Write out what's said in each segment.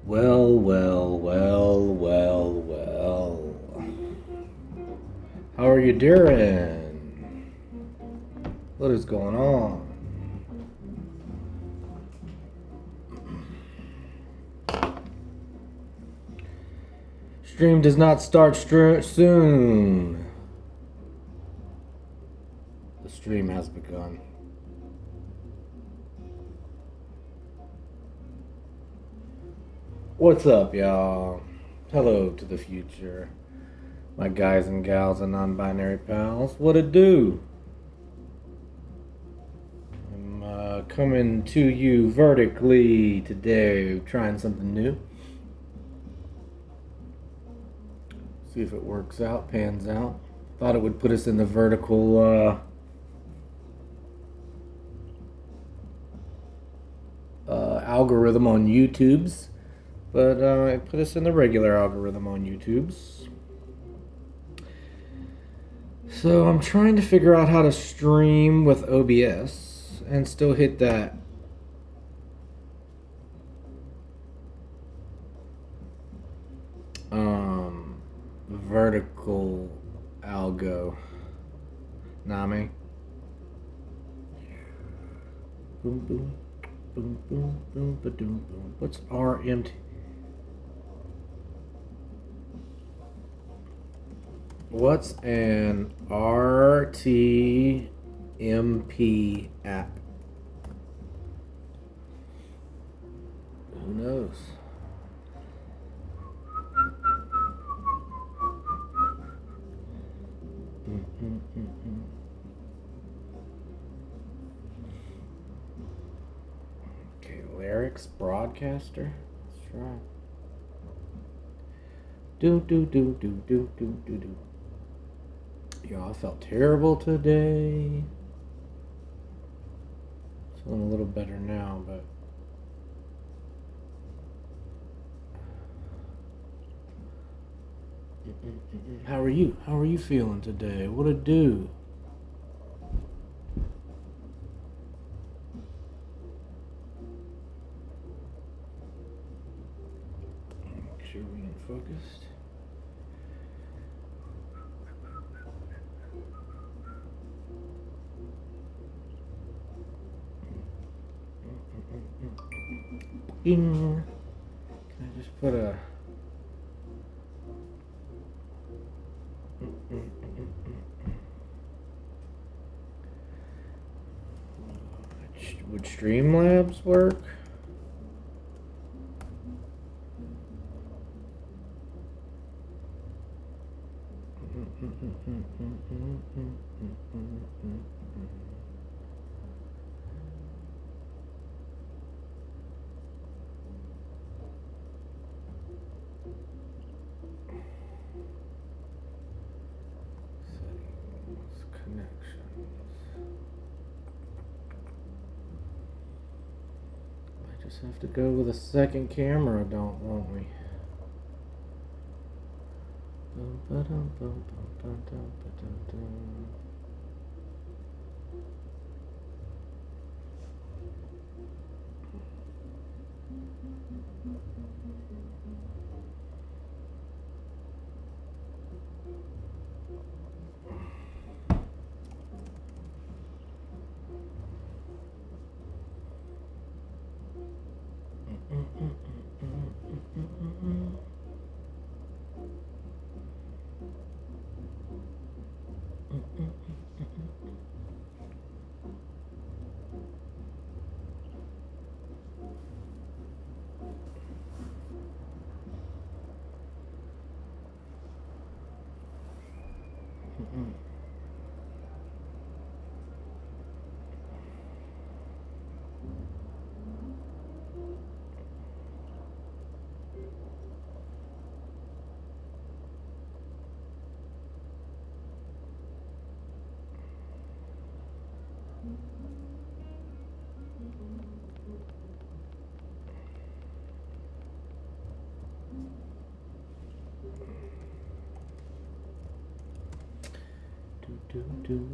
Well, well, well, well, well. How are you doing? What is going on? Stream does not start soon. The stream has begun. What's up, y'all? Hello to the future. My guys and gals and non-binary pals. What it do? I'm coming to you vertically today, trying something new. See if it works out, pans out. Thought it would put us in the vertical algorithm on YouTube's, but it put us in the regular algorithm on YouTube's. So I'm trying to figure out how to stream with OBS and still hit that vertical algo. Nami. Boom boom. Boom boom boom ba doom boom. What's RMT? What's an RTMP app? Who knows? Okay, lyrics broadcaster. Let's try. Do do do do do do do do. Yo, I felt terrible today. Feeling a little better now, but how are you? How are you feeling today? What it do? Make sure we get focused. Can I just put a would Streamlabs work? Just have to go with a second camera, won't we? Do.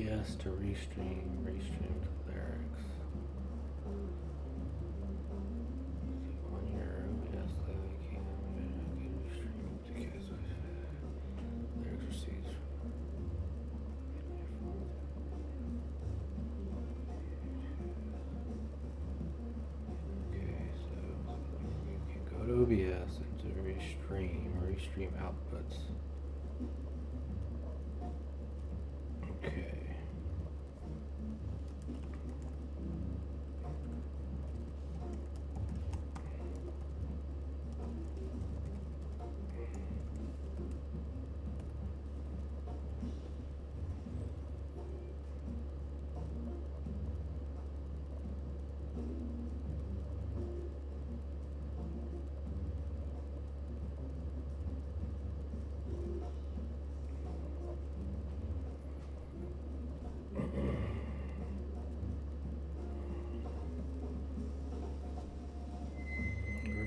OBS to restream the lyrics. On your OBS, restream the lyrics received. Okay, so you can go to OBS and to restream outputs. Okay.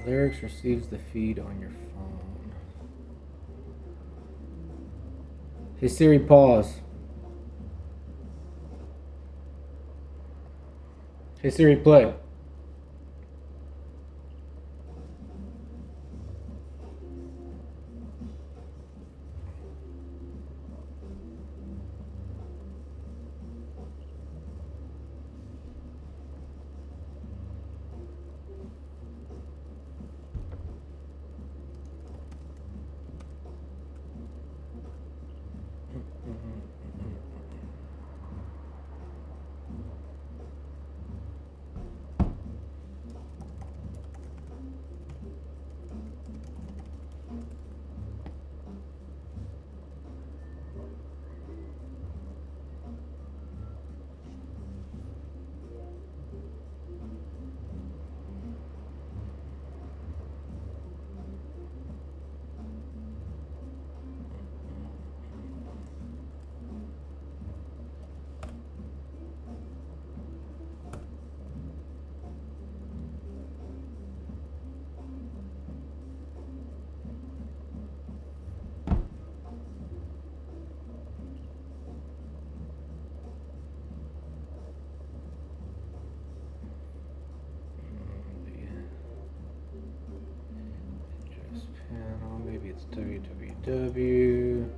Lyrics receives the feed on your phone. Hey Siri, pause. Hey Siri, play. Panel, maybe it's www.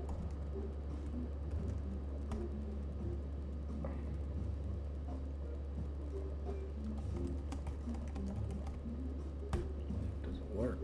Doesn't work.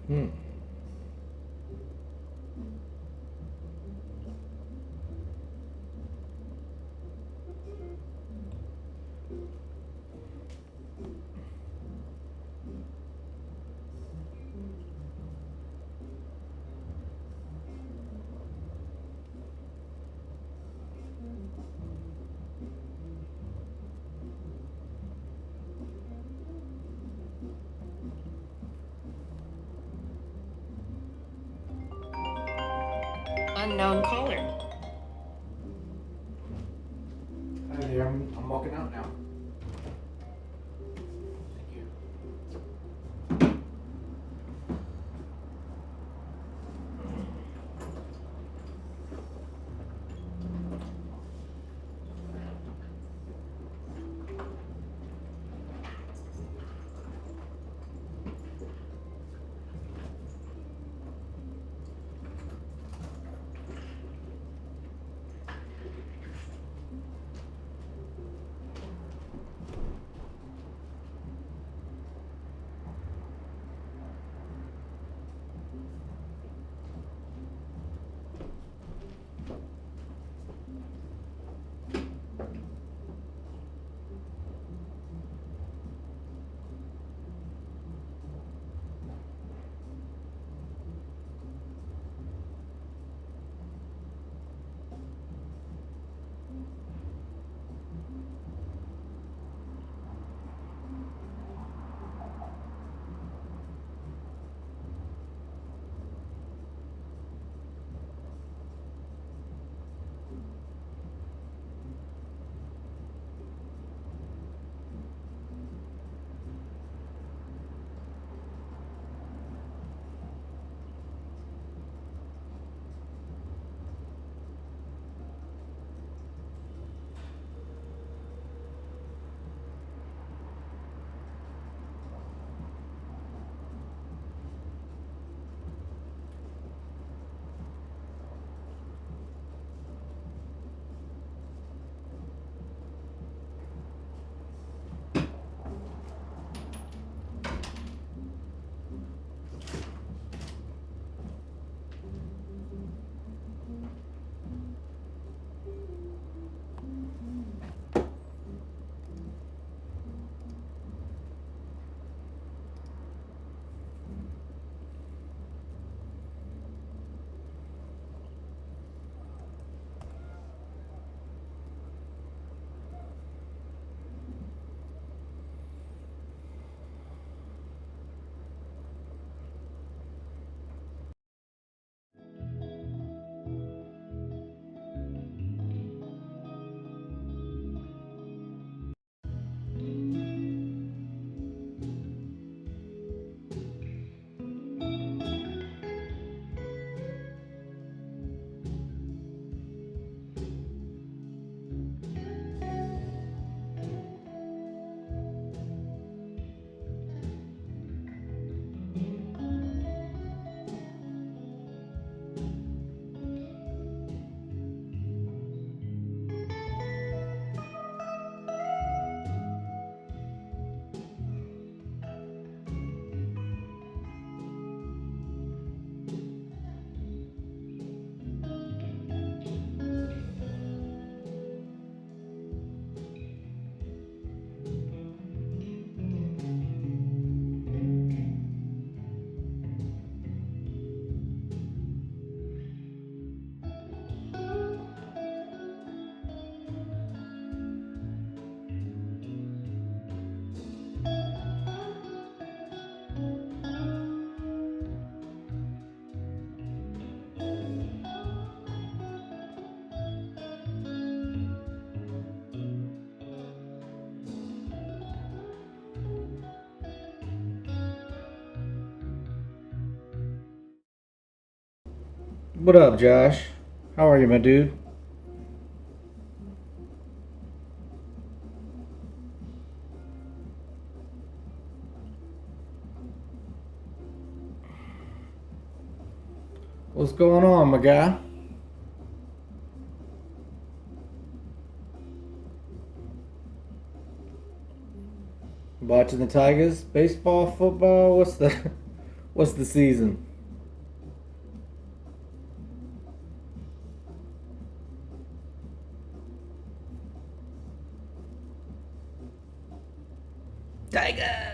Hmm. Unknown caller. Hi there, I'm walking out now. Thank you. What up, Josh? How are you, my dude? What's going on, my guy? Watching the Tigers? Baseball, football? What's the season? Tigers!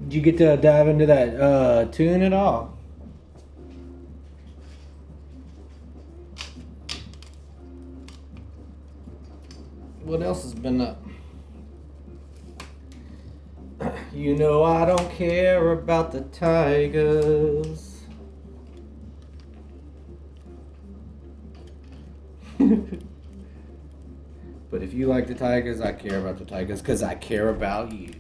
Did you get to dive into that tune at all? What else has been up? You know I don't care about the Tigers. But if you like the Tigers, I care about the Tigers because I care about you.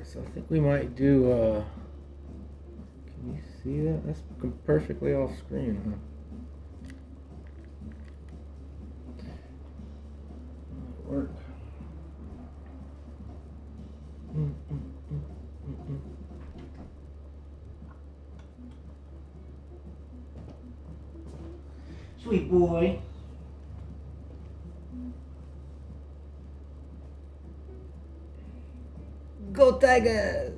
So I think we might do, can you see that? That's perfectly off screen, huh? Work. Sweet boy. Go Tigers!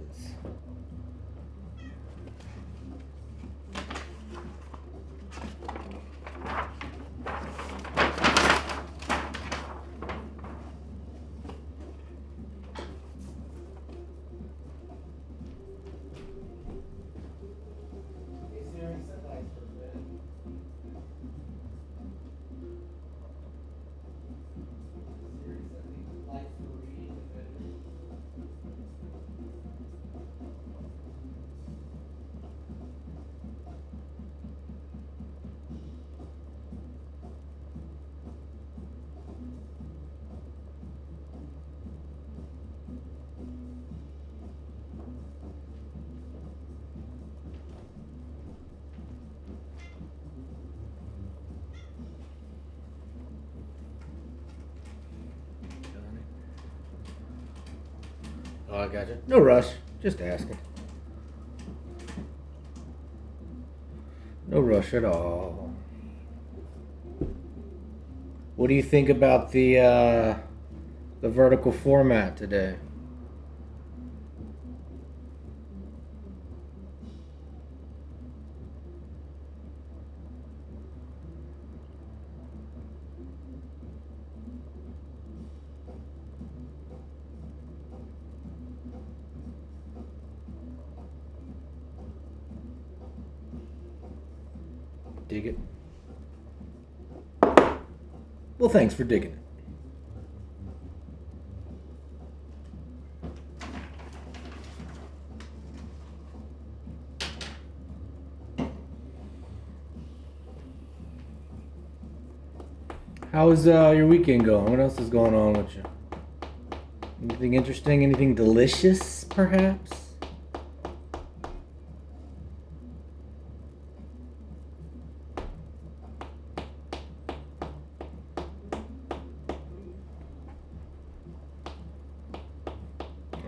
Oh, I gotcha. No rush. Just asking. No rush at all. What do you think about the vertical format today? Dig it? Well, thanks for digging it. How is your weekend going? What else is going on with you? Anything interesting? Anything delicious, perhaps?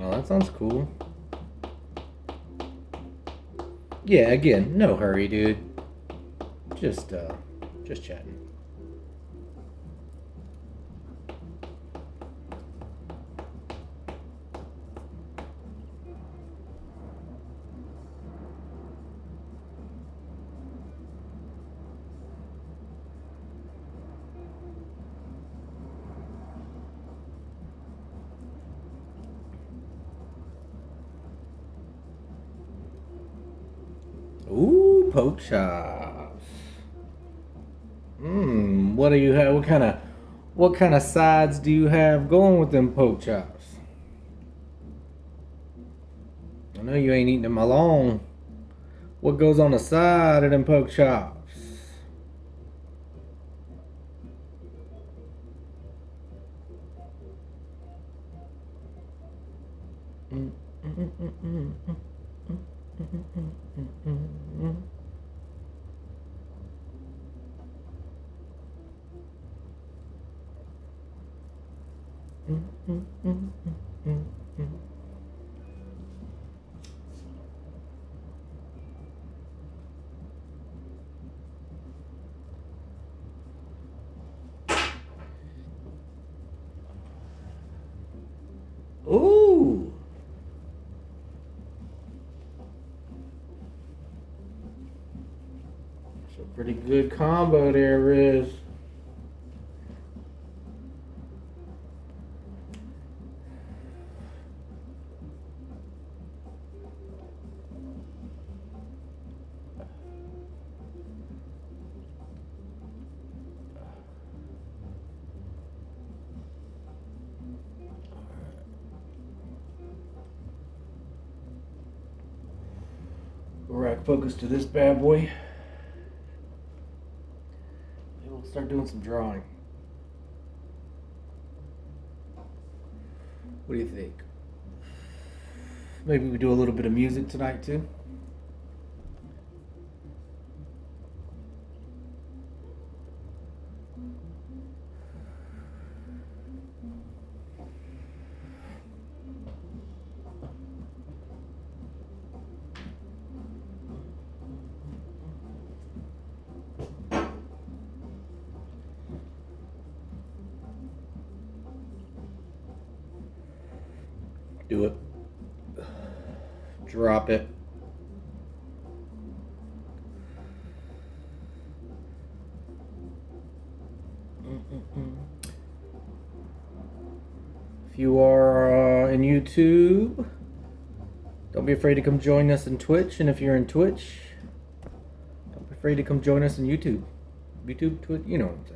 Oh, that sounds cool. Yeah, again, no hurry, dude. Just chatting. Ooh, pork chops. What do you have? What kind of sides do you have going with them pork chops? I know you ain't eating them alone. What goes on the side of them pork chops? Ooh. It's a pretty good combo there, Riz. Rack focus to this bad boy. Maybe we'll start doing some drawing. What do you think? Maybe we do a little bit of music tonight too. Do it. Drop it. If you are in YouTube, don't be afraid to come join us in Twitch. And if you're in Twitch, don't be afraid to come join us in YouTube. YouTube, Twitch, you know what I'm saying.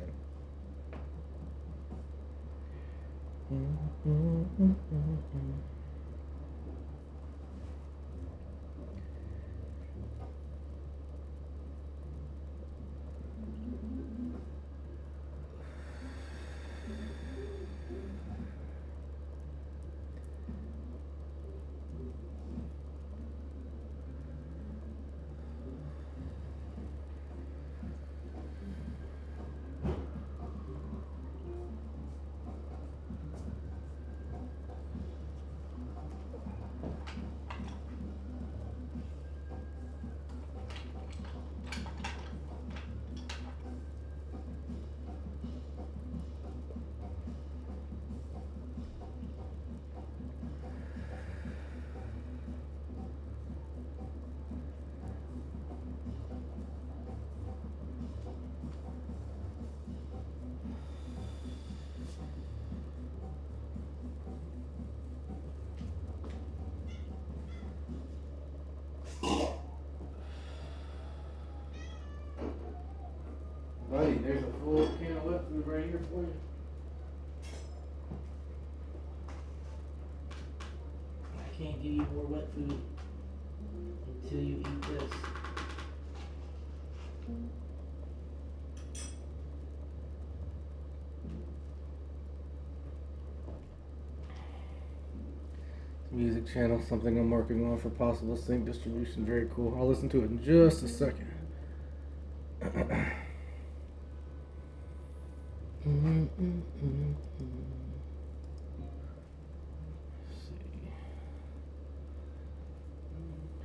Buddy, there's a full can of wet food right here for you. I can't give you more wet food until you eat this. Music channel, something I'm working on for possible sync distribution. Very cool. I'll listen to it in just a second.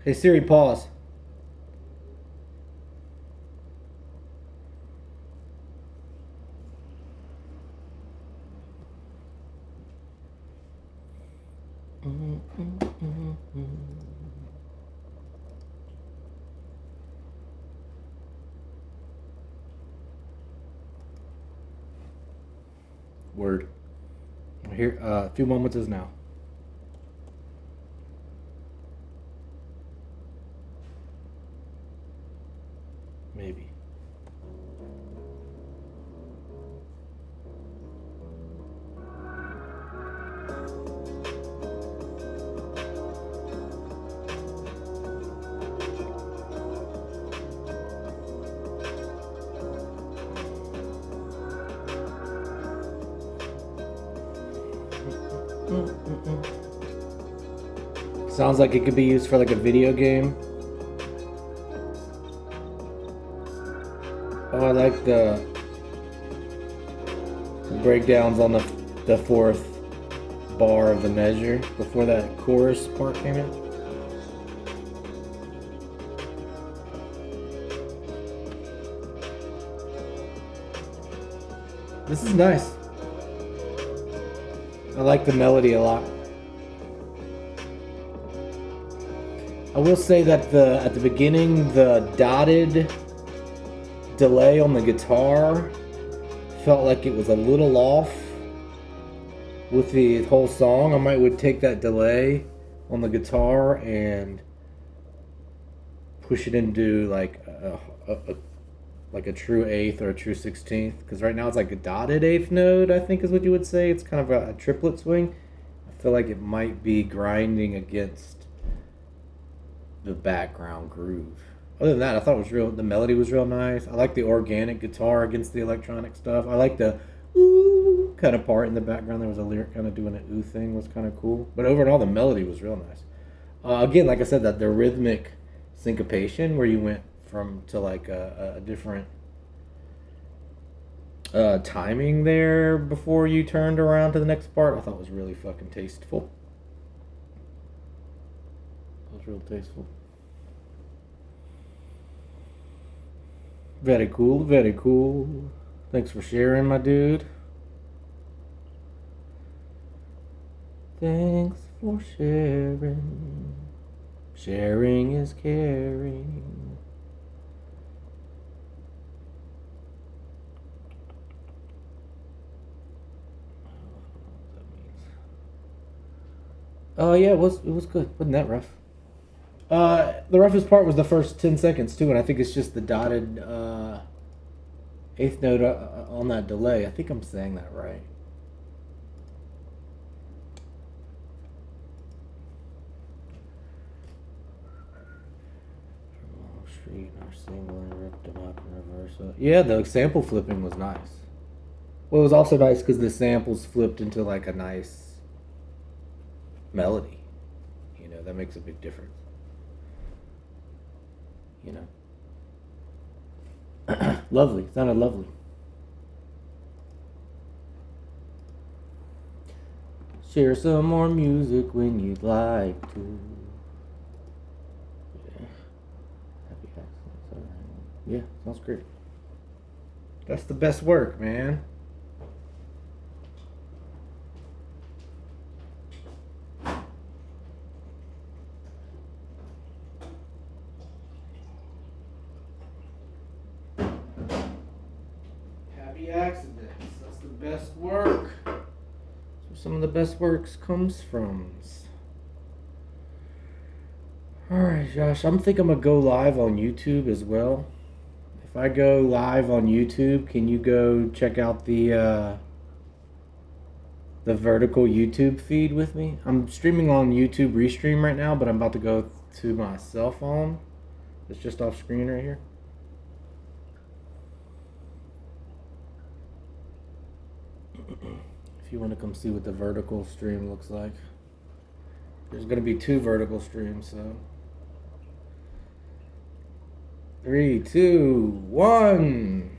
Hey Siri, pause. Word. Here, a few moments is now. Sounds like it could be used for like a video game. Oh, I like the breakdowns on the fourth bar of the measure before that chorus part came in. This is nice. I like the melody a lot. I will say that at the beginning, the dotted delay on the guitar felt like it was a little off with the whole song. I would take that delay on the guitar and push it into like a true eighth or a true 16th, because right now it's like a dotted eighth note, I think is what you would say. It's kind of a triplet swing. I feel like it might be grinding against the background groove. Other than that, I thought the melody was real nice. I like the organic guitar against the electronic stuff. I like the ooh kind of part in the background. There was a lyric kind of doing an ooh thing, was kind of cool. But overall, the melody was real nice. Again, like I said, that the rhythmic syncopation where you went to like a different timing there before you turned around to the next part, I thought was really fucking tasteful. It was real tasteful. Very cool, very cool. Thanks for sharing, my dude. Thanks for sharing. Sharing is caring. Oh yeah, it was good. Wasn't that rough? The roughest part was the first 10 seconds too, and I think it's just the dotted eighth note on that delay. I think I'm saying that right. From Wall Street, our single, and ripped them up in reverse. Yeah, the sample flipping was nice. Well, it was also nice because the samples flipped into like a nice melody. You know, that makes a big difference. You know. Lovely. Sounded lovely. Share some more music when you'd like to. Yeah. Happy accidents. Yeah, sounds great. That's the best work, man. Accidents. That's the best work. That's where some of the best works comes from. Alright, Josh, I'm thinking I'm gonna go live on YouTube as well. If I go live on YouTube, can you go check out the vertical YouTube feed with me? I'm streaming on YouTube Restream right now, but I'm about to go to my cell phone. It's just off screen right here. If you want to come see what the vertical stream looks like. There's going to be 2 vertical streams, so 3, 2, 1,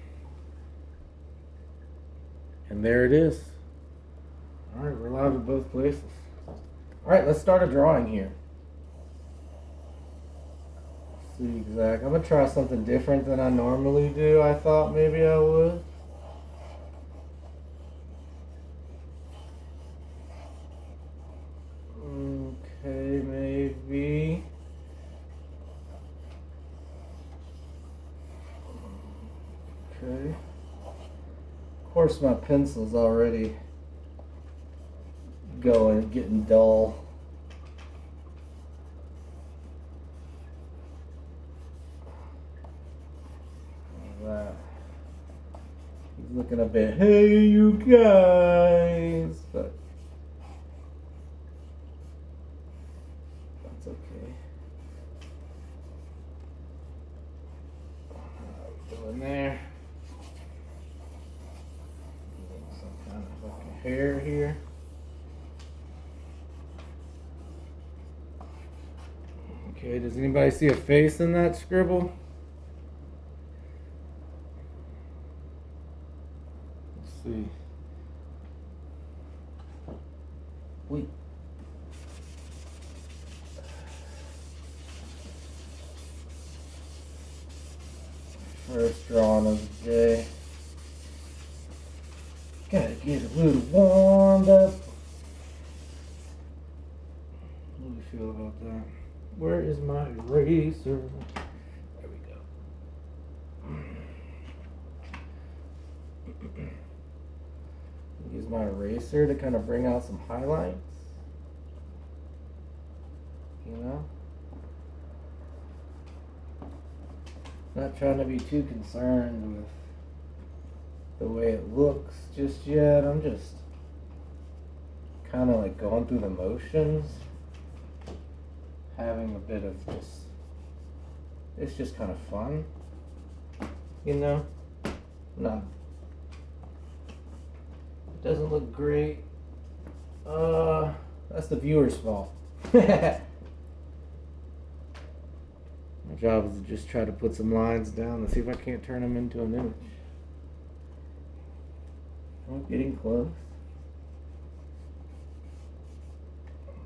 and there it is. Alright, we're live at both places. Alright, let's start a drawing here. Let's see exact. I'm going to try something different than I normally do. I thought maybe I would. Okay, maybe. Okay. Of course, my pencil's already getting dull. That. He's looking a bit, hey, you guys, but. Okay. Doing there. Some kind of fucking hair here. Okay, does anybody see a face in that scribble? Let's see. Wait. First drawing of the day. Gotta get a little warmed up. How do we feel about that? Where is my eraser? There we go. Use my eraser to kind of bring out some highlights. You know? Not trying to be too concerned with the way it looks just yet. I'm just kind of like going through the motions, having a bit of just, it's just kind of fun, you know? No, it doesn't look great. That's the viewer's fault. My job is to just try to put some lines down and see if I can't turn them into an image. I'm getting close.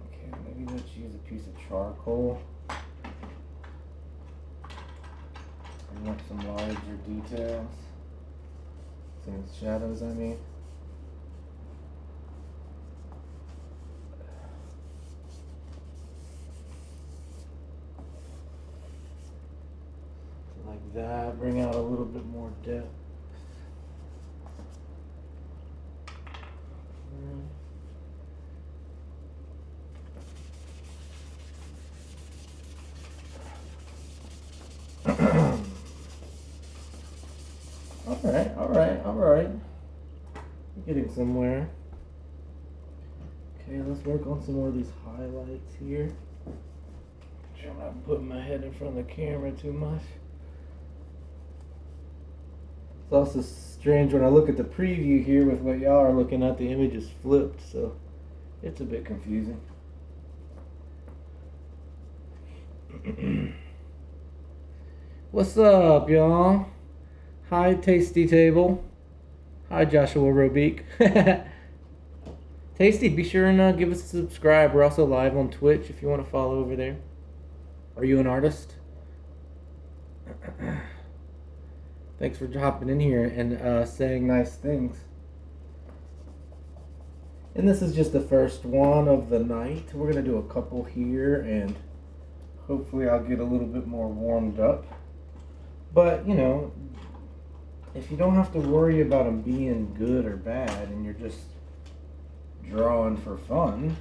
Okay, maybe let's use a piece of charcoal. Bring up some larger details. Some shadows, I mean. Like that, bring out a little bit more depth. All right. We're getting somewhere. Okay, let's work on some more of these highlights here. Try not to put my head in front of the camera too much. It's also strange when I look at the preview here with what y'all are looking at, the image is flipped, so it's a bit confusing. What's up, y'all? Hi, Tasty Table. Hi, Joshua Robeek. Tasty, be sure and give us a subscribe. We're also live on Twitch if you want to follow over there. Are you an artist? Thanks for hopping in here and saying nice things. And this is just the first one of the night. We're going to do a couple here and hopefully I'll get a little bit more warmed up. But, you know, if you don't have to worry about them being good or bad and you're just drawing for fun,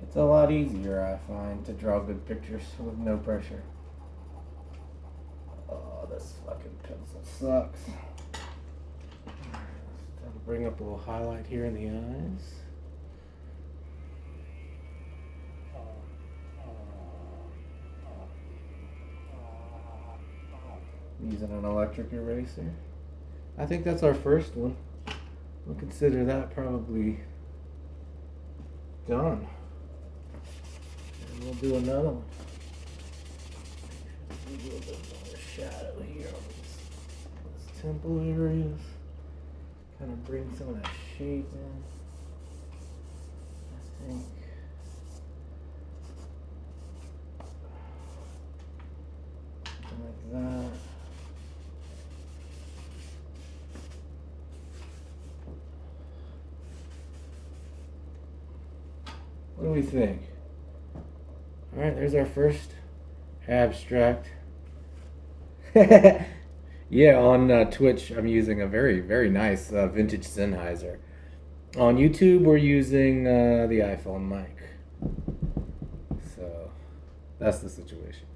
it's a lot easier, I find, to draw good pictures with no pressure. Oh, this fucking pencil sucks. Time to bring up a little highlight here in the eyes. Using an electric eraser. I think that's our first one. We'll consider that probably done. And we'll do another one. A little bit more shadow here on these temple areas. Kind of bring some of that shape in. I think. Something like that. What do we think? Alright, there's our first abstract. Yeah, on Twitch I'm using a very, very nice vintage Sennheiser. On YouTube we're using the iPhone mic. So, that's the situation.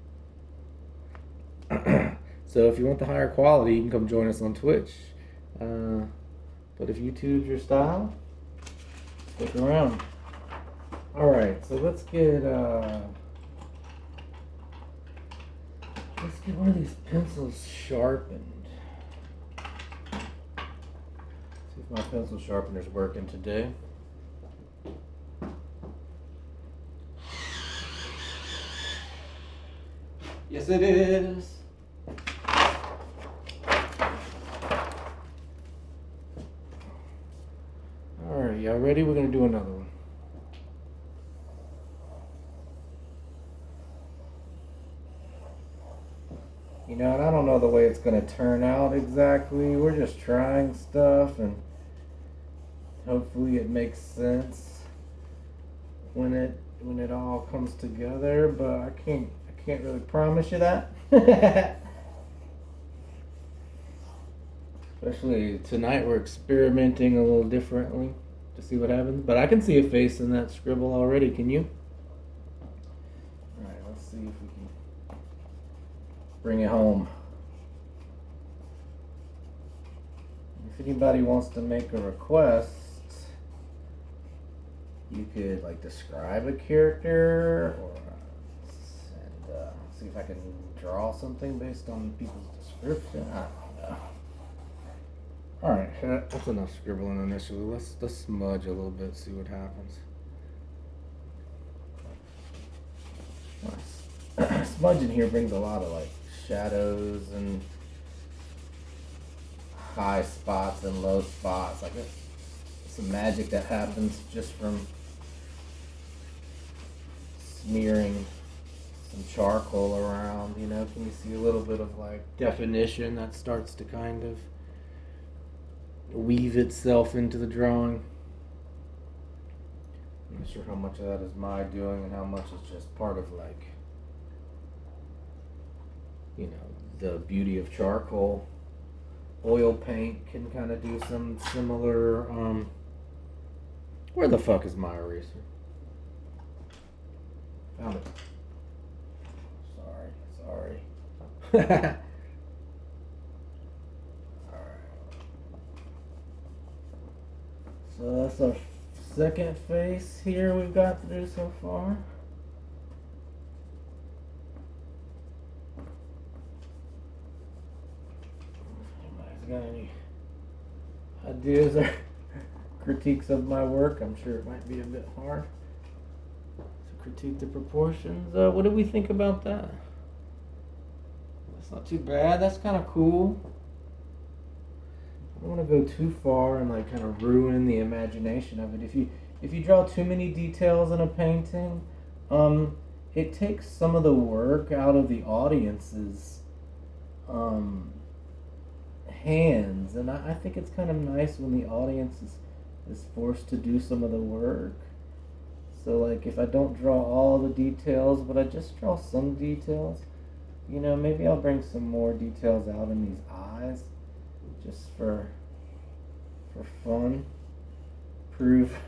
So if you want the higher quality, you can come join us on Twitch. But if YouTube's your style, stick around. Alright, so let's get one of these pencils sharpened. See if my pencil sharpener's working today. Yes, it is. Alright, y'all ready? We're gonna do another one. You know, and I don't know the way it's gonna turn out exactly. We're just trying stuff, and hopefully it makes sense when it all comes together. But I can't really promise you that. Especially tonight, we're experimenting a little differently to see what happens. But I can see a face in that scribble already. Can you? All right, let's see if we can bring it home. If anybody wants to make a request, you could like describe a character or see if I can draw something based on people's description. I don't know. All right, that's enough scribbling initially. Let's smudge a little bit, see what happens. Smudging here brings a lot of like shadows and high spots and low spots. Like some magic that happens just from smearing some charcoal around, you know. Can you see a little bit of like definition that starts to kind of weave itself into the drawing? I'm not sure how much of that is my doing and how much is just part of like, you know, the beauty of charcoal. Oil paint can kind of do some similar, where the fuck is my eraser? Found it. Sorry. Alright. So that's our second face here we've got to do so far. Anybody's got any ideas or critiques of my work? I'm sure it might be a bit hard to critique the proportions. What do we think about that? That's not too bad. That's kind of cool. I don't want to go too far and like kind of ruin the imagination of it. If you draw too many details in a painting, it takes some of the work out of the audience's hands, and I think it's kind of nice when the audience is forced to do some of the work. So like if I don't draw all the details, but I just draw some details, you know, maybe I'll bring some more details out in these eyes, just for fun. Prove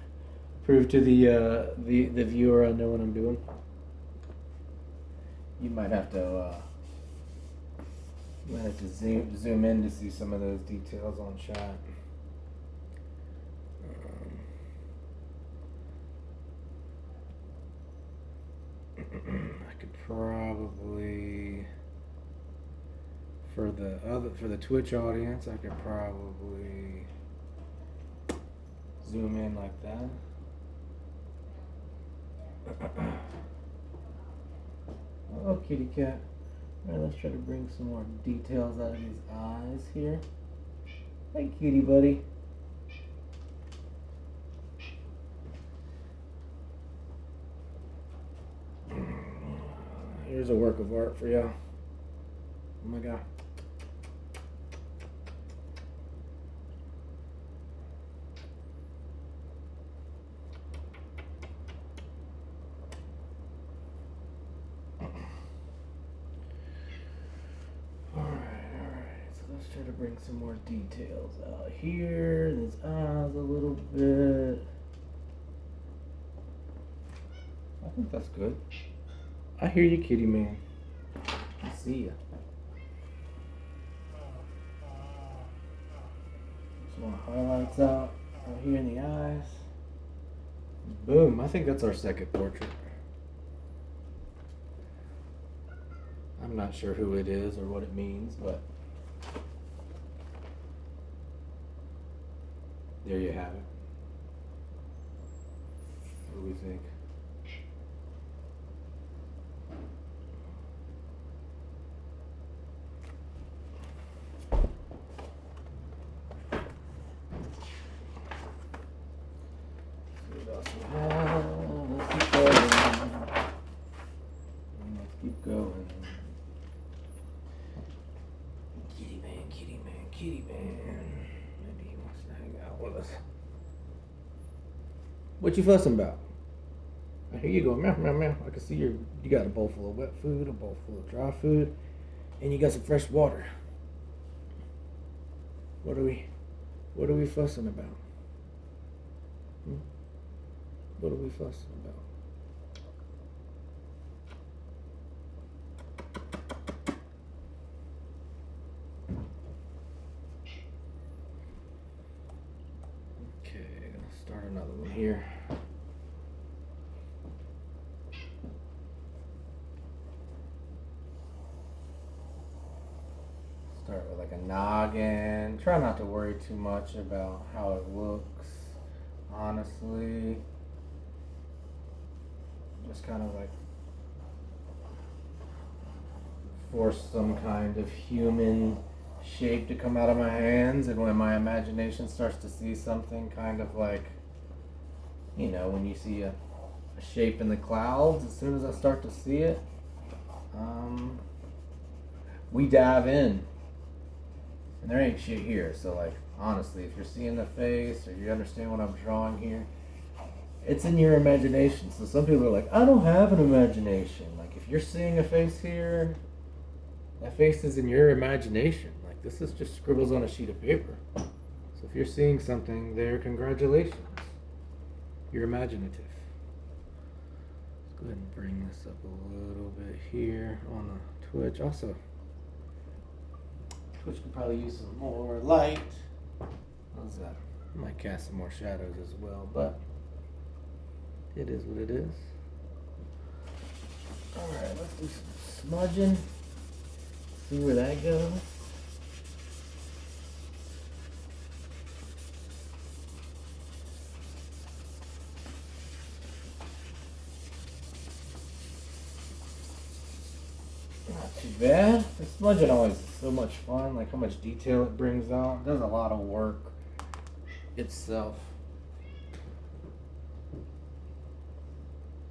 to the viewer I know what I'm doing. You might have to zoom in to see some of those details on chat. I could probably for the Twitch audience, I could probably zoom in like that. Oh, kitty cat. All right, let's try to bring some more details out of these eyes here. Hey, kitty buddy. Here's a work of art for y'all. Oh my god. Try to bring some more details out here in his eyes a little bit. I think that's good. I hear you, kitty man. I see ya. Some more highlights out here in the eyes. Boom. I think that's our second portrait. I'm not sure who it is or what it means, but there you have it. What do we think? kitty man. Maybe he wants to hang out with us. What you fussing about? Here you go, meow, meow, meow. I can see you got a bowl full of wet food, a bowl full of dry food, and you got some fresh water. What are we fussing about? What are we fussing about? Okay, let's start another one here. Start with like a noggin. Try not to worry too much about how it looks, honestly. Just kind of like force some kind of human shape to come out of my hands, and when my imagination starts to see something kind of like, you know, when you see a shape in the clouds, as soon as I start to see it, we dive in. And there ain't shit here, so like, honestly, if you're seeing the face or you understand what I'm drawing here, it's in your imagination. So some people are like, I don't have an imagination. Like, if you're seeing a face here, that face is in your imagination. Like, this is just scribbles on a sheet of paper. So if you're seeing something there, congratulations. You're imaginative. Let's go ahead and bring this up a little bit here on the Twitch. Also, Twitch could probably use some more light. How's that? I might cast some more shadows as well, but it is what it is. Alright, let's do some smudging. See where that goes. Not too bad. The smudging always is so much fun, like how much detail it brings out. It does a lot of work itself.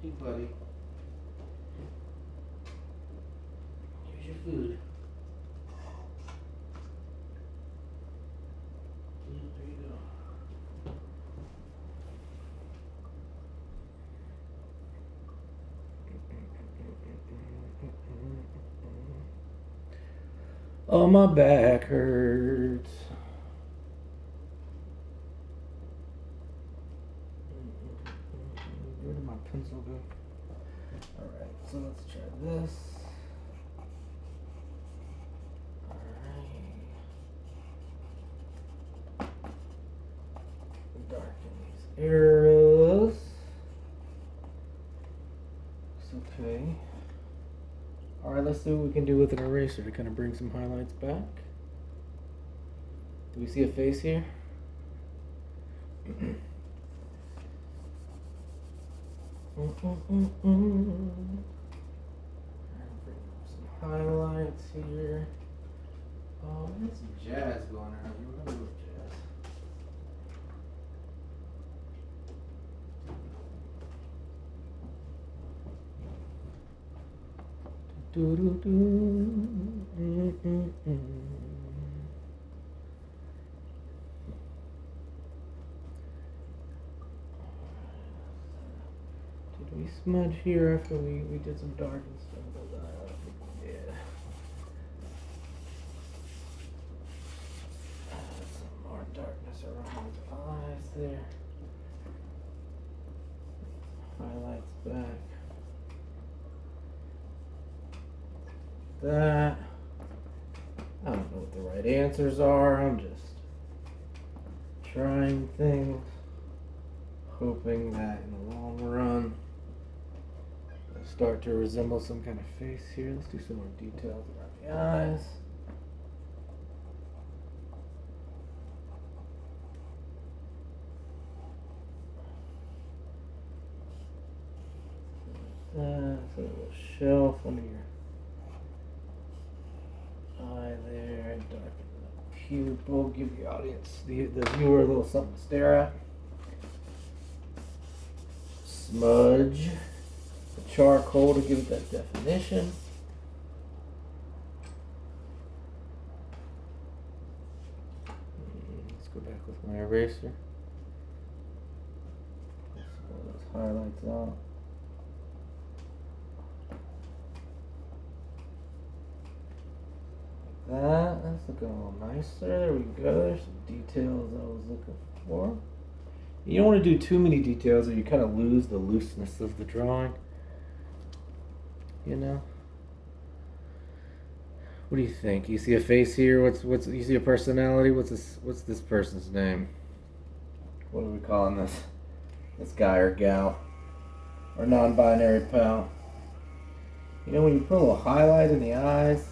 Hey buddy. Here's your food. Yeah, there you go. Oh, my back hurts. Where did my pencil go? Alright, so let's try this. Alright. Darken these arrows. Looks okay. Alright, let's see what we can do with an eraser to kind of bring some highlights back. Do we see a face here? Bring some highlights here. Oh, we had some jazz going on. You remember with jazz? Do do do. Did we smudge here after we did some dark and stuff? I don't think we did. Some more darkness around his eyes there. Highlights back. That. I don't know what the right answers are. I'm just trying things, hoping that in the long run it'll start to resemble some kind of face here. Let's do some more details around the eyes. That's a little shelf under your eye there, darken the pupil, give the audience, the viewer a little something to stare at. Smudge the charcoal to give it that definition. go back with my eraser. Let's pull those highlights out. That's looking a little nicer. There we go. There's some details I was looking for. You don't want to do too many details or you kind of lose the looseness of the drawing. You know? What do you think? You see a face here? What's you see a personality? What's this person's name? What are we calling this guy or gal? Or non-binary pal? You know, when you put a little highlight in the eyes,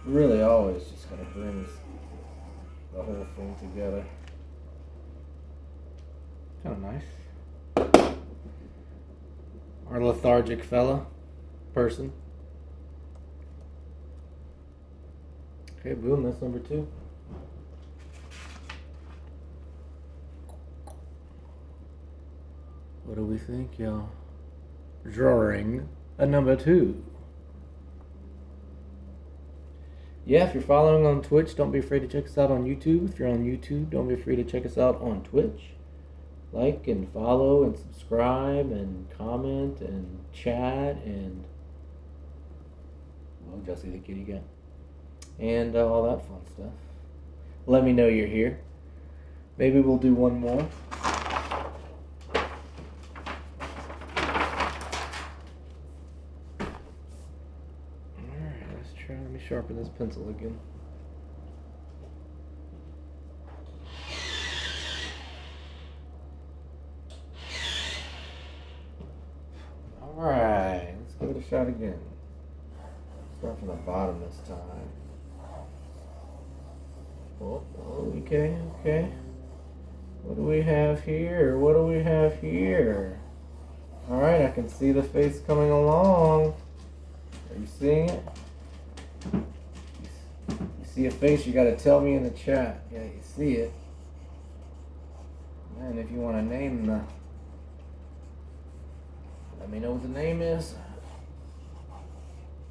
really always just kind of brings the whole thing together. Kind of nice. Our lethargic fella, person. Okay, boom, that's number 2. What do we think, y'all? Drawing a number 2. Yeah, if you're following on Twitch, don't be afraid to check us out on YouTube. If you're on YouTube, don't be afraid to check us out on Twitch. Like and follow and subscribe and comment and chat and, well, Jesse the kitty cat. And all that fun stuff. Let me know you're here. Maybe we'll do one more. Alright, let's try. Let me sharpen this pencil again. Alright, let's give it a shot again. Start from the bottom this time. Oh, okay. What do we have here? What do we have here? Alright, I can see the face coming along. Are you seeing it? You see a face, you gotta tell me in the chat. Yeah, you see it. And if you want to name the... Let me know what the name is.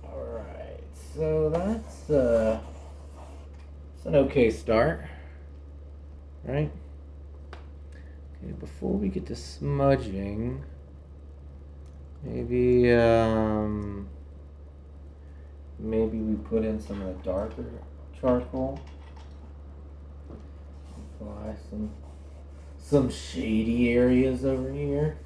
Alright, so that's it's an okay start. Right? Okay, before we get to smudging, maybe we put in some of the darker charcoal. Apply some shady areas over here.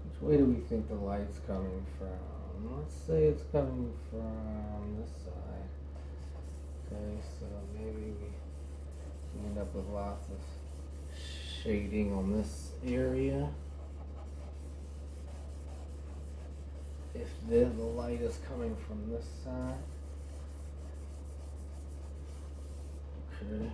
Which way do we think the light's coming from? Let's say it's coming from this side. Okay, so maybe we end up with lots of shading on this area. If the light is coming from this side. Okay.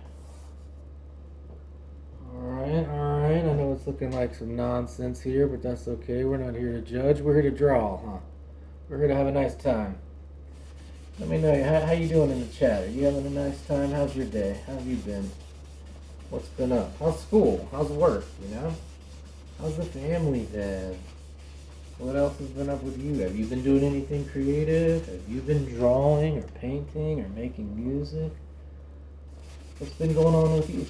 Alright. I know it's looking like some nonsense here, but that's okay. We're not here to judge. We're here to draw, huh? We're here to have a nice time. Let me know, how you doing in the chat? Are you having a nice time? How's your day? How have you been? What's been up? How's school? How's work, you know? How's the family been? What else has been up with you? Have you been doing anything creative? Have you been drawing or painting or making music? What's been going on with you?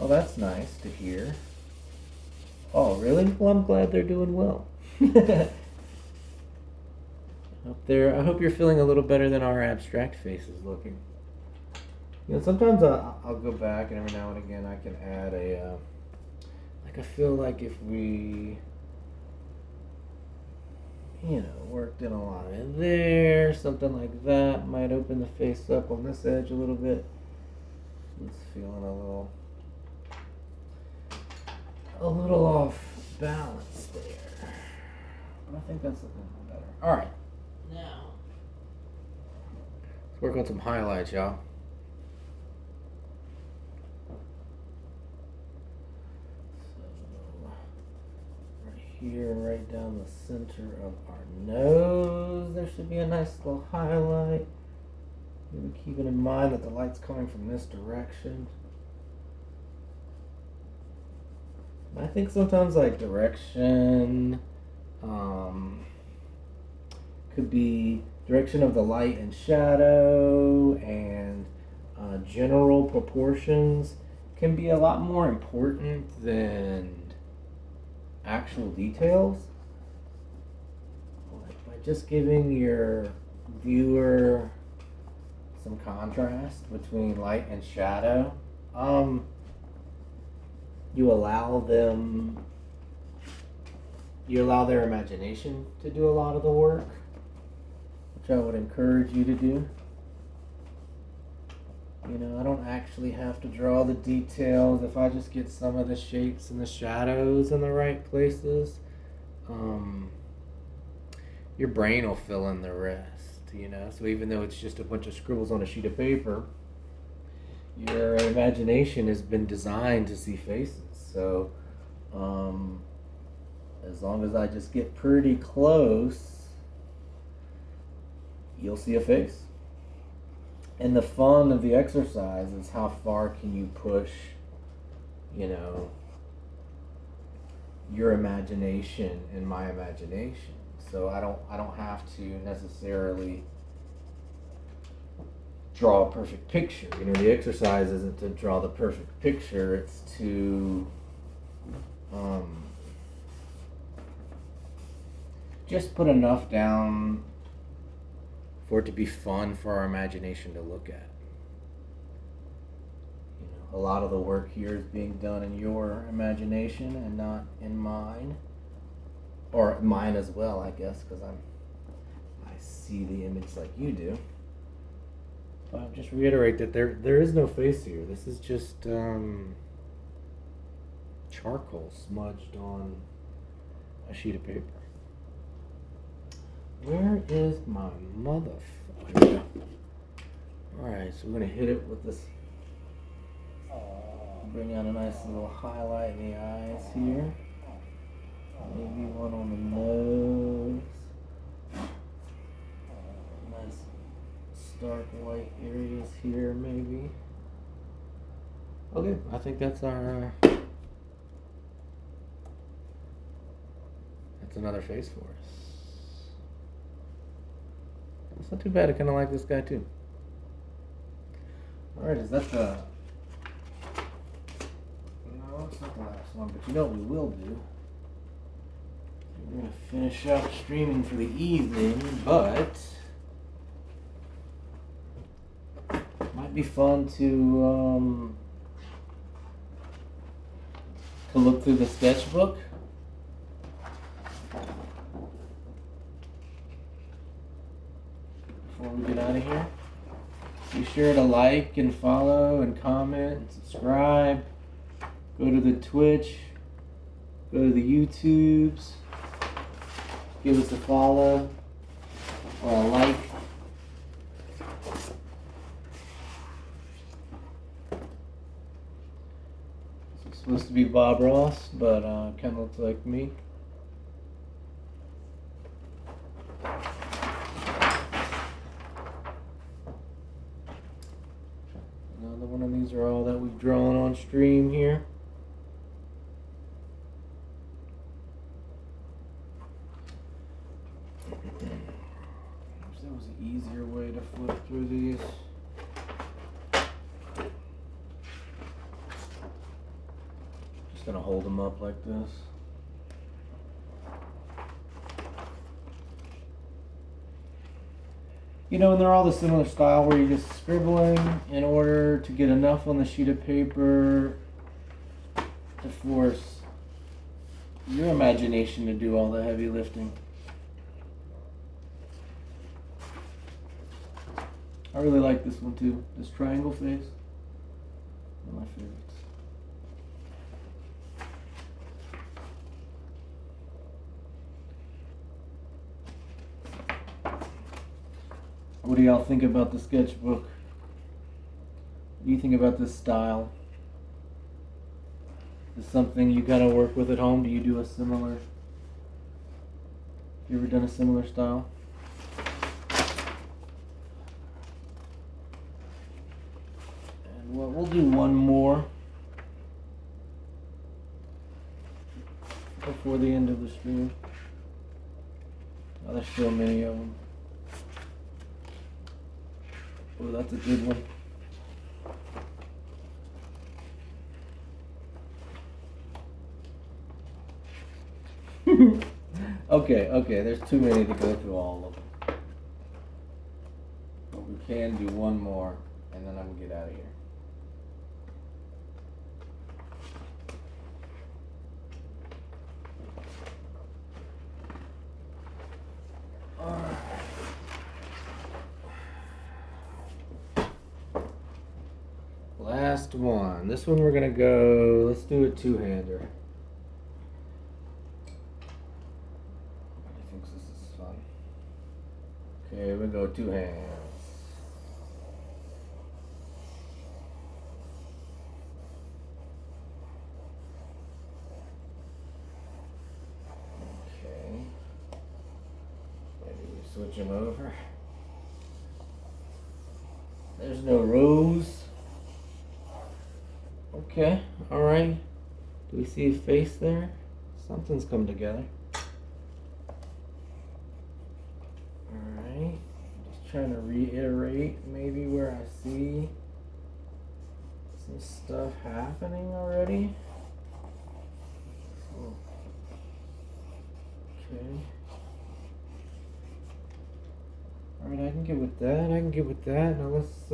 Oh, that's nice to hear. Oh, really? Well, I'm glad they're doing well. I hope you're feeling a little better than our abstract faces looking. You know, sometimes I'll go back and every now and again I can add a, like I feel like if we, you know, worked in a line in there, something like that might open the face up on this edge a little bit. It's feeling a little off balance there. But I think that's looking better. Alright. Now, let's work on some highlights, y'all. So, right here, right down the center of our nose, there should be a nice little highlight. Maybe keeping in mind that the light's coming from this direction. I think sometimes like direction, could be direction of the light and shadow, and general proportions can be a lot more important than actual details. Like by just giving your viewer some contrast between light and shadow, you allow their imagination to do a lot of the work, which I would encourage you to do. You know, I don't actually have to draw the details. If I just get some of the shapes and the shadows in the right places, your brain will fill in the rest, you know. So even though it's just a bunch of scribbles on a sheet of paper, your imagination has been designed to see faces. So as long as I just get pretty close, you'll see a face. And the fun of the exercise is how far can you push, you know, your imagination and my imagination. So I don't have to necessarily draw a perfect picture. You know, the exercise isn't to draw the perfect picture, it's to just put enough down for it to be fun for our imagination to look at. You know, a lot of the work here is being done in your imagination and not in mine, or mine as well, I guess, because I see the image like you do. But I'll just reiterate that there is no face here. This is just charcoal smudged on a sheet of paper. Where is my motherfucker? Alright, so we're going to hit it with this. Bring out a nice little highlight in the eyes here. Maybe one on the nose. Nice stark white areas here, maybe. Okay, I think that's our... that's another face for us. It's not too bad. I kind of like this guy too. Alright, is that the... no, it's not the last one, but you know what we will do? We're going to finish up streaming for the evening, but... it might be fun to look through the sketchbook. Before we get out of here, be sure to like and follow and comment and subscribe. Go to the Twitch, go to the YouTubes, give us a follow or a like. This is supposed to be Bob Ross, but kind of looks like me. Another one of these are all that we've drawn on stream here. Wish there was an easier way to flip through these. Just gonna hold them up like this. You know, and they're all the similar style where you're just scribbling in order to get enough on the sheet of paper to force your imagination to do all the heavy lifting. I really like this one too, this triangle face. One of my favorites. What do y'all think about the sketchbook? What do you think about this style? Is this something you kind of work with at home? Do you do a similar... you ever done a similar style? And we'll do one more before the end of the stream. Oh, there's so many of them. Oh, that's a good one. Okay, there's too many to go through all of them. But we can do one more, and then I'm gonna get out of here. Alright. Last one. This one we're gonna go, let's do a two-hander. Everybody thinks this is fun. Okay, we'll go two hands. Okay. Maybe we switch them over. There's no rose. Okay, alright. Do we see a face there? Something's come together. Alright. Just trying to reiterate maybe where I see some stuff happening already. Oh. Okay. Alright, I can get with that. Now let's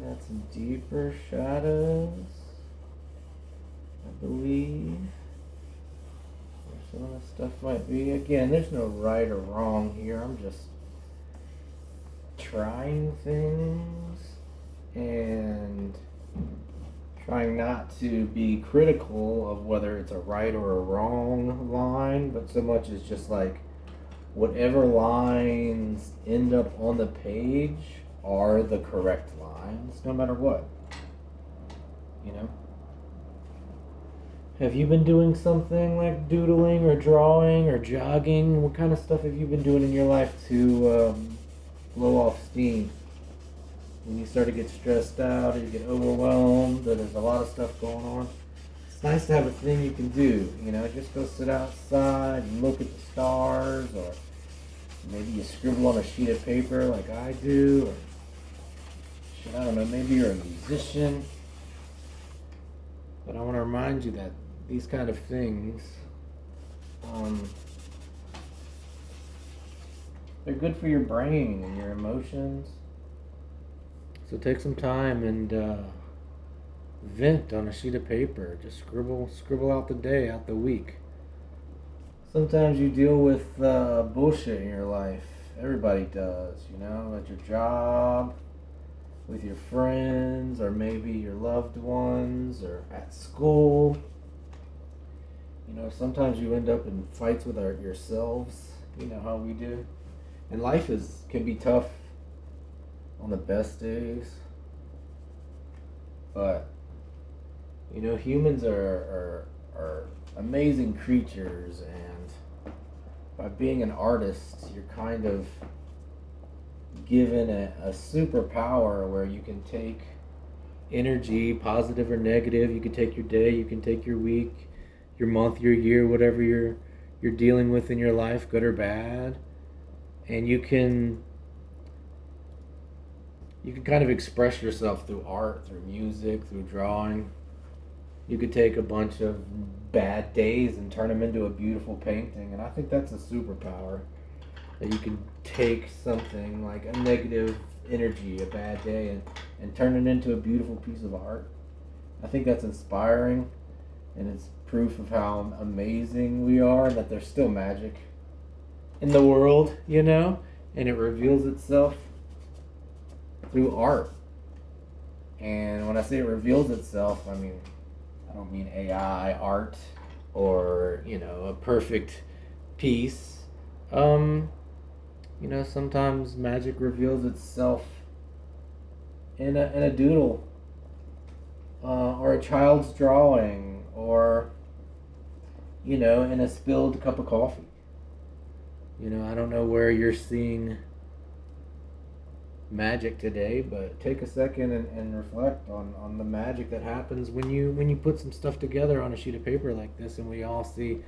add some deeper shadows, I believe. Where some of the stuff might be. Again, there's no right or wrong here. I'm just trying things and trying not to be critical of whether it's a right or a wrong line, but so much as just like whatever lines end up on the page are the correct lines, no matter what. You know? Have you been doing something like doodling or drawing or jogging? What kind of stuff have you been doing in your life to blow off steam? When you start to get stressed out or you get overwhelmed or there's a lot of stuff going on, it's nice to have a thing you can do. You know, just go sit outside and look at the stars, or maybe you scribble on a sheet of paper like I do, or shit, I don't know, maybe you're a musician. But I want to remind you that these kind of things, they're good for your brain and your emotions. So take some time and vent on a sheet of paper. Just scribble out the day, out the week. Sometimes you deal with bullshit in your life. Everybody does, you know, at your job, with your friends, or maybe your loved ones, or at school. You know, sometimes you end up in fights with yourselves. You know how we do. And life can be tough on the best days. But, you know, humans are amazing creatures, and by being an artist, you're kind of given a superpower where you can take energy, positive or negative. You can take your day, you can take your week, your month, your year, whatever you're dealing with in your life, good or bad, and you can kind of express yourself through art, through music, through drawing. You could take a bunch of bad days and turn them into a beautiful painting, and I think that's a superpower. That you can take something like a negative energy, a bad day, and turn it into a beautiful piece of art. I think that's inspiring, and it's proof of how amazing we are, and that there's still magic in the world, you know, and it reveals itself through art. And when I say it reveals itself, I don't mean AI art or, you know, a perfect piece. You know, sometimes magic reveals itself in a doodle, or a child's drawing, or, you know, in a spilled cup of coffee. You know, I don't know where you're seeing magic today, but take a second and reflect on the magic that happens when you put some stuff together on a sheet of paper like this, and we all see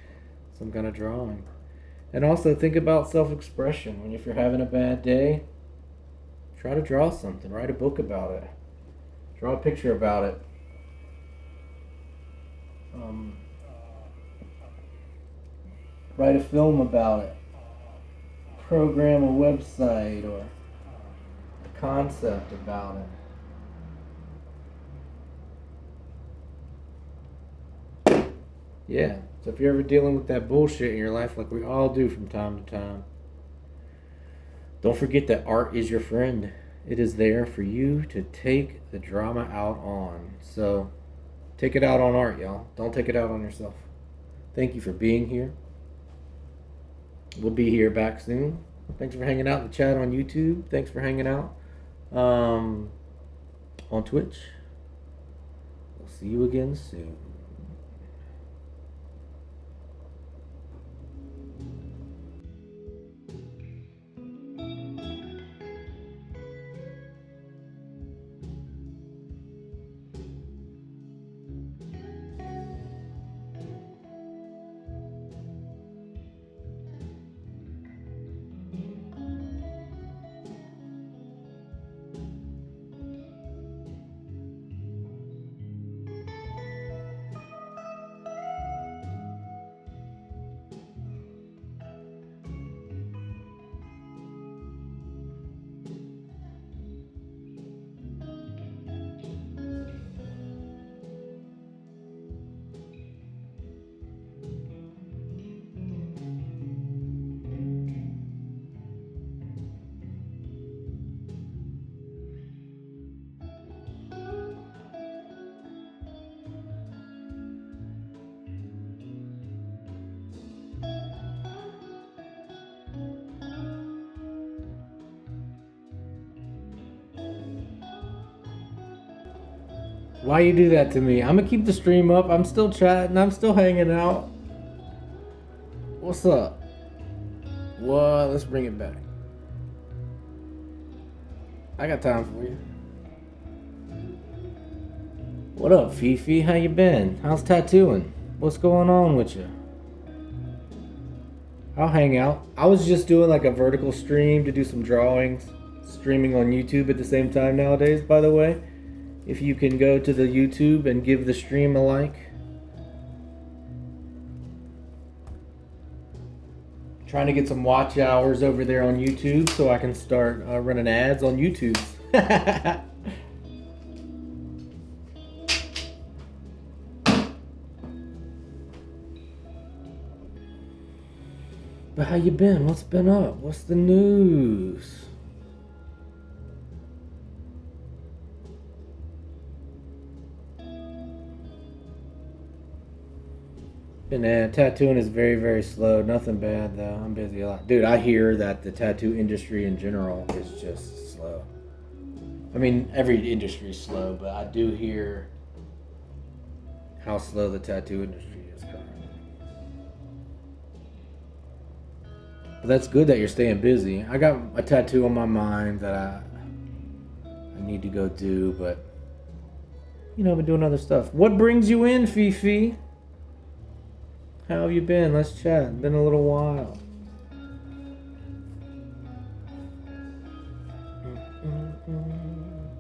some kind of drawing. And also think about self-expression. If you're having a bad day, try to draw something. Write a book about it. Draw a picture about it. write a film about it, program a website, or a concept about it. Yeah. So if you're ever dealing with that bullshit in your life, like we all do from time to time, don't forget that art is your friend. It is there for you to take the drama out on. So take it out on art, y'all. Don't take it out on yourself. Thank you for being here. We'll be here back soon. Thanks for hanging out in the chat on YouTube. Thanks for hanging out on Twitch. We'll see you again soon. Why you do that to me? I'm gonna keep the stream up. I'm still chatting. I'm still hanging out. What's up? What? Let's bring it back. I got time for you. What up, Fifi? How you been? How's tattooing? What's going on with you? I'll hang out. I was just doing like a vertical stream to do some drawings, streaming on YouTube at the same time nowadays, by the way. If you can go to the YouTube and give the stream a like. Trying to get some watch hours over there on YouTube so I can start running ads on YouTube. But how you been? What's been up? What's the news? And tattooing is very, very slow. Nothing bad though. I'm busy a lot. Dude, I hear that the tattoo industry in general is just slow. I mean, every industry is slow, but I do hear how slow the tattoo industry is currently. But that's good that you're staying busy. I got a tattoo on my mind that I need to go do, but you know, I've been doing other stuff. What brings you in, Fifi? How have you been? Let's chat. Been a little while.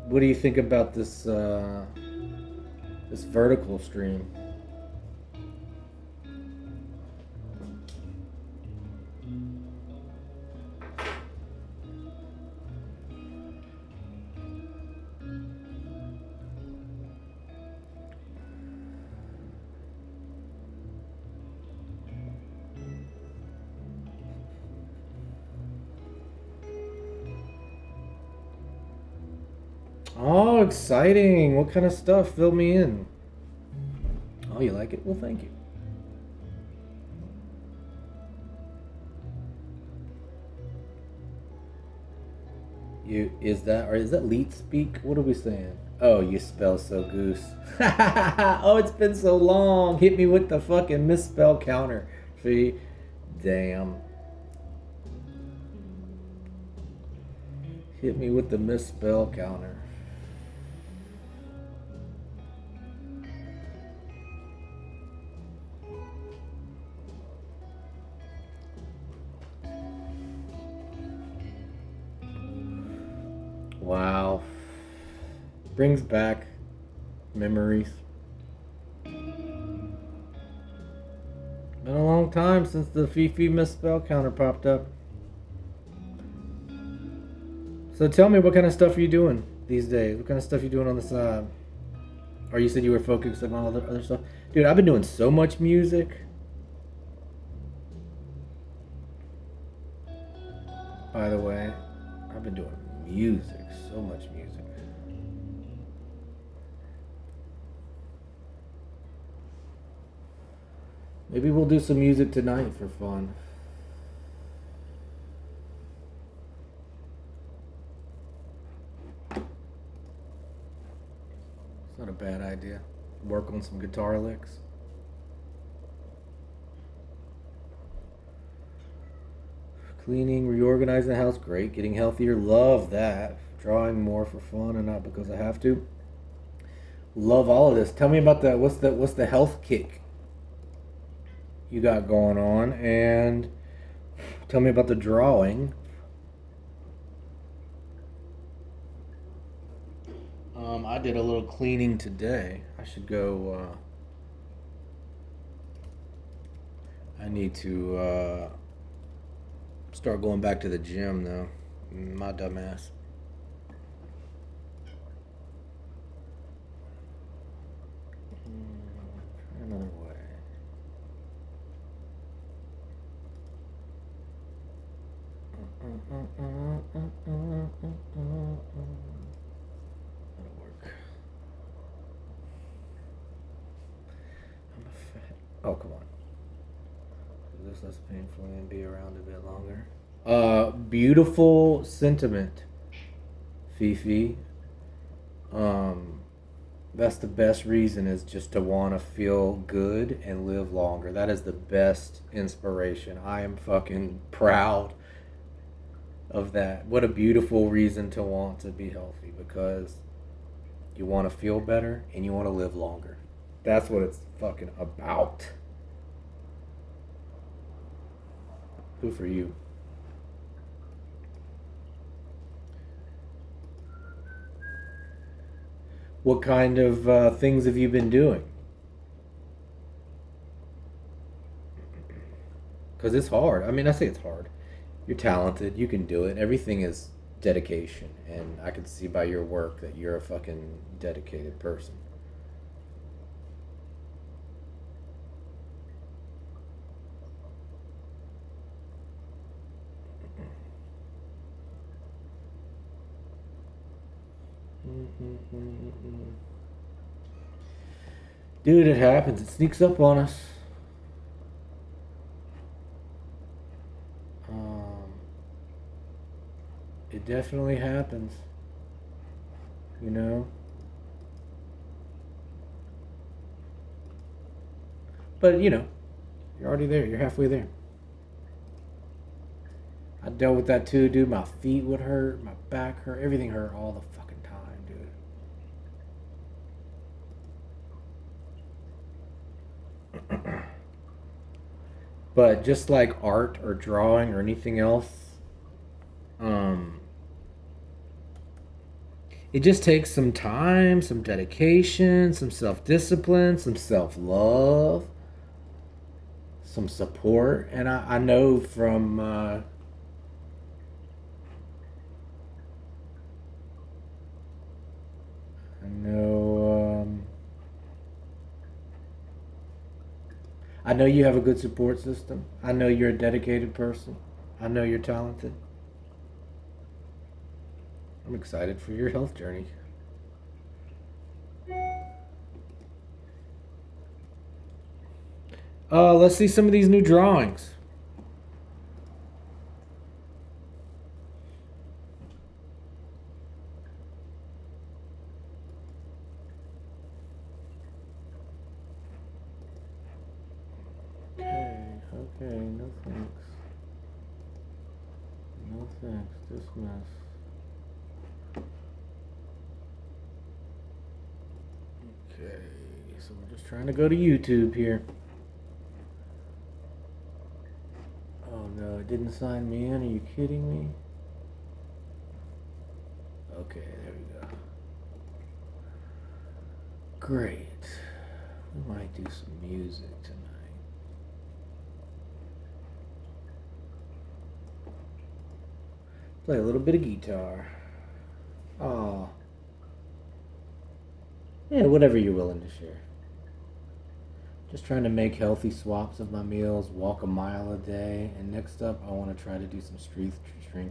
What do you think about this this vertical stream? Oh, exciting. What kind of stuff? Fill me in. Oh, you like it? Well, thank you. Is that leet speak? What are we saying? Oh, you spell so goose. Oh, it's been so long. Hit me with the fucking misspell counter. Fee. Damn. Hit me with the misspell counter. Wow. Brings back memories. Been a long time since the Fifi misspell counter popped up. So tell me, what kind of stuff are you doing these days? What kind of stuff are you doing on the side? Or you said you were focusing on all the other stuff? Dude, I've been doing so much music. By the way, I've been doing music, so much music. Maybe we'll do some music tonight for fun. It's not a bad idea. Work on some guitar licks. Cleaning, reorganizing the house, great. Getting healthier, love that. Drawing more for fun and not because I have to. Love all of this. Tell me about the what's the health kick you got going on, and tell me about the drawing. I did a little cleaning today. I should go. I need to start going back to the gym though. My dumbass. Try another way. That'll work. I'm a fat. Oh, come on. Is this less painful and be around a bit longer? Beautiful sentiment, Fifi. That's the best reason, is just to want to feel good and live longer. That is the best inspiration. I am fucking proud of that. What a beautiful reason to want to be healthy, because you want to feel better and you want to live longer. That's what it's fucking about. Good for you. What kind of things have you been doing? Because it's hard. I mean, I say it's hard. You're talented. You can do it. Everything is dedication. And I can see by your work that you're a fucking dedicated person. Dude, it happens. It sneaks up on us. Um, it definitely happens. You know? But, you know, you're already there. You're halfway there. I dealt with that too, dude. My feet would hurt. My back hurt. Everything hurt all the fucking time, dude. But just like art or drawing or anything else, it just takes some time, some dedication, some self-discipline, some self-love, some support. And I know from I know you have a good support system. I know you're a dedicated person. I know you're talented. I'm excited for your health journey. Let's see some of these new drawings. Okay, no thanks. No thanks, dismiss. Okay, so we're just trying to go to YouTube here. Oh no, it didn't sign me in. Are you kidding me? Okay, there we go. Great. We might do some music tonight. Play a little bit of guitar. Oh. Yeah, whatever you're willing to share. Just trying to make healthy swaps of my meals, walk a mile a day, and next up, I want to try to do some strength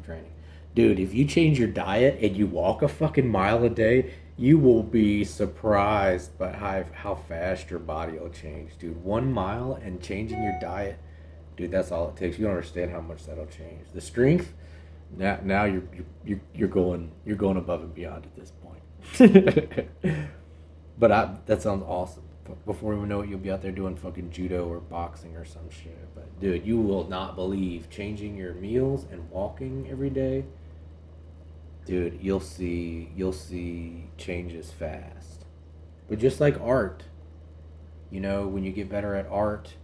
training. Dude, if you change your diet and you walk a fucking mile a day, you will be surprised by how fast your body will change, dude. 1 mile and changing your diet, dude, that's all it takes. You don't understand how much that'll change. The strength, now you're going above and beyond at this point. But that sounds awesome. Before we know it, you'll be out there doing fucking judo or boxing or some shit. But dude, you will not believe changing your meals and walking every day. Dude, you'll see changes fast. But just like art, when you get better at art,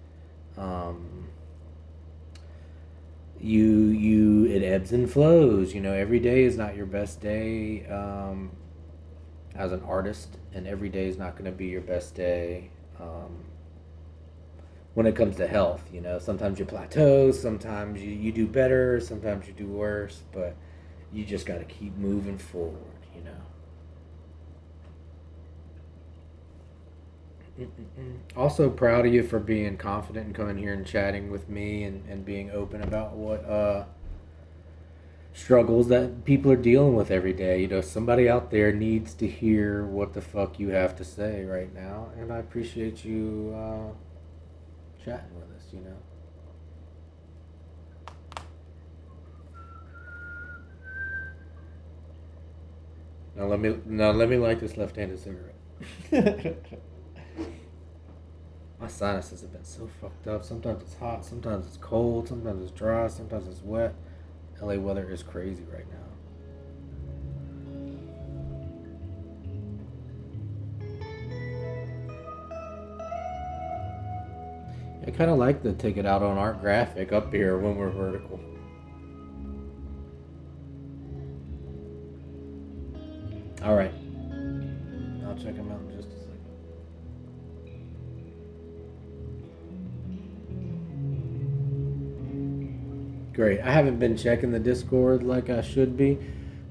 it ebbs and flows. Every day is not your best day. As an artist, and every day is not going to be your best day when it comes to health. Sometimes you plateau, sometimes you do better, sometimes you do worse, but you just got to keep moving forward. Also proud of you for being confident and coming here and chatting with me and being open about what struggles that people are dealing with every day. Somebody out there needs to hear what the fuck you have to say right now, and I appreciate you chatting with us. Now let me light this left-handed cigarette. My sinuses have been so fucked up. Sometimes it's hot, sometimes it's cold, sometimes it's dry, sometimes it's wet. LA weather is crazy right now. I kind of like to take it out on Art Graphic up here when we're vertical. Alright. I'll check them out in just a second. Great. I haven't been checking the Discord like I should be.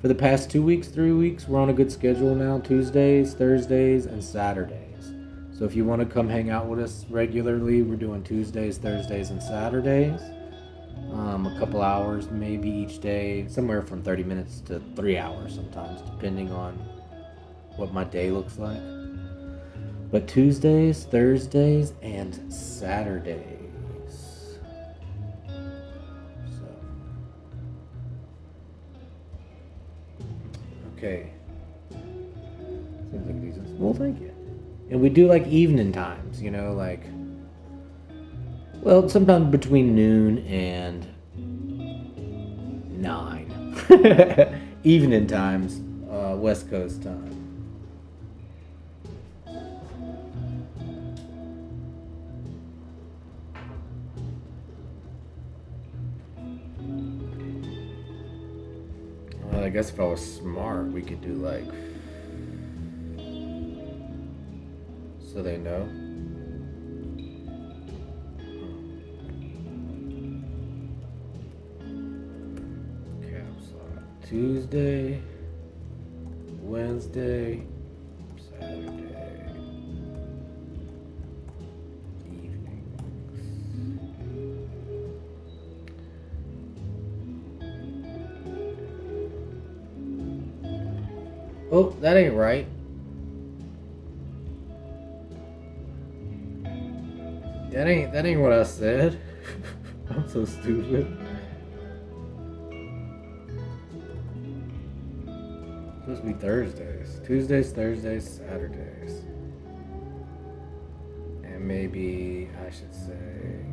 For the past 2 weeks, 3 weeks, we're on a good schedule now. Tuesdays, Thursdays, and Saturdays. So if you want to come hang out with us regularly, we're doing Tuesdays, Thursdays, and Saturdays. A couple hours maybe each day. Somewhere from 30 minutes to 3 hours sometimes, depending on what my day looks like. But Tuesdays, Thursdays, and Saturdays. Okay. Seems like a decent. Well, thank you. And we do like evening times, sometimes between noon and 9. Evening times, West Coast time. Well, I guess if I was smart, we could do so they know. Caps lock. Tuesday, Wednesday, Saturday, evenings. Oh, that ain't right. That ain't what I said. I'm so stupid. It's supposed to be Thursdays. Tuesdays, Thursdays, Saturdays. And maybe I should say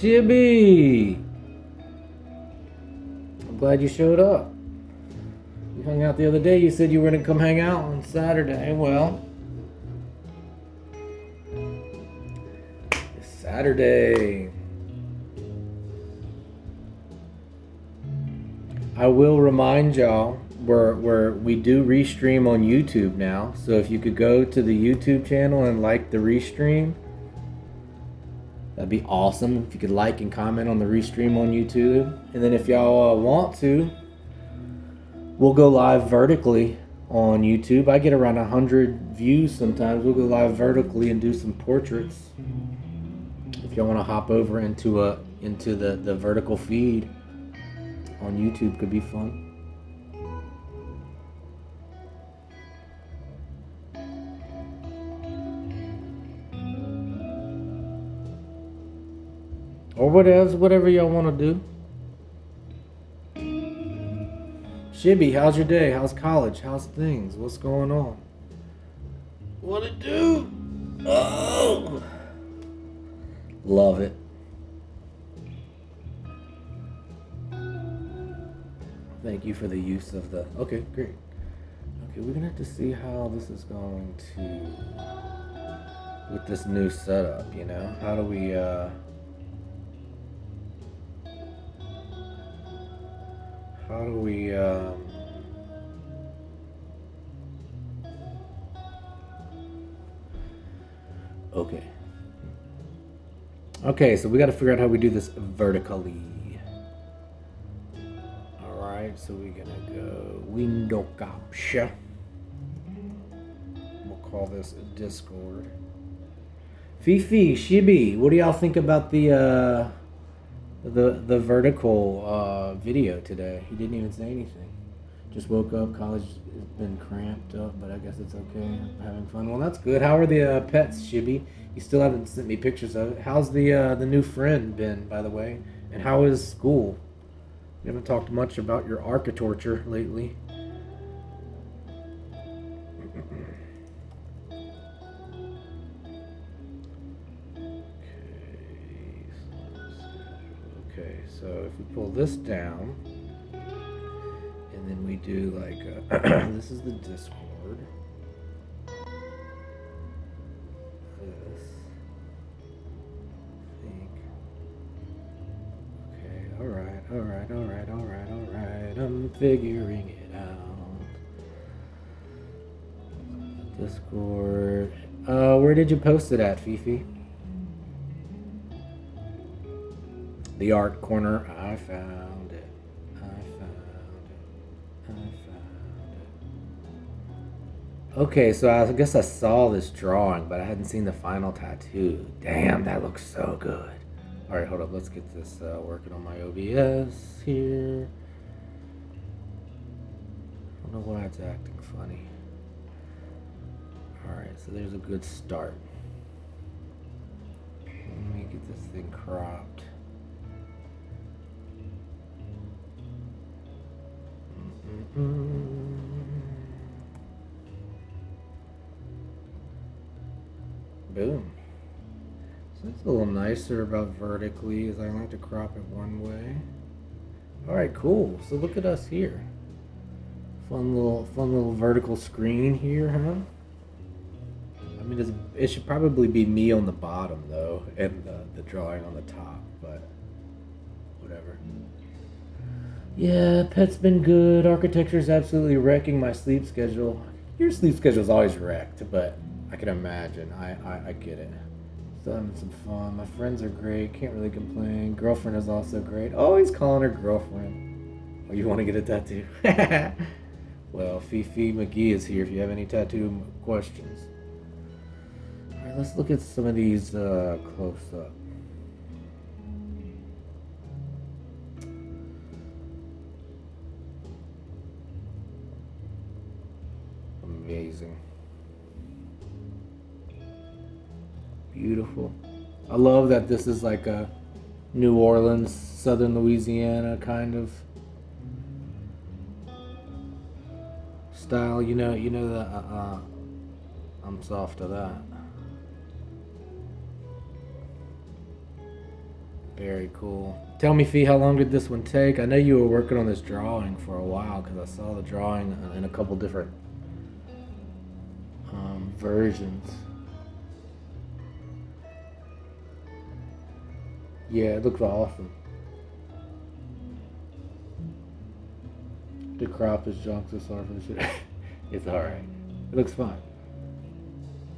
Shibby! I'm glad you showed up. You hung out the other day. You said you were going to come hang out on Saturday. Well, Saturday. I will remind y'all we do restream on YouTube now. So if you could go to the YouTube channel and like the restream, that'd be awesome. If you could like and comment on the restream on YouTube. And then if y'all want to, we'll go live vertically on YouTube. I get around 100 views sometimes. We'll go live vertically and do some portraits. If y'all want to hop over into the vertical feed on YouTube, could be fun. Or whatever y'all want to do. Shibby, how's your day? How's college? How's things? What's going on? What it do? Oh, love it. Thank you for the use of the. Okay, great. Okay, we're gonna have to see how this is going to with this new setup. You know, how do we? How do we, okay. Okay, so we got to figure out how we do this vertically. Alright, so we're going to go window capture. We'll call this Discord. Fifi, Shibi, what do y'all think about the vertical video today? He didn't even say anything. Just woke up. College has been cramped up, but I guess it's okay. I'm having fun. Well, that's good. How are the pets, Shibby? You still haven't sent me pictures of it. How's the new friend been, by the way? And how is school? We haven't talked much about your architecture lately. Okay, so if we pull this down, and then we do like, this is the Discord. This. I think. Okay, alright. I'm figuring it out. Discord. Where did you post it at, Fifi? The art corner. I found it. Okay, so I guess I saw this drawing, but I hadn't seen the final tattoo. Damn, that looks so good. Alright, hold up. Let's get this working on my OBS here. I don't know why it's acting funny. Alright, so there's a good start. Let me get this thing cropped. Boom. So it's a little nicer about vertically, as I like to crop it one way. Alright, cool. So look at us here. Fun little vertical screen here, huh? I mean, it should probably be me on the bottom though, and the drawing on the top, but whatever. Yeah, pet's been good. Architecture's absolutely wrecking my sleep schedule. Your sleep schedule's always wrecked, but I can imagine. I get it. Still having some fun. My friends are great. Can't really complain. Girlfriend is also great. Always calling her girlfriend. Oh, you want to get a tattoo? Well, Fifi McGee is here if you have any tattoo questions. Alright, let's look at some of these close up. Amazing. Beautiful. I love that this is like a New Orleans, Southern Louisiana kind of style. You know that I'm soft to that. Very cool. Tell me, Fee, how long did this one take? I know you were working on this drawing for a while because I saw the drawing in a couple different versions. Yeah, it looks awesome. The crop is junk, so sorry for the shit. It's alright. It looks fine.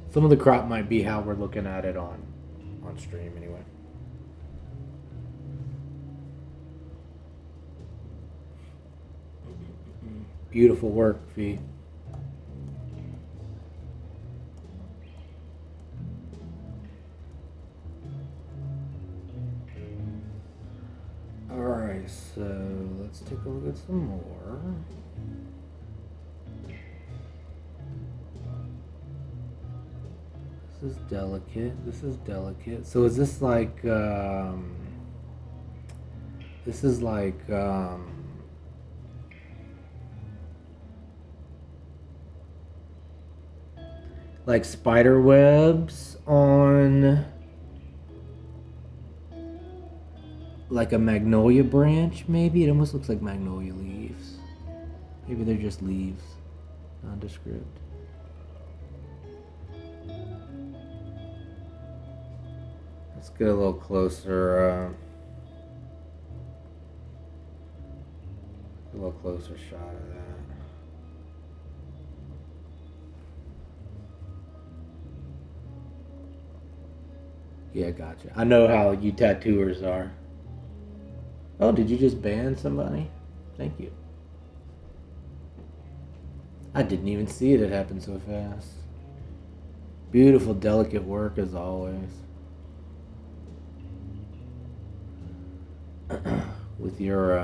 Some of the crop might be how we're looking at it on stream anyway. Beautiful work, Fee. Alright, so let's take a look at some more. This is delicate. This is delicate. So is this like this is like spider webs on like a magnolia branch, maybe? It almost looks like magnolia leaves. Maybe they're just leaves, nondescript. Let's get a little closer, shot of that. Yeah, gotcha. I know how you tattooers are. Oh, did you just ban somebody? Thank you. I didn't even see it. It happened so fast. Beautiful, delicate work as always. With your,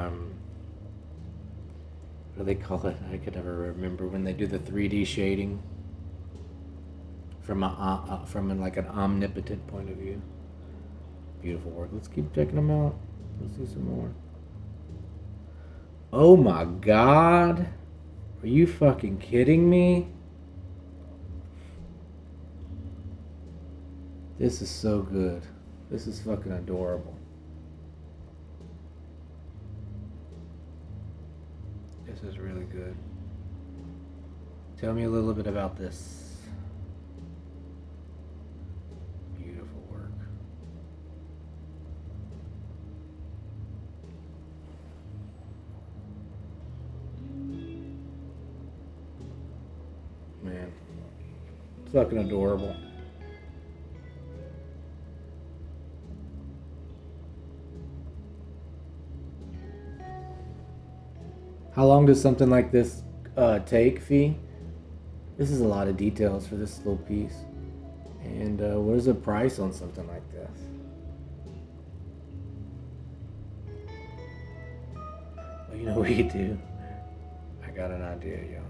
what do they call it? I could never remember when they do the 3D shading from like an omnipotent point of view. Beautiful work. Let's keep checking them out. Let's see some more. Oh my God. Are you fucking kidding me? This is so good. This is fucking adorable. This is really good. Tell me a little bit about this. Beautiful work. Man, it's fucking adorable. How long does something like this take, Fee? This is a lot of details for this little piece. And what is the price on something like this? Well, you know what you do? I got an idea, y'all.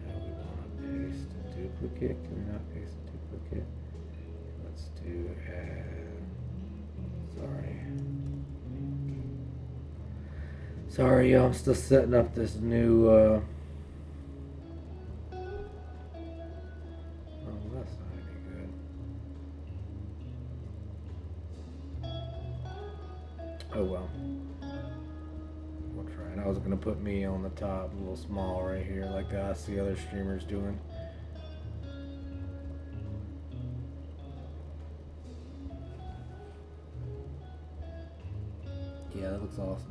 Now we want to paste a duplicate. Can we not paste a duplicate? Let's do sorry, y'all, I'm still setting up this new oh, that's not gonna be good. Oh well. We'll try it. I was gonna put me on the top, a little small right here, like I see other streamers doing. Yeah, that looks awesome.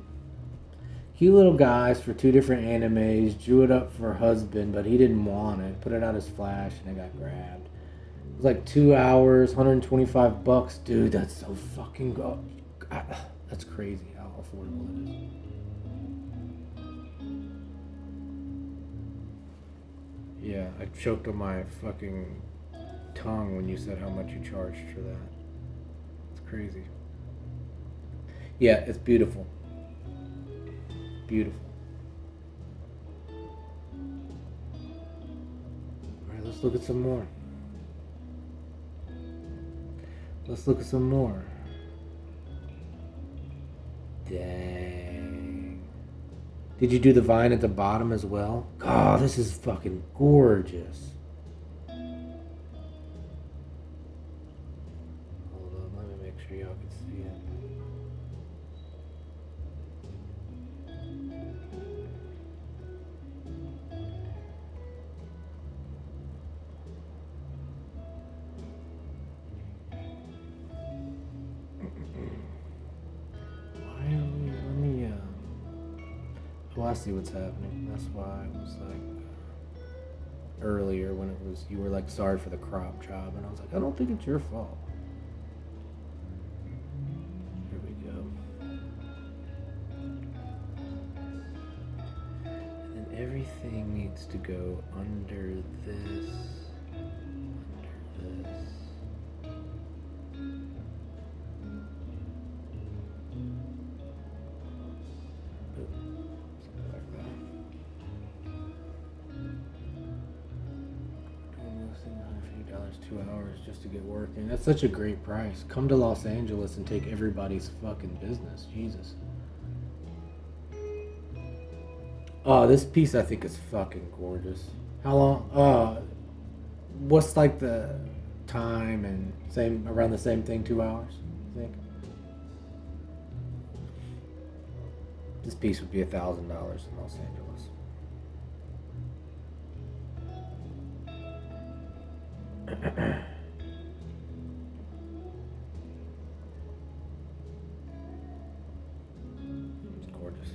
Cute little guys for two different animes. Drew it up for her husband, but he didn't want it. Put it out as Flash, and it got grabbed. It was like 2 hours, $125. Dude, that's so fucking good. That's crazy how affordable it is. Yeah, I choked on my fucking tongue when you said how much you charged for that. It's crazy. Yeah, it's beautiful. Beautiful. Alright, let's look at some more. Let's look at some more. Dang. Did you do the vine at the bottom as well? Oh, this is fucking gorgeous. Hold on, let me make sure y'all can see it. I see what's happening. That's why it was like earlier when it was you were like sorry for the crop job, and I was like, I don't think it's your fault. Here we go. And everything needs to go under this. Under this. Something like that. Doing this thing $150 2 hours just to get working. That's such a great price. Come to Los Angeles and take everybody's fucking business. Jesus. Oh, this piece I think is fucking gorgeous. How long? What's like the time and same around the same thing? 2 hours, I think. This piece would be $1,000 in Los Angeles. It's gorgeous.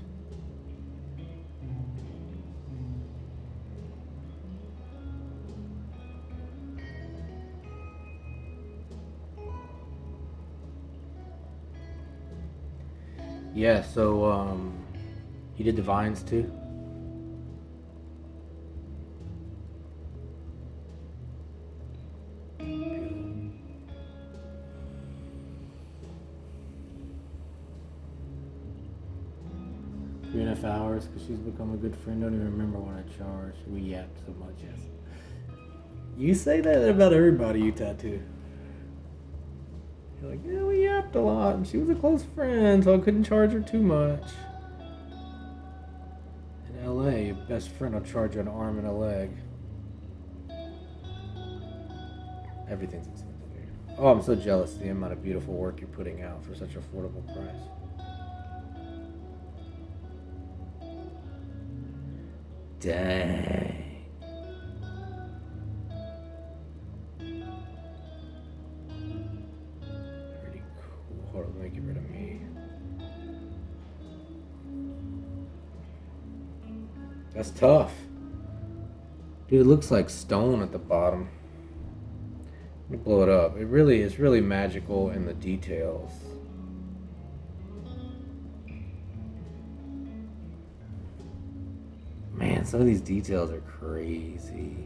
Yeah, so you did the vines too? Three and a half hours because she's become a good friend. Don't even remember what I charged. We yapped so much, yes. You say that about everybody you tattoo. You're like, yeah, we yapped a lot, and she was a close friend, so I couldn't charge her too much. In LA, your best friend will charge you an arm and a leg. Everything's expensive here. Oh, I'm so jealous of the amount of beautiful work you're putting out for such an affordable price. Dang. Pretty cool. Hold on, let me get rid of me. That's tough. Dude, it looks like stone at the bottom. Let me blow it up. It's really magical in the details. Man, some of these details are crazy.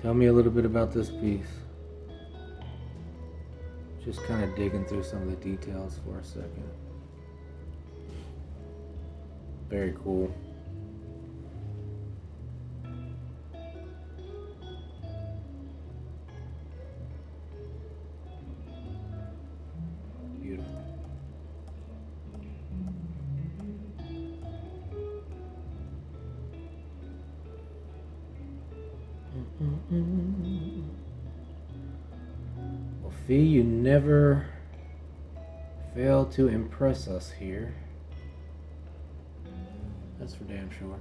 Tell me a little bit about this piece. Just kind of digging through some of the details for a second. Very cool. Beautiful. Well, Fee, you never fail to impress us here. That's for damn sure.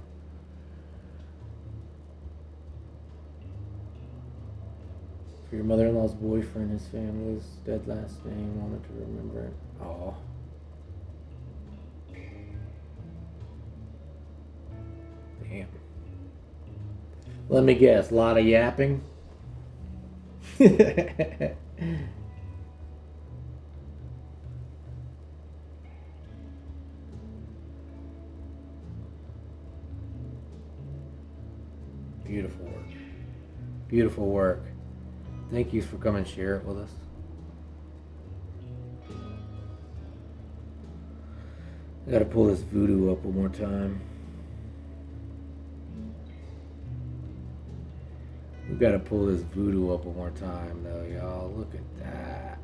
For your mother-in-law's boyfriend, his family's dead last name, wanted to remember it. Oh. Damn. Let me guess, a lot of yapping? Beautiful work. Beautiful work. Thank you for coming and share it with us. I gotta pull this voodoo up one more time. We gotta pull this voodoo up one more time though, y'all. Look at that.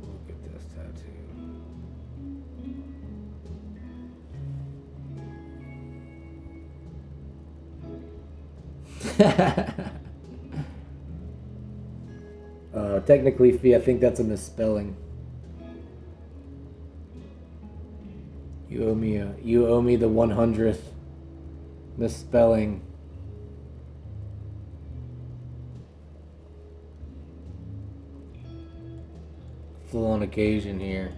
Look at this tattoo. Technically, Fee, I think that's a misspelling. You owe me the 100th misspelling. Full on occasion here.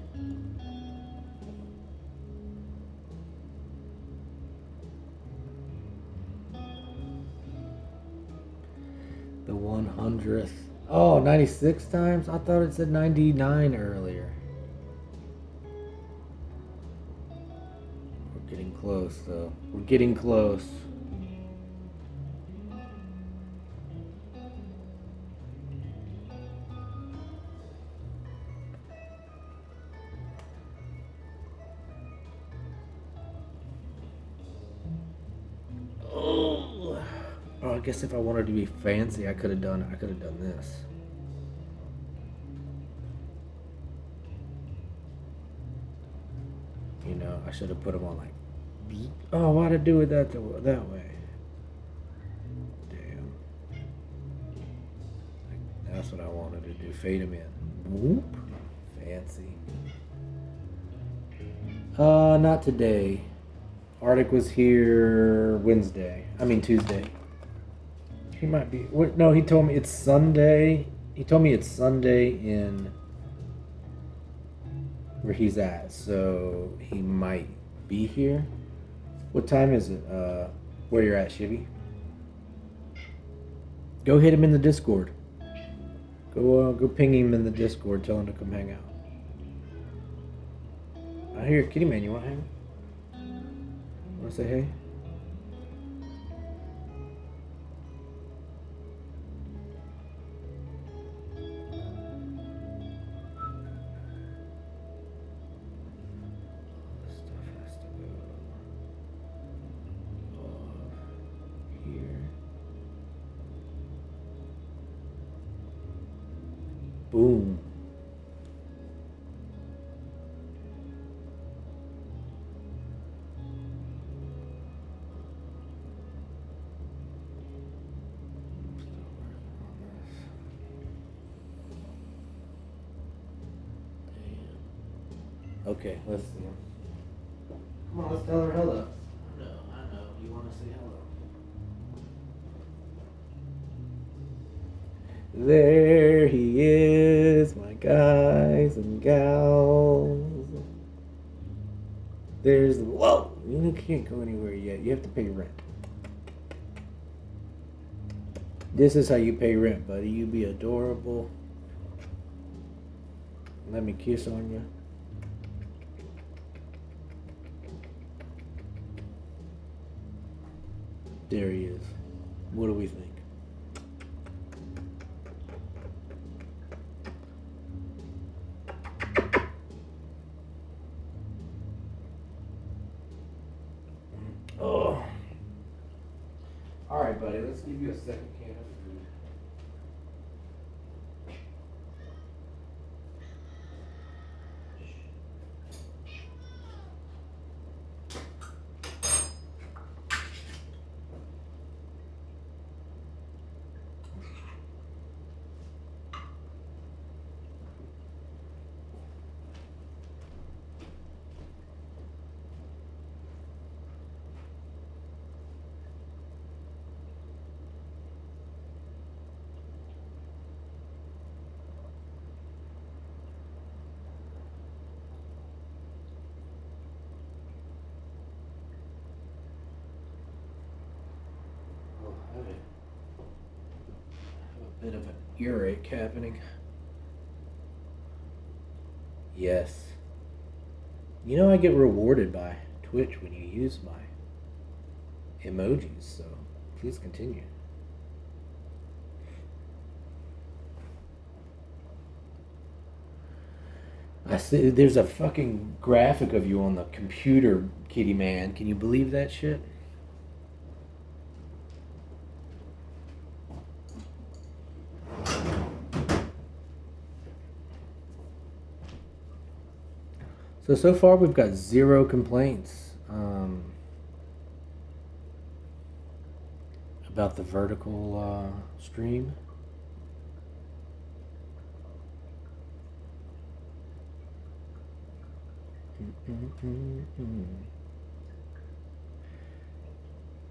The 100th. Oh, 96 times? I thought it said 99 earlier. We're getting close, though. We're getting close. Oh, I guess if I wanted to be fancy, I could have done this. You know, I should have put them on like beat. Oh, why'd I do it that way? Damn. That's what I wanted to do. Fade them in. Whoop. Fancy. Not today. Arctic was here Tuesday. He might be. What? No, he told me it's Sunday. He told me it's Sunday in where he's at, so he might be here. What time is it? Where you're at, Shivy? Go hit him in the Discord. Go ping him in the Discord. Tell him to come hang out. I hear Kitty Man. You want to hang? Want to say hey? Boom. Okay, let's see. Come on, let's tell her hello. No, I know. You want to say hello. There he is, my guys and gals. There's the. Whoa! You can't go anywhere yet. You have to pay rent. This is how you pay rent, buddy. You be adorable. Let me kiss on you. There he is. What do we think? Oh. All right, buddy. Let's give you a second can of food. Bit of an earache happening. Yes. You know I get rewarded by Twitch when you use my emojis, so please continue. I see there's a fucking graphic of you on the computer, Kitty Man. Can you believe that shit? So far we've got 0 complaints about the vertical stream.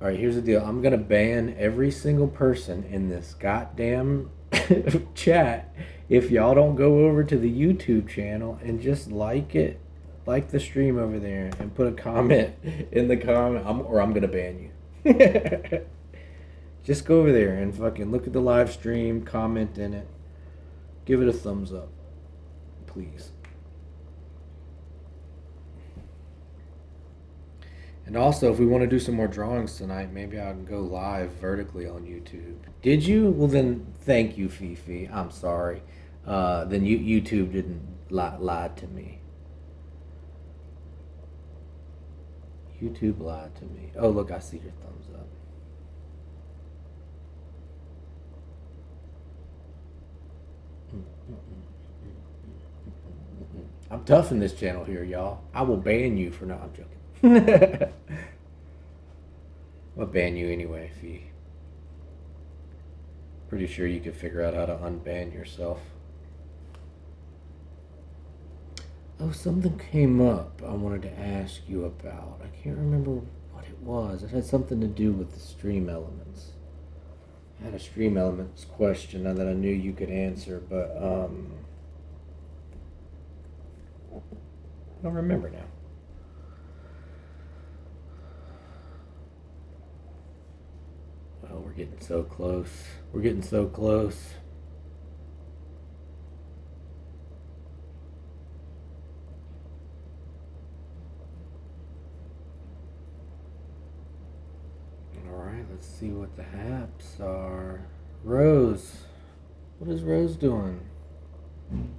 All right, here's the deal. I'm gonna ban every single person in this goddamn chat if y'all don't go over to the YouTube channel and just like it, like the stream over there, and put a comment in the comment, or I'm gonna ban you. Just go over there and fucking look at the live stream, comment in it, give it a thumbs up, please. And also, if we want to do some more drawings tonight, maybe I can go live vertically on YouTube. Did you? Well, then thank you, Fifi. I'm sorry. Then YouTube didn't lie to me. YouTube lied to me. Oh, look, I see your thumbs up. I'm tough in this channel here, y'all. I will ban you for I'm joking. I'll ban you anyway, Fee. Pretty sure you could figure out how to unban yourself. Oh, something came up I wanted to ask you about. I can't remember what it was. It had something to do with the stream elements. I had a stream elements question that I knew you could answer, but I don't remember now. Oh, we're getting so close. We're getting so close. Alright, let's see what the haps are. Rose. What is Rose doing? I'm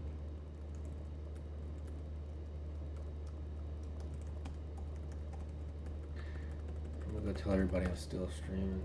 gonna go tell everybody I'm still streaming.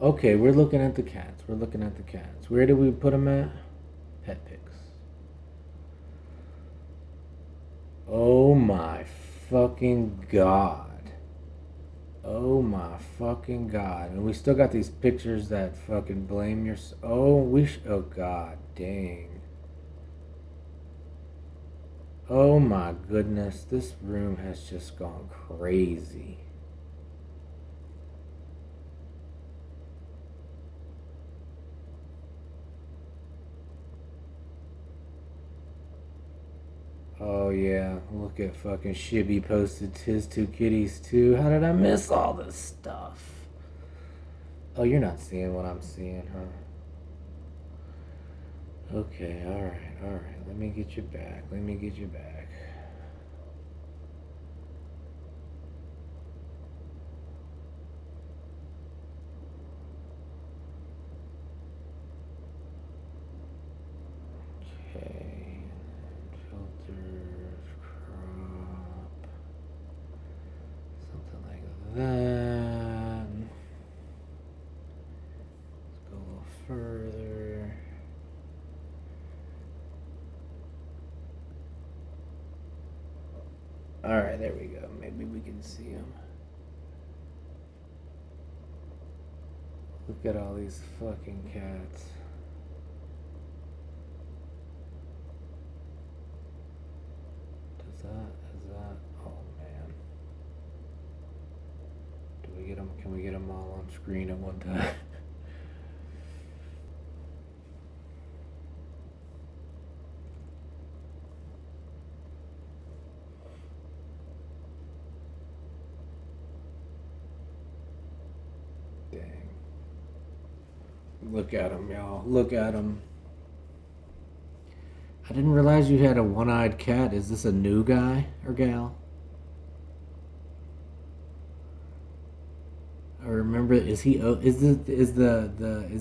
Okay, we're looking at the cats. We're looking at the cats. Where did we put them at? Pet pics. Oh my fucking god. Oh my fucking god. And we still got these pictures that fucking blame your... Oh god, dang. Oh my goodness, this room has just gone crazy. Oh yeah, look at fucking Shibby posted his two kitties too. How did I miss all this stuff? Oh, you're not seeing what I'm seeing, huh? Okay, alright. Let me get you back. Let me get you back. Okay. Filters, crop. Something like that. Let's go a little further. Alright, there we go. Maybe we can see him. Look at all these fucking cats. Is that? Oh man. Do we get them? Can we get them all on screen at one time? Dang. Look at him, y'all. Look at him. I didn't realize you had a one-eyed cat. Is this a new guy or gal? I remember. Is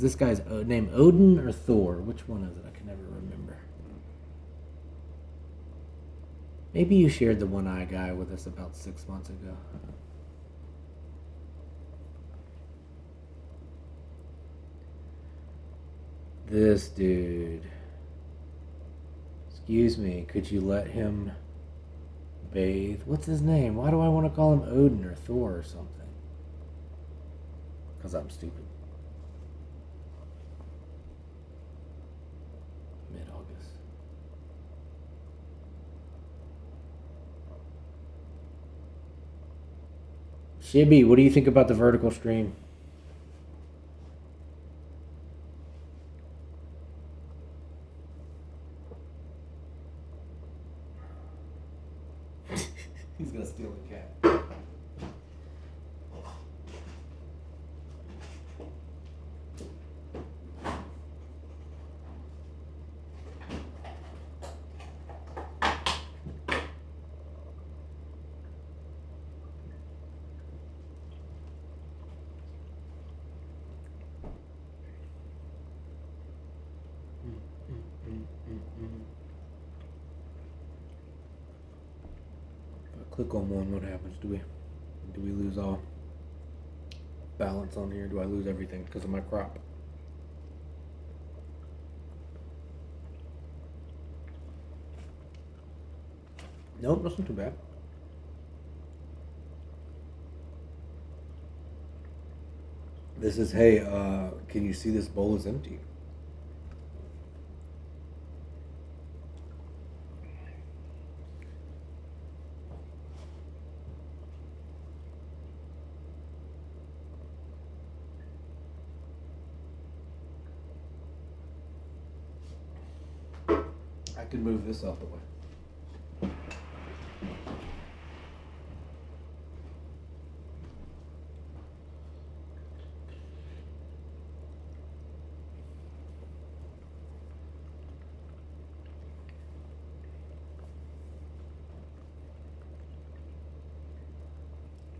this guy's name Odin or Thor? Which one is it? I can never remember. Maybe you shared the one-eyed guy with us about 6 months ago. This dude. Excuse me, could you let him bathe? What's his name? Why do I want to call him Odin or Thor or something? Because I'm stupid. Mid-August. Shibby, what do you think about the vertical stream? He's gonna steal the cat. Click on one, what happens? Do we lose all balance on here? Do I lose everything because of my crop? Nope, that's not too bad. This is, hey, can you see this bowl is empty? I could move this out the way.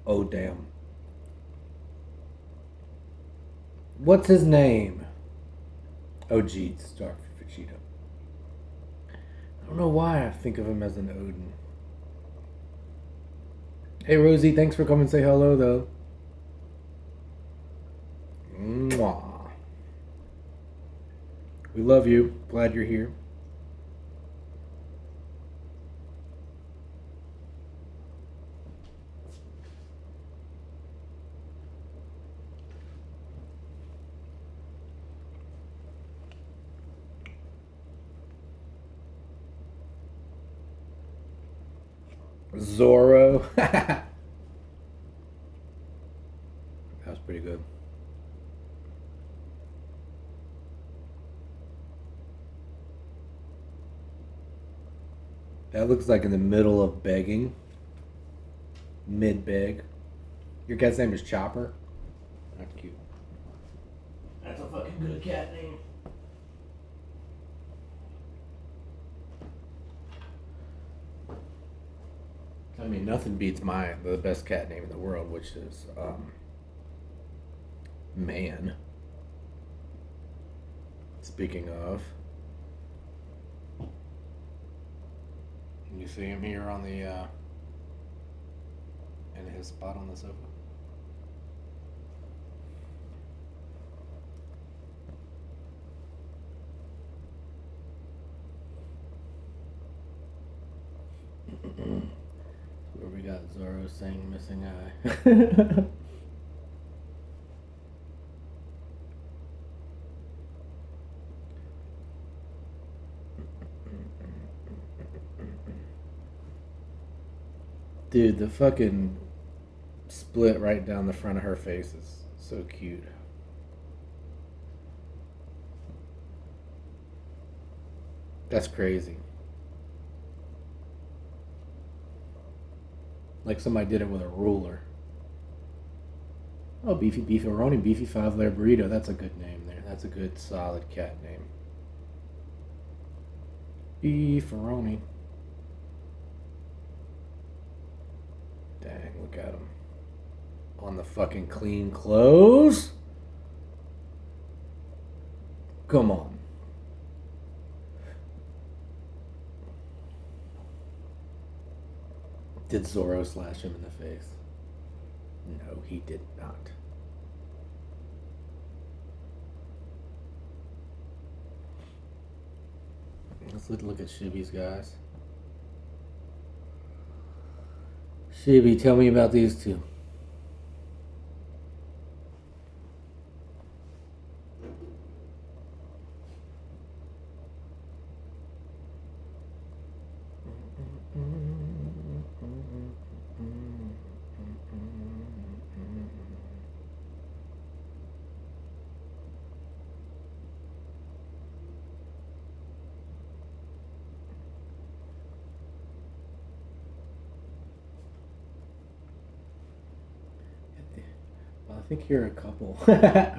Oh, damn. What's his name? Oh, Jeet, Stark for Vegeta. I don't know why I think of him as an Odin. Hey, Rosie, thanks for coming to say hello, though. Mwah. We love you. Glad you're here. Zorro. That was pretty good. That looks like in the middle of begging. Mid-beg. Your cat's name is Chopper? That's cute. That's a fucking good cat name. I mean, nothing beats the best cat name in the world, which is Man. Speaking of, can you see him here on the in his spot on the sofa? Where we got Zoro saying missing eye. Dude, the fucking split right down the front of her face is so cute. That's crazy. Like somebody did it with a ruler. Oh, Beefy Beefaroni, Beefy 5-layer burrito. That's a good name there. That's a good, solid cat name. Beefaroni. Dang, look at him. On the fucking clean clothes? Come on. Did Zoro slash him in the face? No, he did not. Let's look at Shibby's, guys. Shibby, tell me about these two. Well, I think you're a couple. That's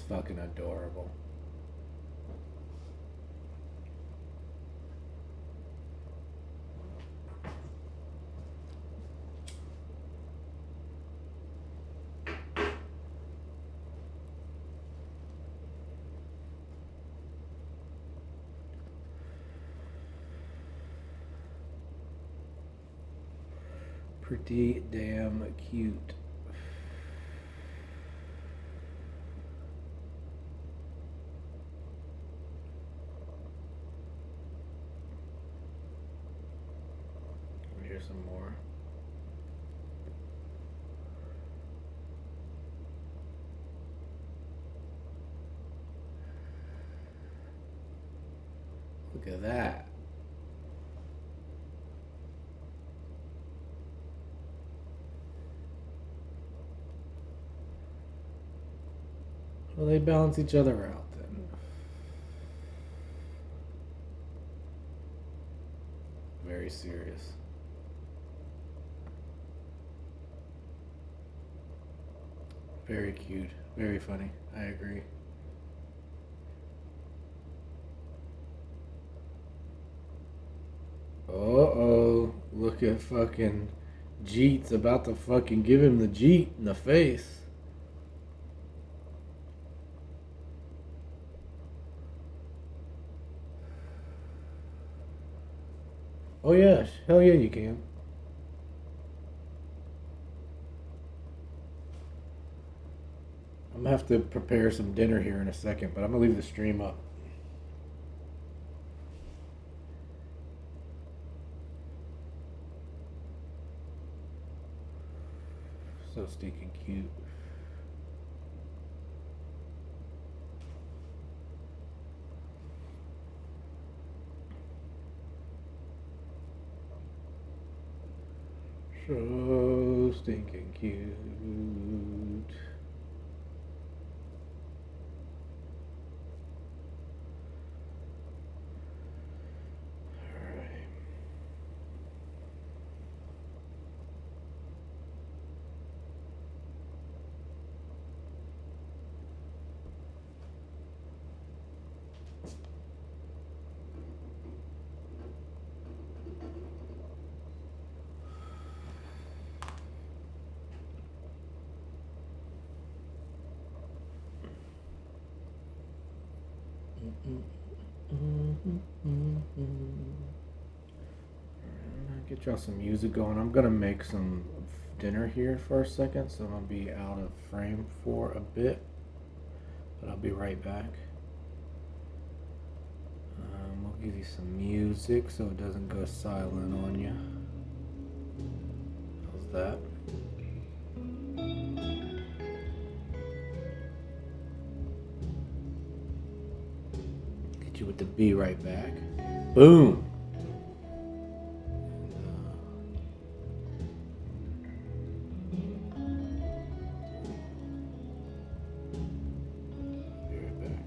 fucking adorable. Pretty damn cute. Here's some more. Look at that. Well, they balance each other out then. Very serious. Very cute. Very funny. I agree. Uh-oh. Look at fucking Jeet's about to fucking give him the Jeet in the face. Oh yeah, hell yeah you can. I'm gonna have to prepare some dinner here in a second, but I'm gonna leave the stream up. So stinking cute. So stinking cute. Alright. Get y'all some music going. I'm gonna make some dinner here for a second, so I'm gonna be out of frame for a bit, but I'll be right back. We'll give you some music so it doesn't go silent on you. How's that? Get you with the be right back. Boom. Be right back.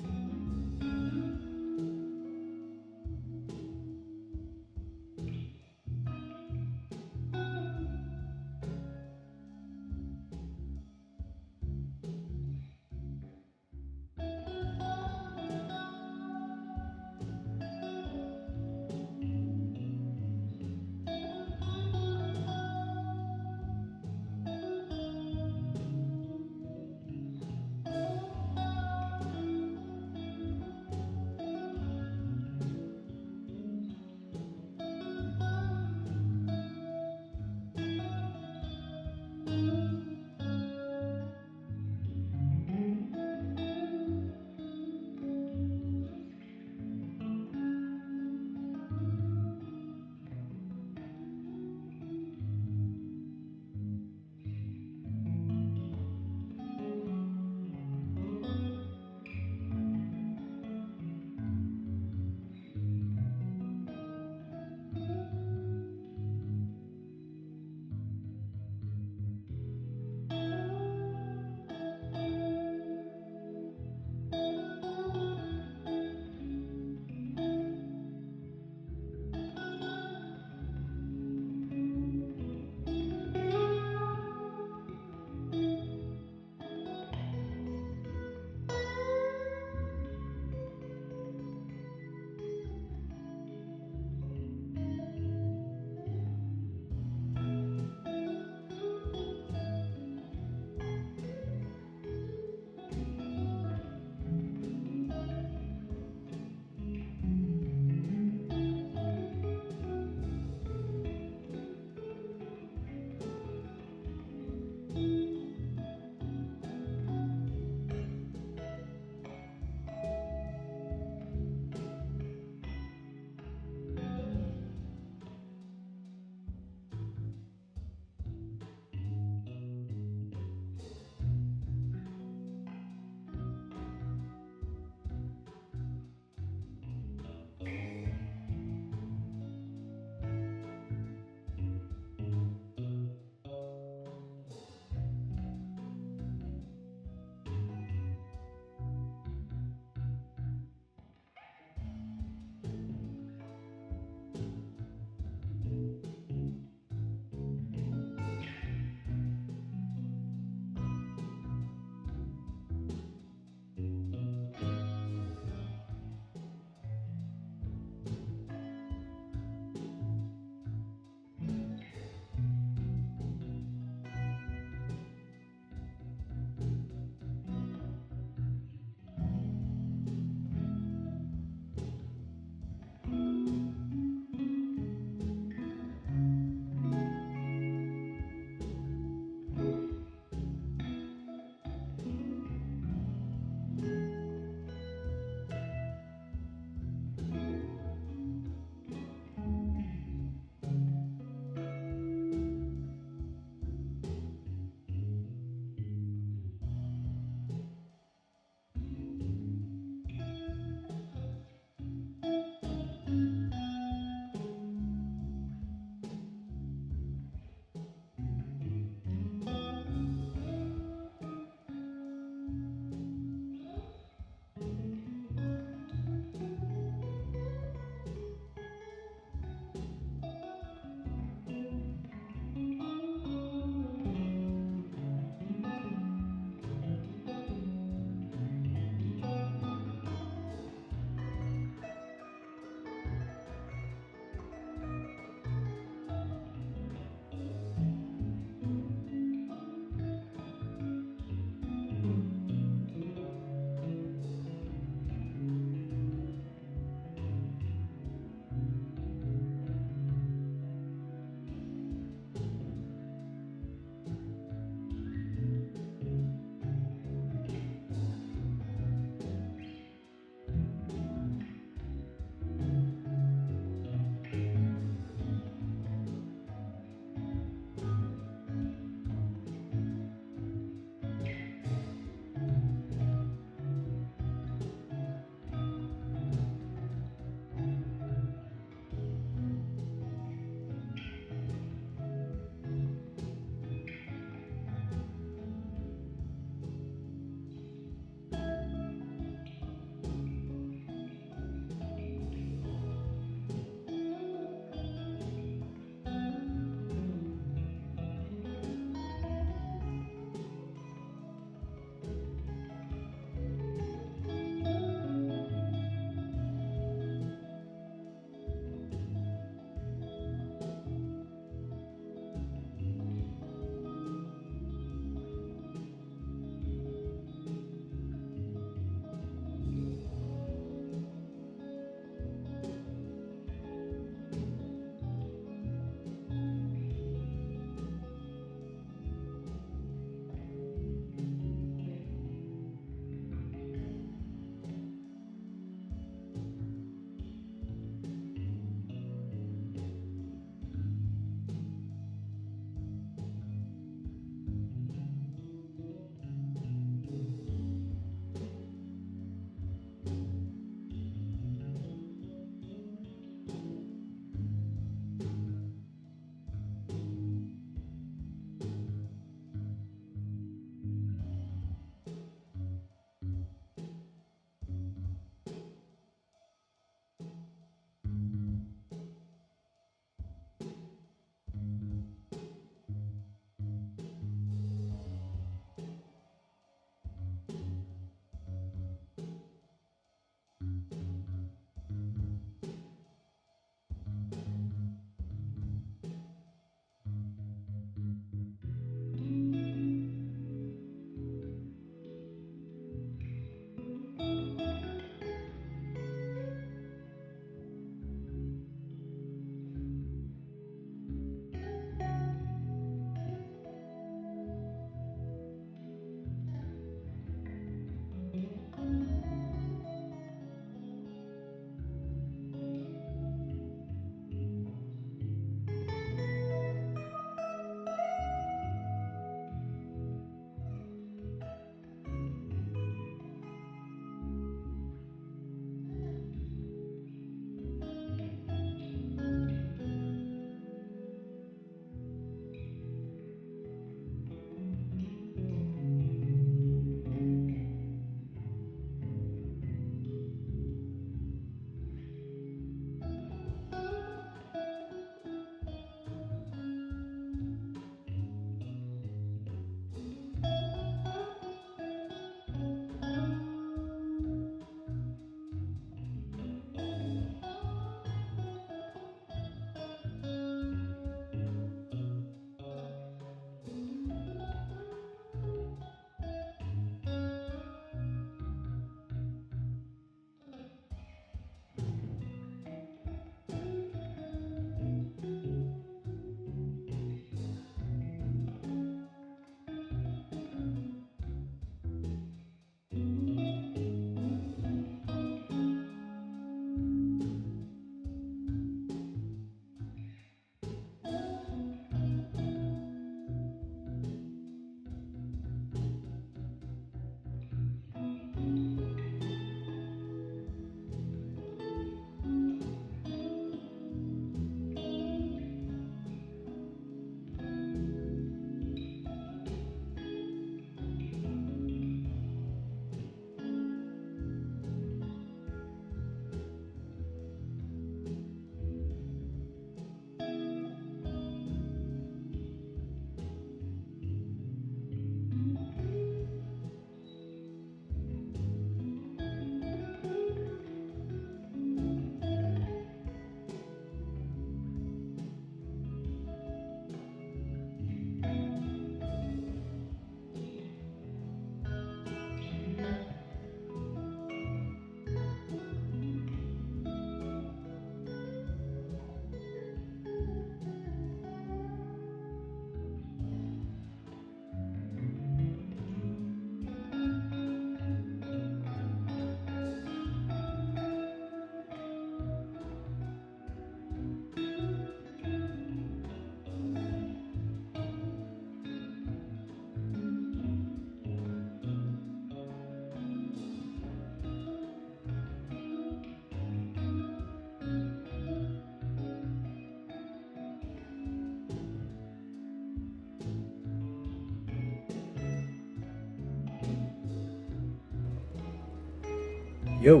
Yo,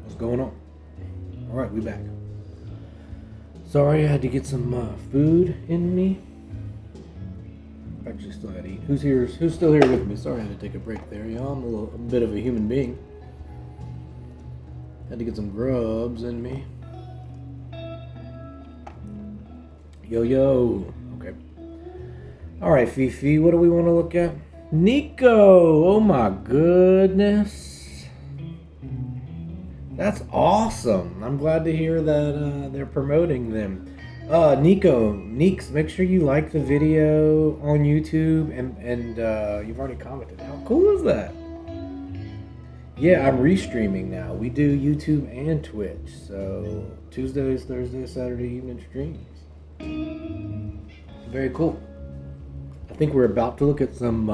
what's going on? All right, we back. Sorry, I had to get some food in me. Actually, still had to eat. Who's here? Who's still here with me? Sorry, I had to take a break there, y'all. I'm a bit of a human being. Had to get some grubs in me. Yo. Okay. All right, Fifi. What do we want to look at? Nico. Oh my goodness. That's awesome. I'm glad to hear that they're promoting them. Nico, Neeks, make sure you like the video on YouTube and you've already commented. How cool is that? Yeah, I'm restreaming now. We do YouTube and Twitch. So Tuesdays, Thursdays, Saturday evening streams. Very cool. I think we're about to look at some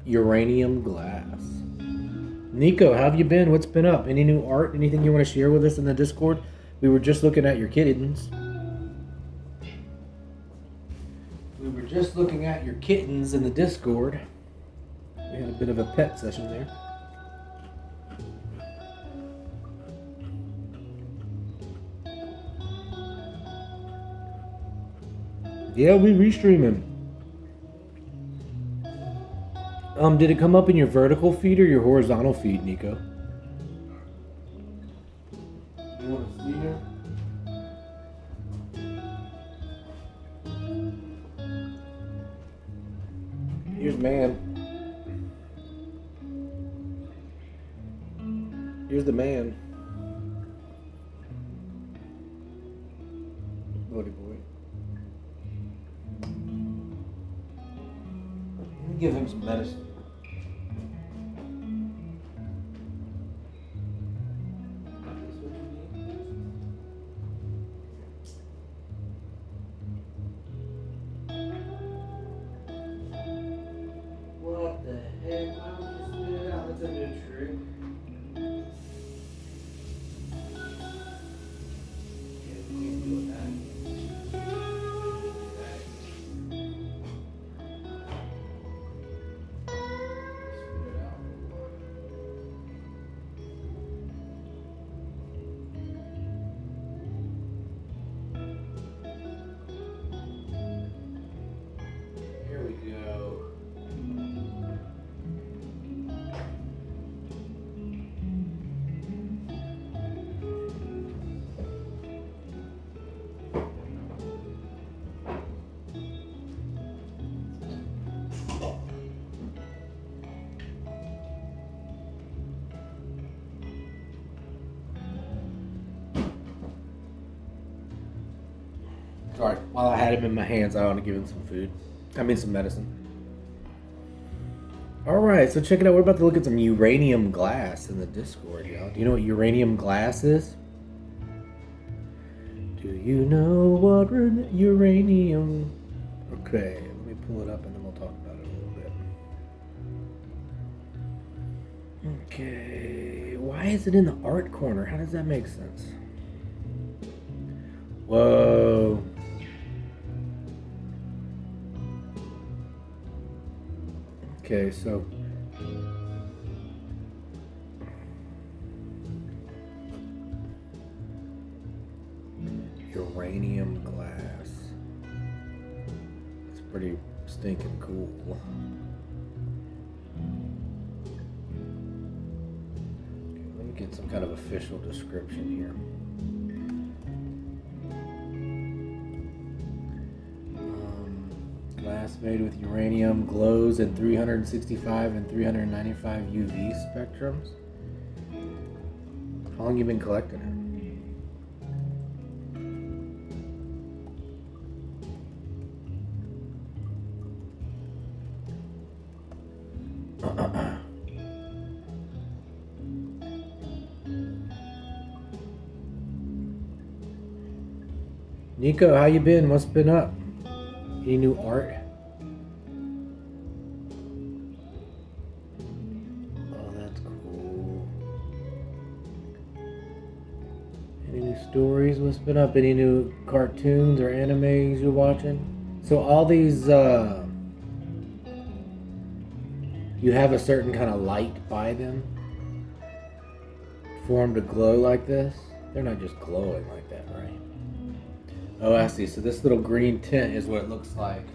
uranium glass. Nico, how have you been? What's been up? Any new art? Anything you want to share with us in the Discord? We were just looking at your kittens. We were just looking at your kittens in the Discord. We had a bit of a pet session there. Yeah, we restreaming. Did it come up in your vertical feed or your horizontal feed, Nico? You want to see here? Here's man. Here's the man. Buddy boy. Let me give him some medicine. What the heck? Why would you spit it out? That's a new trick. Yeah, we can't do that. Spit it out. Here we go. Sorry, while I had him in my hands, I want to give him some food. Some medicine. Alright, so check it out. We're about to look at some uranium glass in the Discord, y'all. Do you know what uranium glass is? Do you know what uranium... Okay, let me pull it up and then we'll talk about it a little bit. Okay, why is it in the art corner? How does that make sense? Whoa. Okay, so uranium glass. It's pretty stinking cool. Okay, let me get some kind of official description here. Glass made with uranium, glows in 365 and 395 UV spectrums. How long you been collecting it? Nico, how you been? What's been up? Any new art? Oh, that's cool. Any new stories? What's been up? Any new cartoons or animes you're watching? So all these, you have a certain kind of light by them. for them to glow like this. They're not just glowing like that, right? Oh, I see. So this little green tint is what it looks like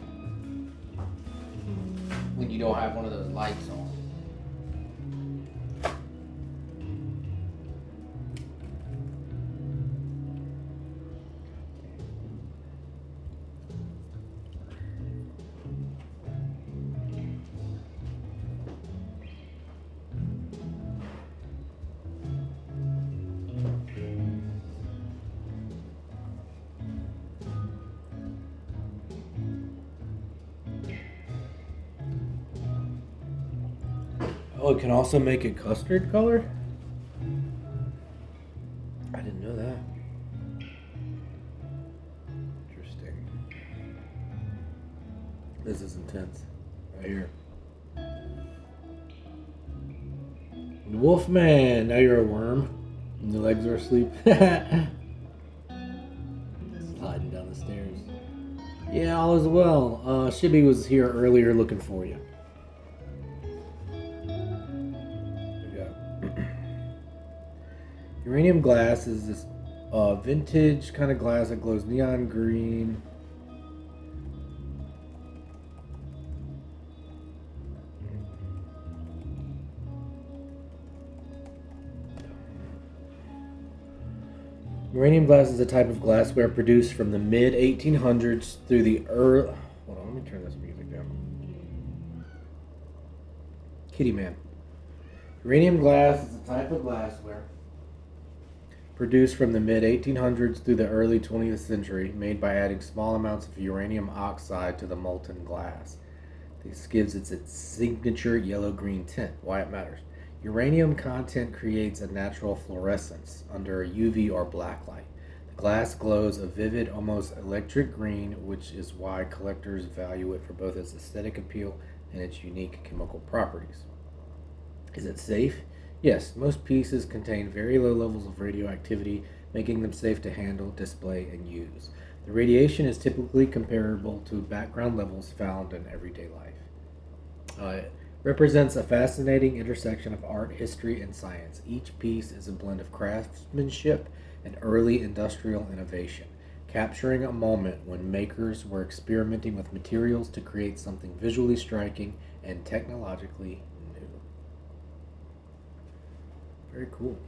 when you don't have one of those lights on. Oh, it can also make it custard colored? I didn't know that. Interesting. This is intense. Right here. Wolfman! Now you're a worm. And your legs are asleep. Sliding down the stairs. Yeah, all is well. Shibby was here earlier looking for you. Uranium glass is this vintage kind of glass that glows neon green. Uranium glass is a type of glassware produced from the mid 1800s through the early. Hold on, let me turn this music down. Kitty Man. Uranium glass is a type of glassware produced from the mid 1800s through the early 20th century, made by adding small amounts of uranium oxide to the molten glass. This gives it its signature yellow-green tint. Why it matters. Uranium content creates a natural fluorescence under a UV or black light. The glass glows a vivid, almost electric green, which is why collectors value it for both its aesthetic appeal and its unique chemical properties. Is it safe? Yes, most pieces contain very low levels of radioactivity, making them safe to handle, display, and use. The radiation is typically comparable to background levels found in everyday life. It represents a fascinating intersection of art, history, and science. Each piece is a blend of craftsmanship and early industrial innovation, capturing a moment when makers were experimenting with materials to create something visually striking and technologically new. Very cool.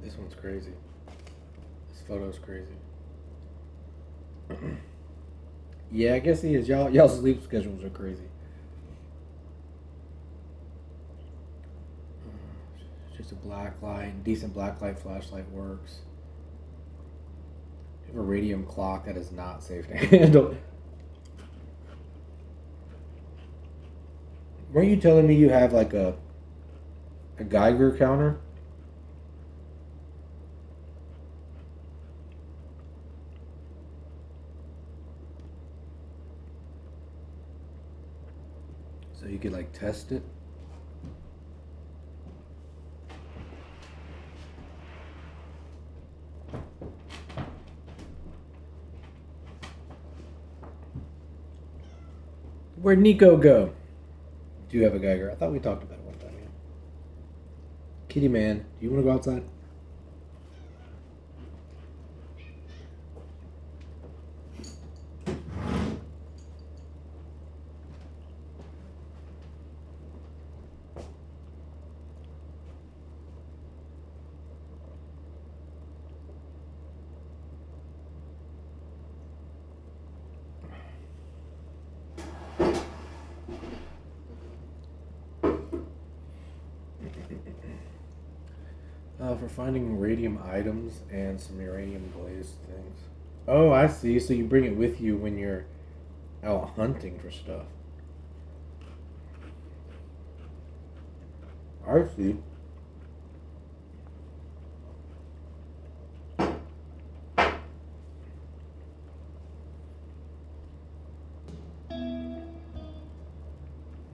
This one's crazy. This photo's crazy. Yeah, I guess he is. Y'all's sleep schedules are crazy. Just a black light, decent black light flashlight works. You have a radium clock that is not safe to handle. Weren't you telling me you have like a Geiger counter? So you could like test it? Where'd Nico go? Do you have a Geiger? I thought we talked about it one time, yeah. Kitty Man, do you want to go outside? For finding radium items and some uranium glazed things. Oh, I see. So you bring it with you when you're out hunting for stuff. I see.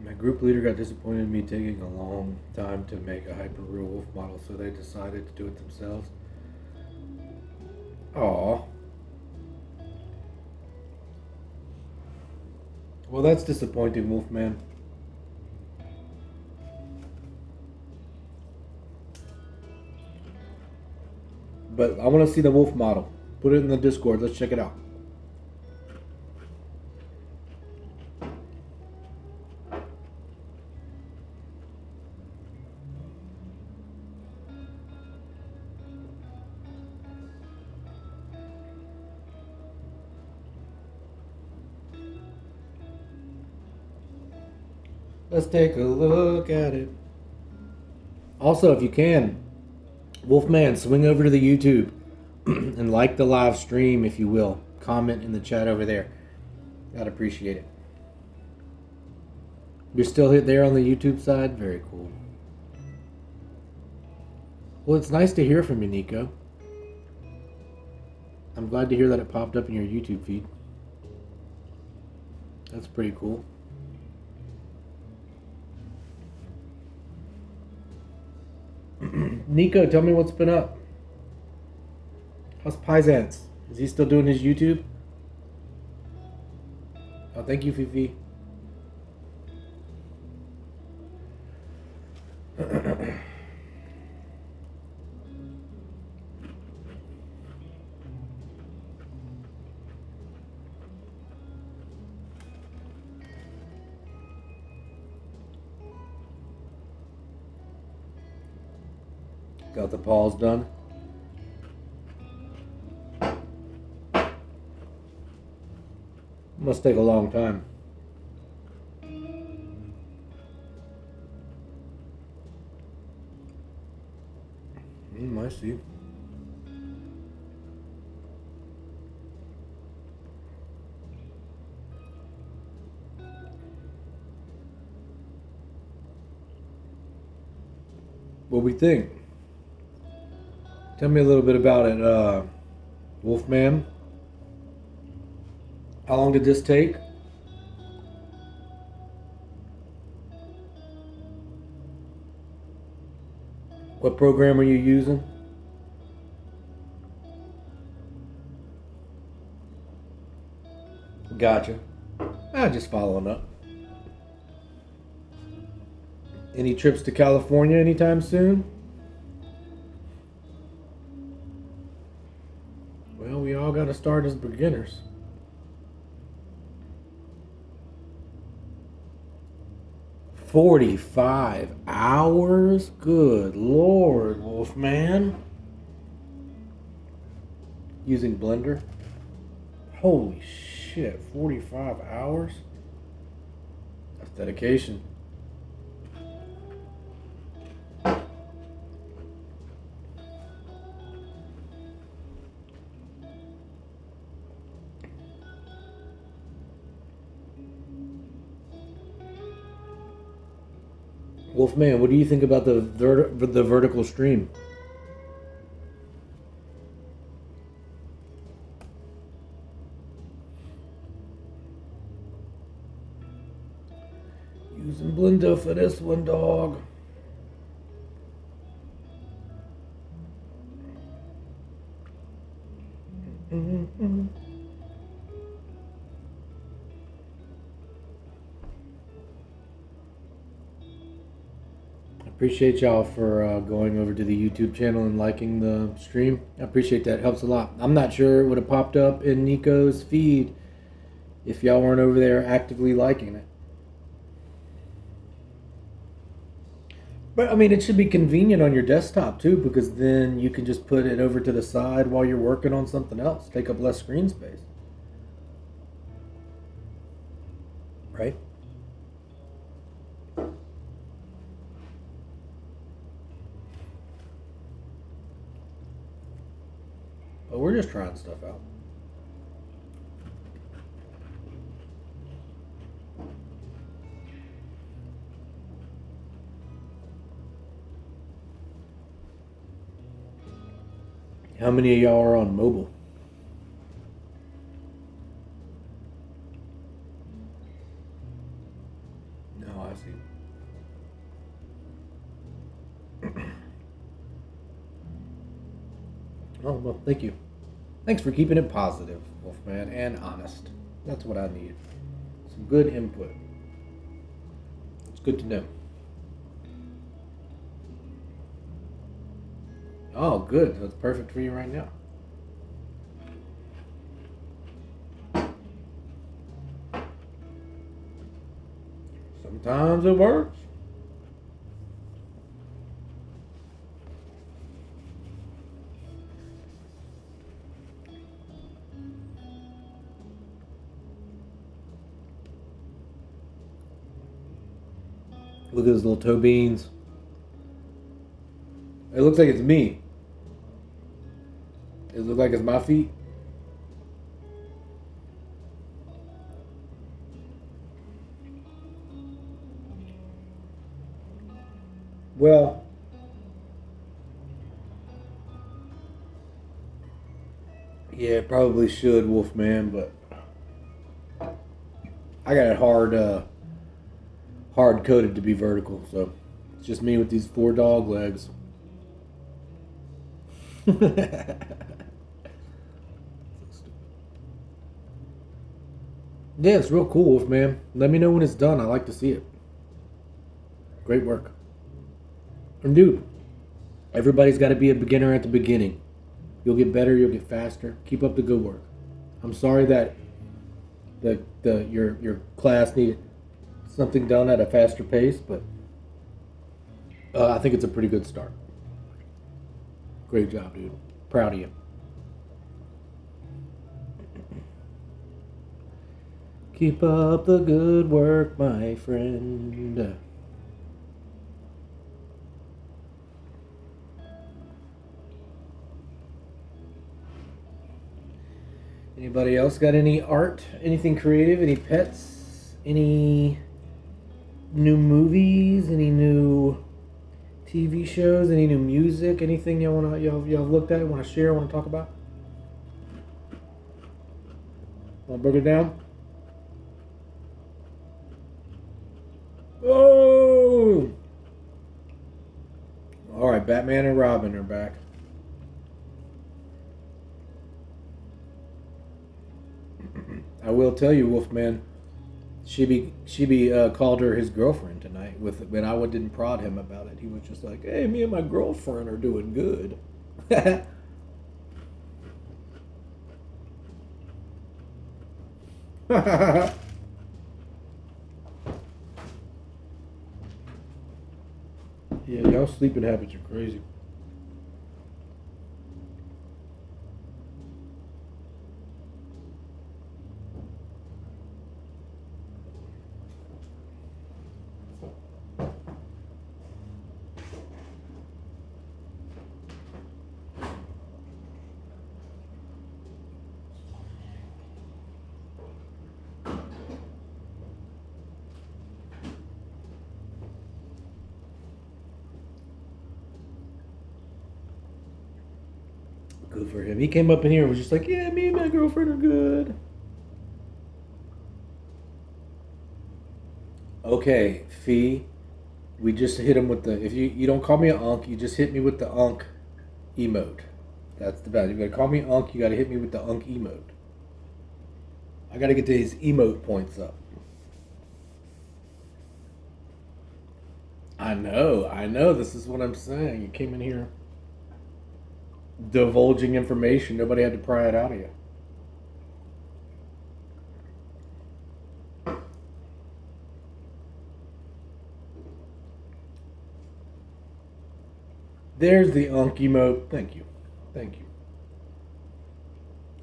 My group leader got disappointed in me taking a long time to make a hyper-real wolf model, so they decided to do it themselves. Aww. Well, that's disappointing, Wolfman. But I want to see the wolf model. Put it in the Discord. Let's check it out. Let's take a look at it. Also, if you can, Wolfman, swing over to the YouTube and like the live stream, if you will. Comment in the chat over there. I'd appreciate it. You're still there on the YouTube side? Very cool. Well, it's nice to hear from you, Nico. I'm glad to hear that it popped up in your YouTube feed. That's pretty cool. Nico, tell me what's been up. How's Pysance? Is he still doing his YouTube? Oh, thank you, Fifi. Got the paws done. Must take a long time. I see. What we think? Tell me a little bit about it, Wolfman. How long did this take? What program are you using? Gotcha. Just following up. Any trips to California anytime soon? Well, we all got to start as beginners. $45 hours? Good Lord, Wolfman. Using Blender? Holy shit, 45 hours? That's dedication. Wolfman, what do you think about the vertical stream? Using Blender for this one, dog. Appreciate y'all for going over to the YouTube channel and liking the stream. I appreciate that. It helps a lot. I'm not sure it would have popped up in Nico's feed if y'all weren't over there actively liking it. But I mean, it should be convenient on your desktop too, because then you can just put it over to the side while you're working on something else. Take up less screen space. Right? But we're just trying stuff out. How many of y'all are on mobile? No, I see. Oh, well, thank you. Thanks for keeping it positive, Wolfman, and honest. That's what I need. Some good input. It's good to know. Oh, good. That's perfect for you right now. Sometimes it works. Look at those little toe beans. It looks like it's me. It looks like it's my feet. Well, yeah, it probably should, Wolfman, but I got it hard coded to be vertical, so it's just me with these 4 dog legs. Yeah, it's real cool, Wolfman. Let me know when it's done. I like to see it. Great work. And dude, everybody's got to be a beginner at the beginning. You'll get better, you'll get faster. Keep up the good work. I'm sorry that your class needed something done at a faster pace, but I think it's a pretty good start. Great job, dude. Proud of you. Keep up the good work, my friend. Anybody else got any art? Anything creative? Any pets? Any new movies? Any new TV shows? Any new music? Anything y'all looked at? Want to share? Want to talk about? Want to break it down? Oh! All right, Batman and Robin are back. I will tell you, Wolfman, Shibi called her his girlfriend tonight. When I didn't prod him about it, he was just like, "Hey, me and my girlfriend are doing good." Yeah, y'all sleeping habits are crazy. Good for him. He came up in here and was just like, "Yeah, me and my girlfriend are good." Okay, Fee, we just hit him with the. If you don't call me an unk, you just hit me with the unk emote. That's the best. You gotta call me unk. You gotta hit me with the unk emote. I gotta get these emote points up. I know. This is what I'm saying. You came in here divulging information. Nobody had to pry it out of you. There's the unk emote. Thank you. Thank you.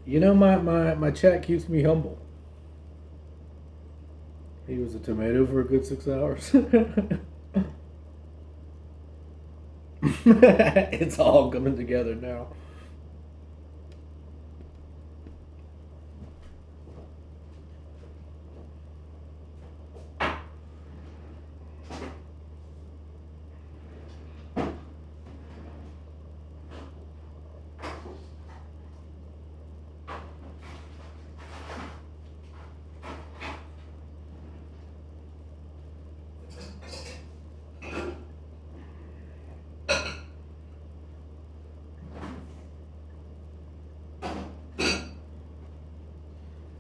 You know, my chat keeps me humble. He was a tomato for a good 6 hours. It's all coming together now.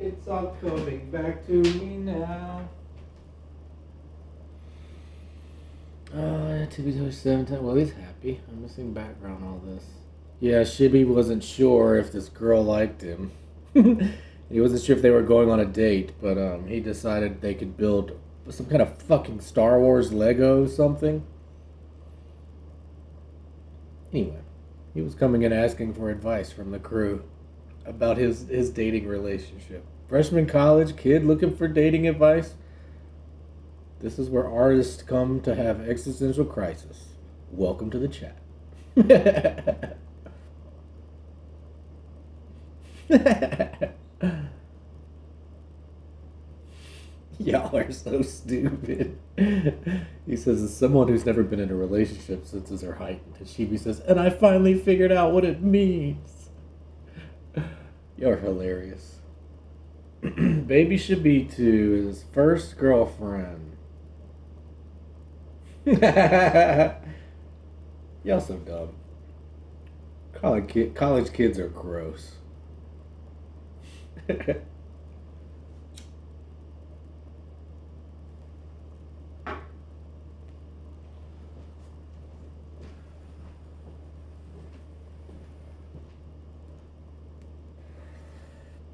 It's all coming back to me now. To be 17. Well, he's happy. I'm missing background all this. Yeah, Shibby wasn't sure if this girl liked him. He wasn't sure if they were going on a date, but he decided they could build some kind of fucking Star Wars Lego something. Anyway, he was coming in asking for advice from the crew about his dating relationship. Freshman college kid looking for dating advice. This is where artists come to have existential crisis. Welcome to the chat. Y'all are so stupid. He says, as someone who's never been in a relationship senses are heightened. And Shibi says, and I finally figured out what it means. You're hilarious. Baby Shibi to his first girlfriend. Y'all so dumb. College kids are gross.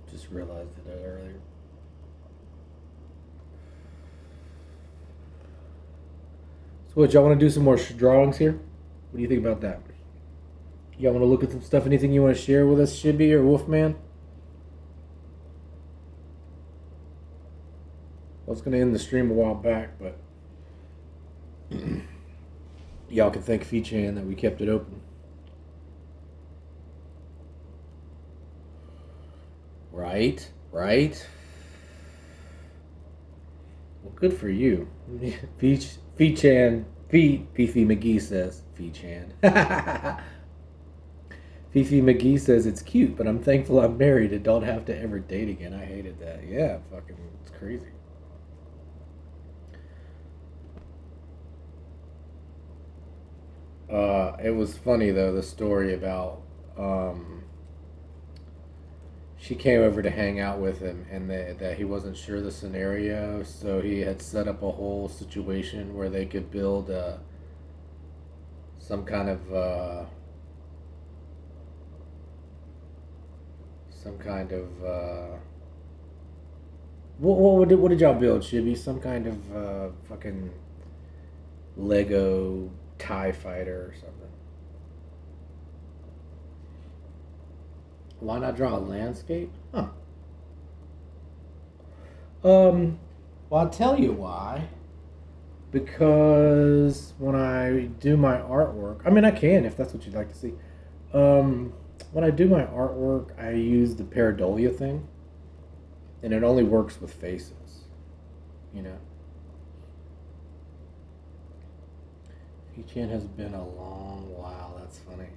Just realized it earlier. So what, y'all want to do some more drawings here? What do you think about that? Y'all want to look at some stuff? Anything you want to share with us, Shibby or Wolfman? I was going to end the stream a while back, but y'all can thank Fee-Chan that we kept it open. Right? Well, good for you. Fee-Chan, Fifi McGee says. Fee-Chan. Fifi McGee says it's cute, but I'm thankful I'm married and don't have to ever date again. I hated that. Yeah, fucking, it's crazy. It was funny though, the story about she came over to hang out with him and that he wasn't sure the scenario, so he had set up a whole situation where they could build some kind of what did y'all build, Shibby? Some kind of fucking Lego TIE fighter or something. Why not draw a landscape? Huh. Well, I'll tell you why. Because when I do my artwork, I mean, I can if that's what you'd like to see. When I do my artwork, I use the pareidolia thing, and it only works with faces, you know. Fee-Chan has been a long while. That's funny.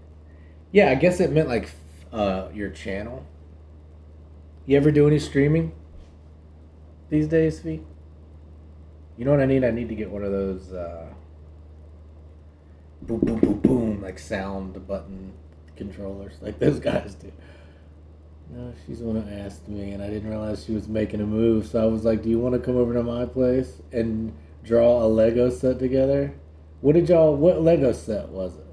Yeah, I guess it meant like your channel. You ever do any streaming these days, Fee? You know what I need? I need to get one of those boom, boom, boom, boom, like sound button controllers, like those guys do. No, she's the one who asked me, and I didn't realize she was making a move. So I was like, "Do you want to come over to my place and draw a Lego set together?" What Lego set was it?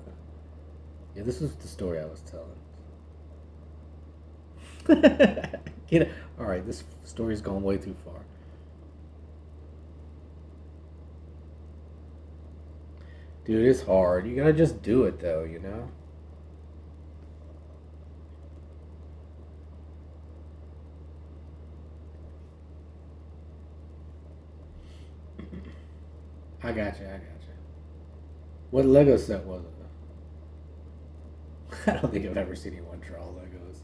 Yeah, this was the story I was telling. All right, this story's gone way too far. Dude, it's hard. You gotta just do it, though, you know? I got you. What Lego set was it? I don't think I've ever seen anyone draw Legos.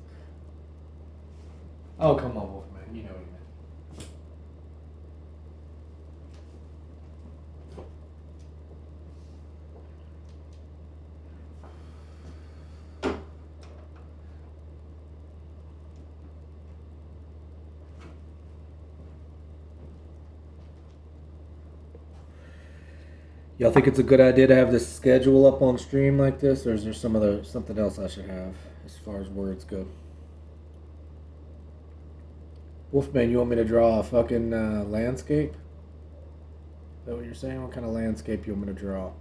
Oh, come on, Wolfman. You know what he meant. Y'all think it's a good idea to have this schedule up on stream like this, or is there something else I should have as far as words go? Wolfman, you want me to draw a fucking landscape? Is that what you're saying? What kind of landscape you want me to draw?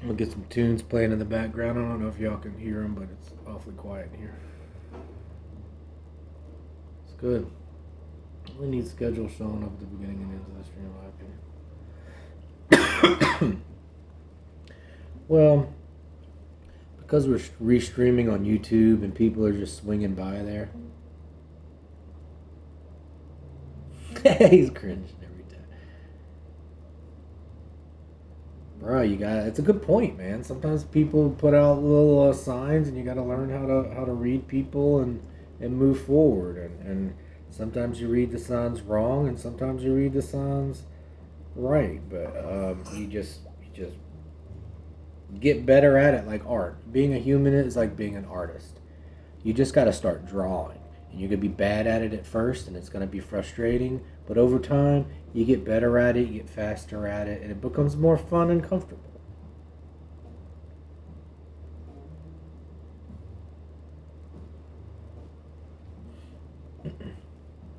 I'm gonna get some tunes playing in the background. I don't know if y'all can hear them, but it's awfully quiet in here. It's good. We need schedule showing up at the beginning and end of the stream, in my opinion. Well, because we're restreaming on YouTube and people are just swinging by there. He's cringing every time. Bro, it's a good point, man. Sometimes people put out little signs, and you got to learn how to read people and move forward. And sometimes you read the signs wrong, and sometimes you read the signs right. But you just get better at it, like art. Being a human is like being an artist. You just got to start drawing. And you're going to be bad at it at first, and it's going to be frustrating. But over time, you get better at it, you get faster at it, and it becomes more fun and comfortable.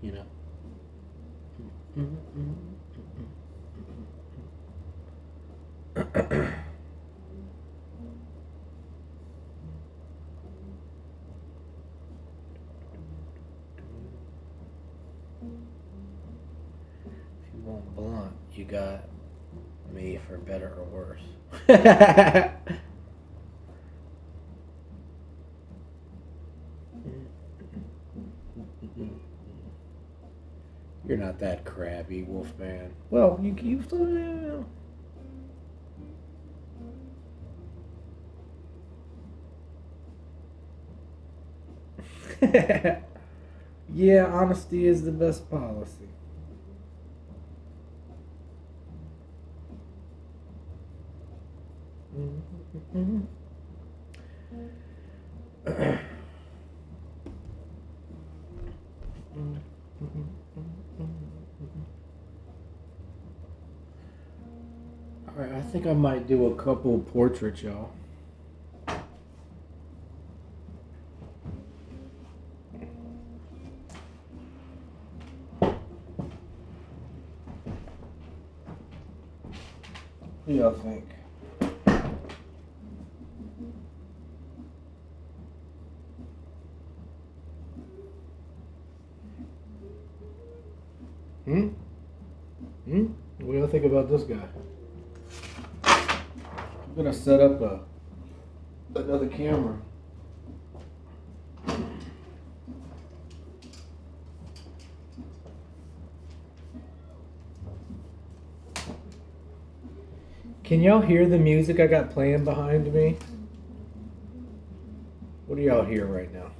You know. Blunt, you got me for better or worse. You're not that crabby, Wolfman. Well, you yeah, honesty is the best policy. Alright, I think I might do a couple portraits, y'all. What do y'all think? What do y'all think about this guy? I'm gonna set up another camera. Can y'all hear the music I got playing behind me? What do y'all hear right now?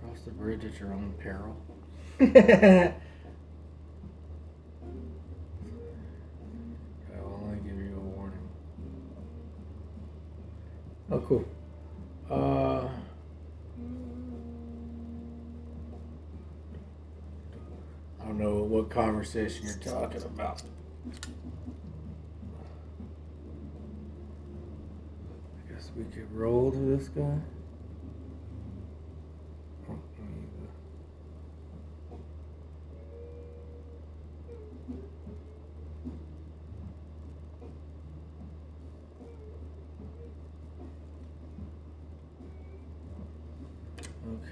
Cross the bridge at your own peril. I will only give you a warning. Oh, cool. I don't know what conversation you're talking about. I guess we could roll to this guy.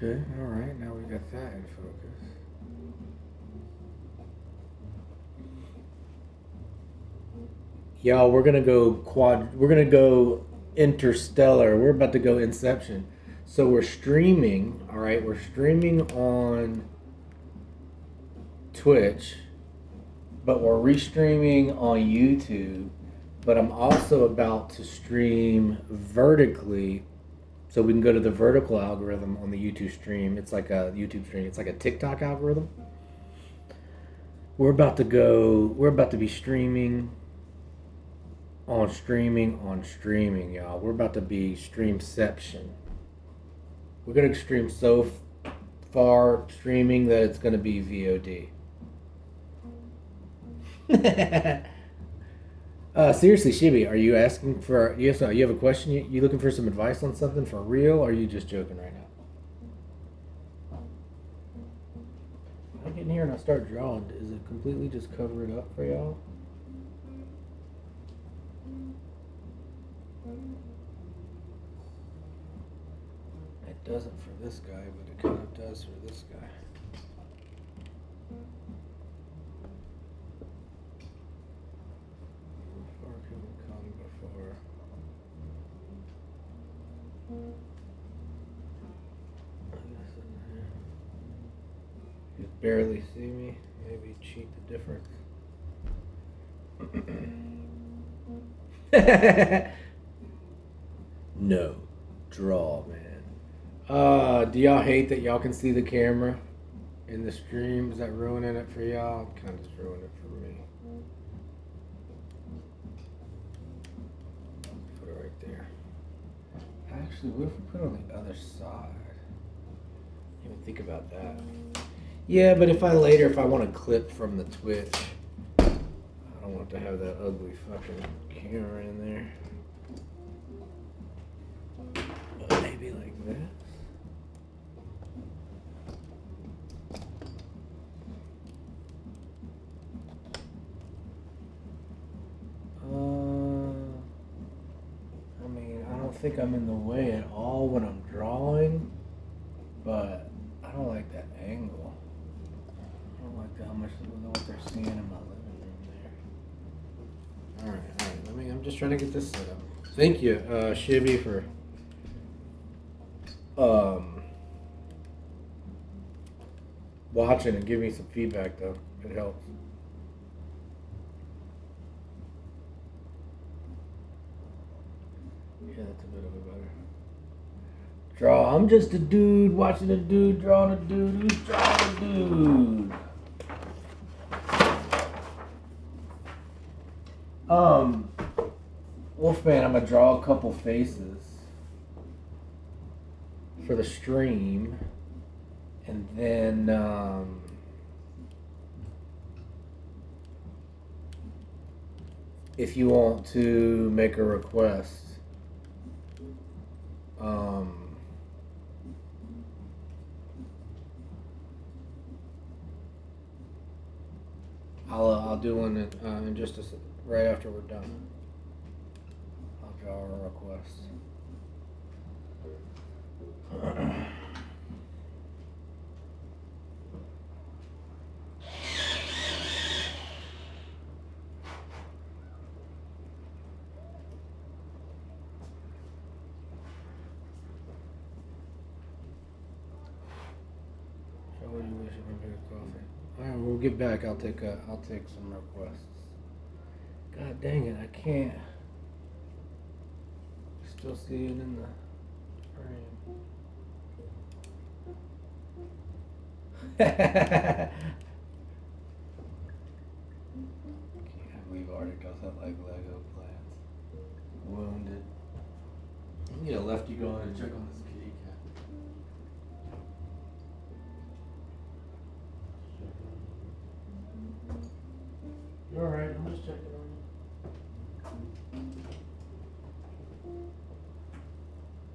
Okay, alright, now we got that in focus. Y'all, we're gonna go interstellar. We're about to go Inception. So we're streaming, all right? We're streaming on Twitch, but we're restreaming on YouTube. But I'm also about to stream vertically, so we can go to the vertical algorithm on the YouTube stream. It's like a YouTube stream. It's like a TikTok algorithm. We're about to be streaming, y'all. We're about to be streamception. We're gonna stream so far streaming that it's gonna be VOD. Seriously, Shibi, are you asking for? You have a question? You looking for some advice on something for real, or are you just joking right now? I get in here and I start drawing. Does it completely just cover it up for y'all? It doesn't for this guy, but it kind of does for this guy. Before can come before. You barely see me. Maybe cheat the difference. No. Draw, man. Do y'all hate that y'all can see the camera in the stream? Is that ruining it for y'all? Kind of just ruining it for me. Put it right there. Actually, what if we put it on the other side? Didn't even think about that. Yeah, but if I want to clip from the Twitch, I don't want to have that ugly fucking camera in there. Maybe like this. I mean, I don't think I'm in the way at all when I'm drawing, but I don't like that angle. I don't like how much what they're seeing in my living room there. All right. I'm just trying to get this set up. Thank you, Shibi, for watching and giving me some feedback, though. It helps. Yeah, that's a bit of a better draw. I'm just a dude watching a dude drawing a dude who's drawing a dude. Wolfman, I'm gonna draw a couple faces for the stream, and then if you want to make a request, I'll do one in just right after we're done. I'll draw a request. What do you wish if I make a coffee? Alright, when we get back, I'll take some requests. God dang it, I can't still see it in the frame. Can't believe Arctic does that like Lego plants. Wounded. I need a lefty going and check on this kitty cat. You alright? I'm just checking on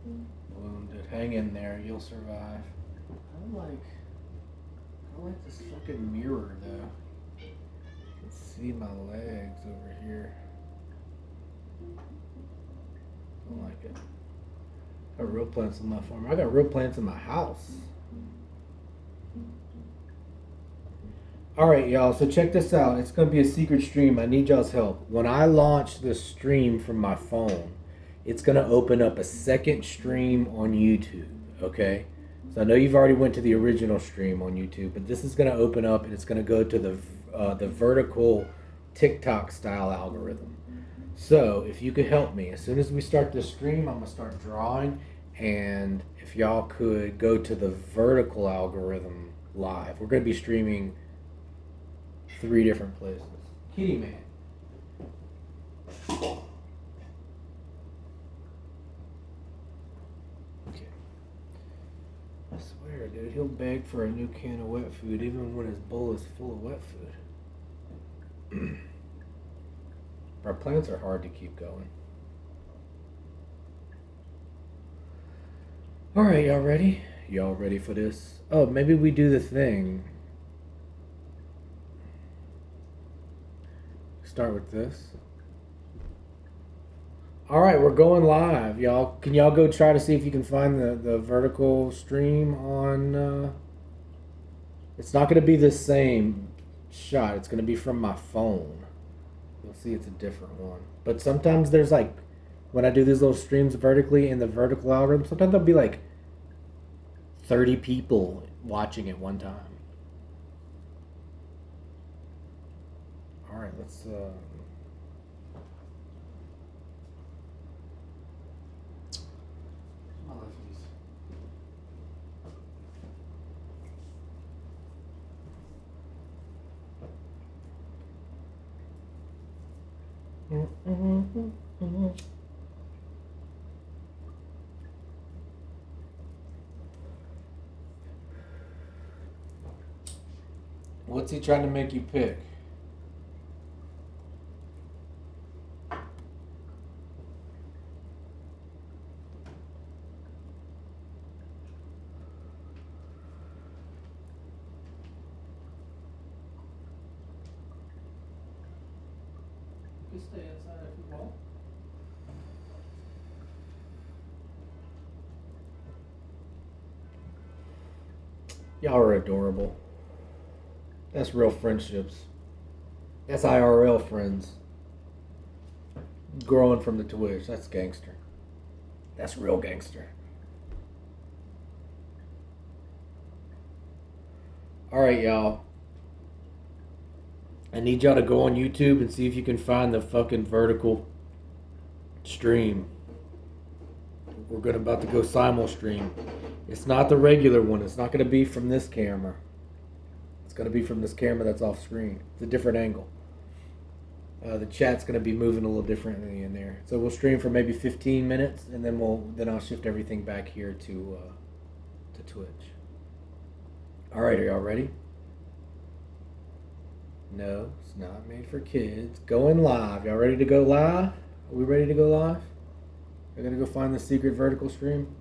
you. Wounded. Hang in there. You'll survive. I like this fucking mirror though. I can see my legs over here. Don't like it. I got real plants in my farm. I got real plants in my house. Alright, y'all, so check this out. It's going to be a secret stream. I need y'all's help. When I launch the stream from my phone, it's going to open up a second stream on YouTube. Okay, so I know you've already went to the original stream on YouTube, but this is going to open up and it's going to go to the vertical TikTok style algorithm. So if you could help me, as soon as we start this stream, I'm gonna start drawing, and if y'all could go to the vertical algorithm live. We're gonna be streaming 3 different places. Kitty man. Okay. I swear, dude, he'll beg for a new can of wet food even when his bowl is full of wet food. Our plants are hard to keep going. Alright, y'all ready? Y'all ready for this? Oh, maybe we do the thing. Start with this. Alright, we're going live. Y'all, can y'all go try to see if you can find the vertical stream on... It's not going to be the same shot. It's going to be from my phone. You'll see it's a different one. But sometimes there's like, when I do these little streams vertically in the vertical algorithm, sometimes there'll be like 30 people watching at one time. Alright, let's my lefties. What's he trying to make you pick? You can stay inside if you want. Y'all are adorable. That's real friendships. That's IRL friends. Growing from the Twitch. That's gangster. That's real gangster. Alright, y'all. I need y'all to go on YouTube and see if you can find the fucking vertical stream. We're about to go simul stream. It's not the regular one. It's not going to be from this camera. It's going to be from this camera that's off screen. It's a different angle. The chat's going to be moving a little differently in there. So we'll stream for maybe 15 minutes, and then I'll shift everything back here to Twitch. All right, are y'all ready? No, it's not made for kids. Going live. Y'all ready to go live? Are we ready to go live? We're gonna go find the secret vertical stream.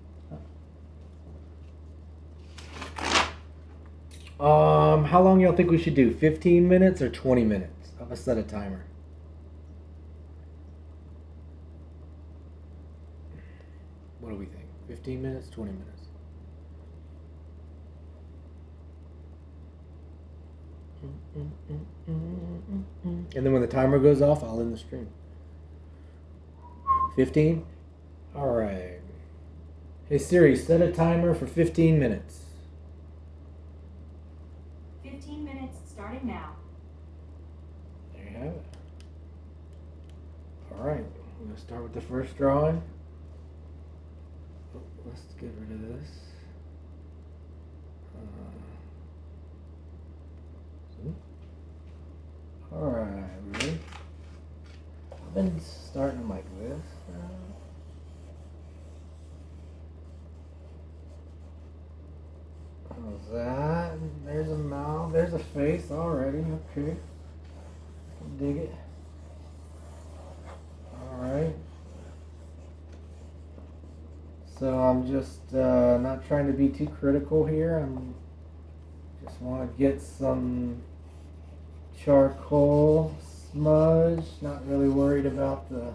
How long y'all think we should do? 15 minutes or 20 minutes? I'm gonna set a timer. What do we think? 15 minutes, 20 minutes? And then when the timer goes off, I'll end the stream. 15? Alright. Hey Siri, set a timer for 15 minutes. 15 minutes starting now. There you have it. Alright, I'm going to start with the first drawing. Oh, let's get rid of this. Alright, ready? I've been starting like this. How's that? There's a mouth. There's a face already. Okay. Dig it. Alright. So I'm just not trying to be too critical here. I'm just want to get some charcoal smudge. Not really worried about the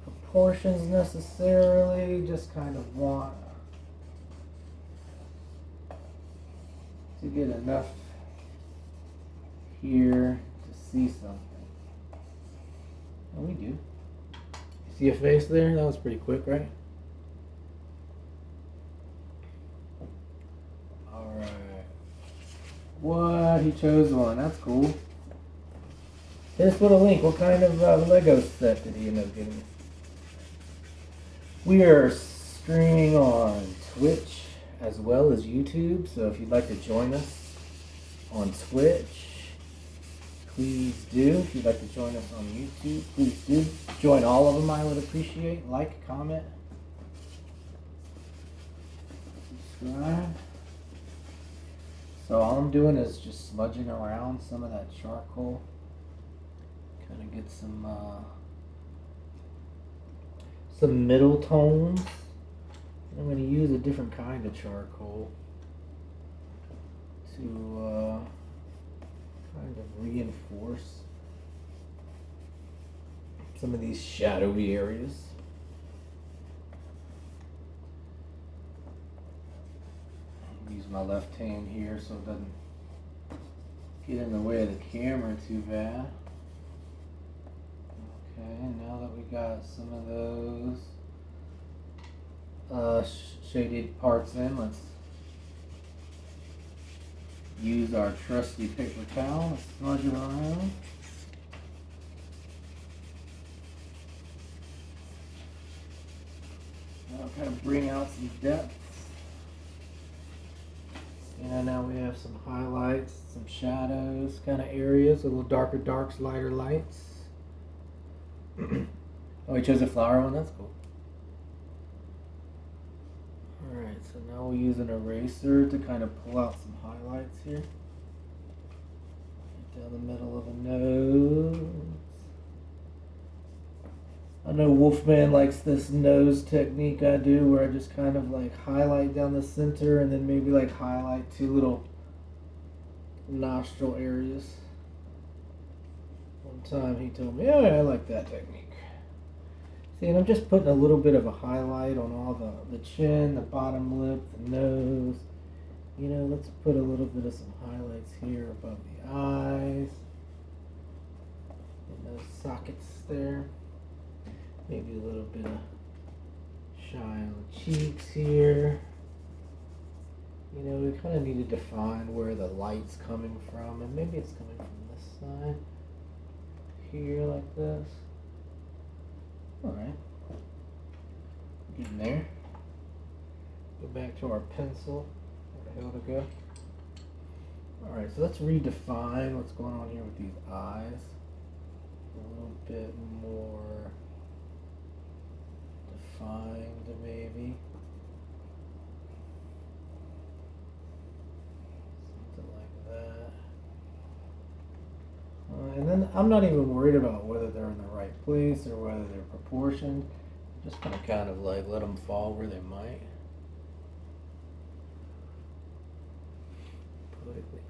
proportions necessarily. Just kind of want to get enough here to see something. Oh, we do. You see a face there? That was pretty quick, right? What? He chose one. That's cool. Here's put a link. What kind of Lego set did he end up getting? We are streaming on Twitch as well as YouTube. So if you'd like to join us on Twitch, please do. If you'd like to join us on YouTube, please do. Join all of them. I would appreciate. Like, comment, subscribe. So all I'm doing is just smudging around some of that charcoal. Kind of get some middle tones. I'm going to use a different kind of charcoal to kind of reinforce some of these shadowy areas. Use my left hand here so it doesn't get in the way of the camera too bad. Okay, now that we got some of those shaded parts in, let's use our trusty paper towel and smudge it around. That'll kind of bring out some depth. And now we have some highlights, some shadows kind of areas, a little darker darks, lighter lights. Oh, he chose a flower one? That's cool. Alright, so now we'll use an eraser to kind of pull out some highlights here. Right down the middle of the nose. I know Wolfman likes this nose technique I do where I just kind of like highlight down the center and then maybe like highlight two little nostril areas. One time he told me, oh yeah, I like that technique. See, and I'm just putting a little bit of a highlight on all the chin, the bottom lip, the nose. You know, let's put a little bit of some highlights here above the eyes. And those sockets there. Maybe a little bit of shine on the cheeks here. You know, we kind of need to define where the light's coming from, and maybe it's coming from this side. Here, like this. Alright. Getting there. Go back to our pencil. Where the hell to go? Alright, so let's redefine what's going on here with these eyes. A little bit more defined, maybe. Something like that. And then I'm not even worried about whether they're in the right place or whether they're proportioned. I'm just gonna kind of like let them fall where they might. Politically.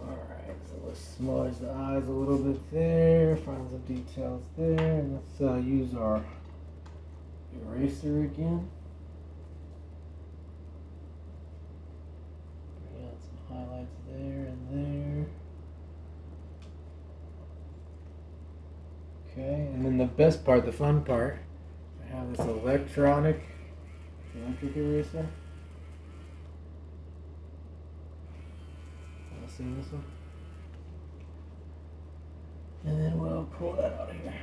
Alright, so let's smudge the eyes a little bit there, find some details there, and let's use our eraser again. Bring out some highlights there and there. Okay, and then the best part, the fun part, I have this electric eraser. See this one? And then we'll pull that out of here.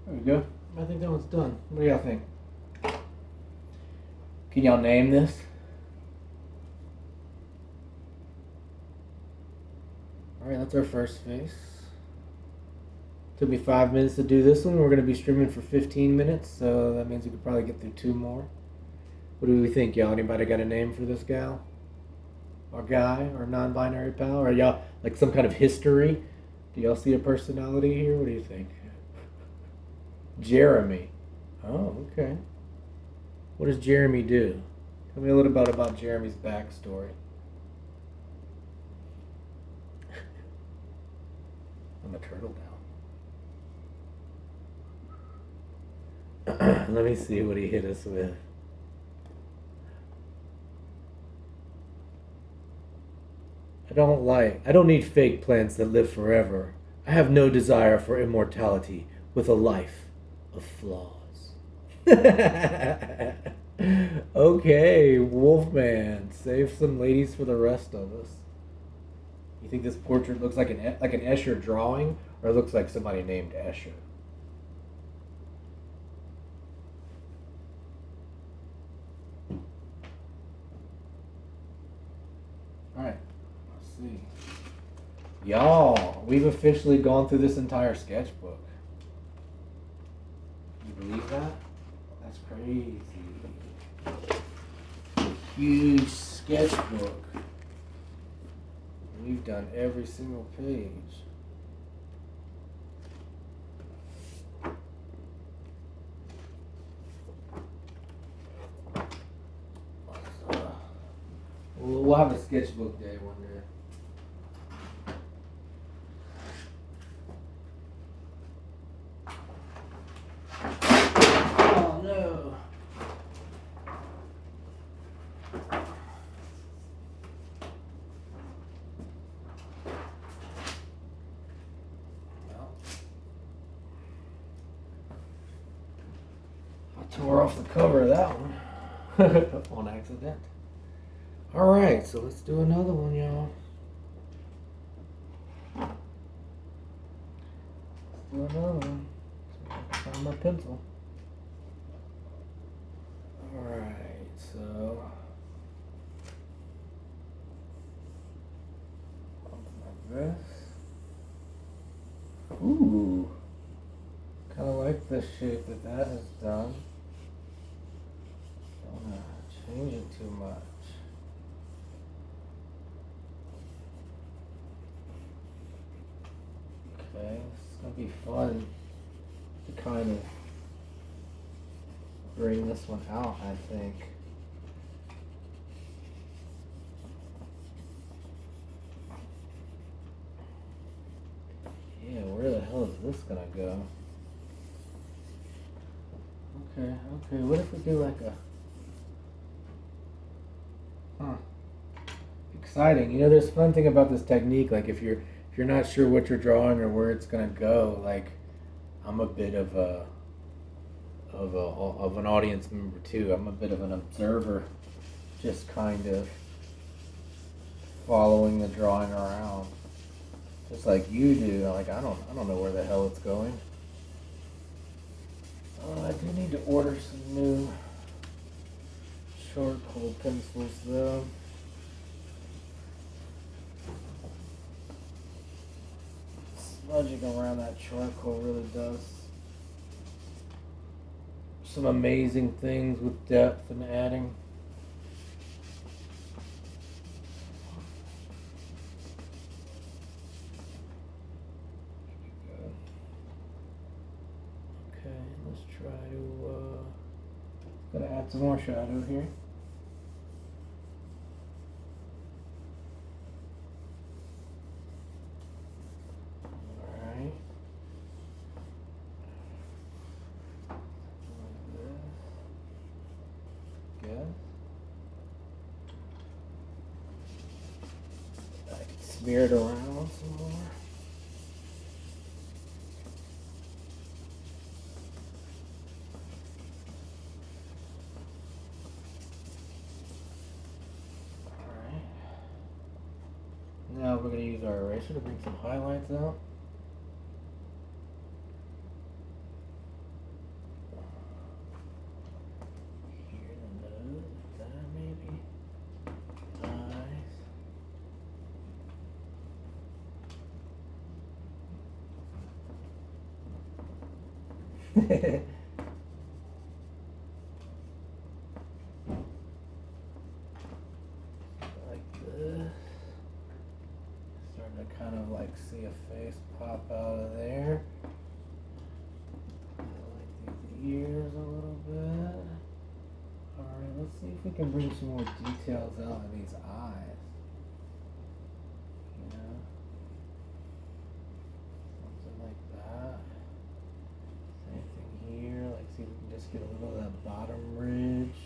There we go. I think that one's done. What do y'all think? Can y'all name this? Alright, that's our first face. Took me 5 minutes to do this one. We're going to be streaming for 15 minutes, so that means we could probably get through 2 more. What do we think, y'all? Anybody got a name for this gal? Or guy? Or non-binary pal? Or y'all, like some kind of history? Do y'all see a personality here? What do you think? Jeremy. Oh, okay. What does Jeremy do? Tell me a little bit about Jeremy's backstory. I'm a turtle now. Let me see what he hit us with. I I don't need fake plants that live forever. I have no desire for immortality with a life of flaws. Okay, Wolfman, save some ladies for the rest of us. You think this portrait looks like an Escher drawing, or looks like somebody named Escher? Alright, let's see. Y'all, we've officially gone through this entire sketchbook. You believe that? That's crazy. Huge sketchbook. We've done every single page. We'll have a sketchbook day one day. Oh no. Well, I tore off the cover of that one on accident. Alright, so let's do another one, y'all. Let's do another one. So I can find my pencil. Alright, so something like this. Ooh. Kinda like the shape that has done. Don't wanna change it too much. Okay, it's gonna be fun to kind of bring this one out, I think. Yeah, where the hell is this gonna go? Okay, what if we do like a... Exciting. You know, there's a fun thing about this technique, like if you're not sure what you're drawing or where it's gonna go, like I'm a bit of an audience member too. I'm a bit of an observer, just kind of following the drawing around, just like you do. Like I don't know where the hell it's going. I do need to order some new charcoal pencils though. Smudging around that charcoal really does some amazing things with depth and adding. Okay, let's try to gotta add some more shadow here. Smear it around some more. Alright. Now we're going to use our eraser to bring some highlights out. Here in the nose, that maybe. Like this. Starting to kind of like see a face pop out of there. Like these ears a little bit. Alright, let's see if we can bring some more details out of these eyes. You know? Something like that. Same thing here, like see if we can just get a little of that bottom ridge.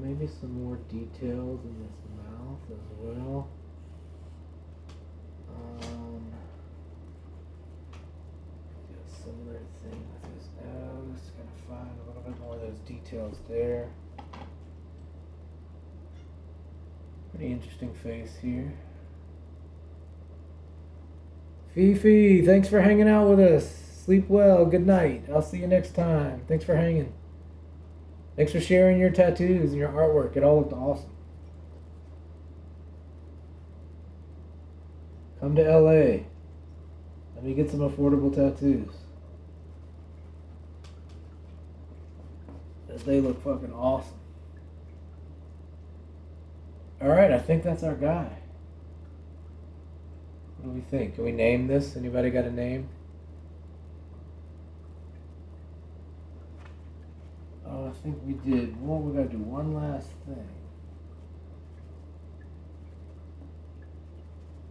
Maybe some more details in this mouth as well. Do a similar thing with his nose. Gonna find a little bit more of those details there. Pretty interesting face here. Fifi, thanks for hanging out with us. Sleep well. Good night. I'll see you next time. Thanks for hanging. Thanks for sharing your tattoos and your artwork. It all looked awesome. Come to LA. Let me get some affordable tattoos. They look fucking awesome. Alright, I think that's our guy. What do we think? Can we name this? Anybody got a name? Oh, I think we did. Well, we gotta do one last thing.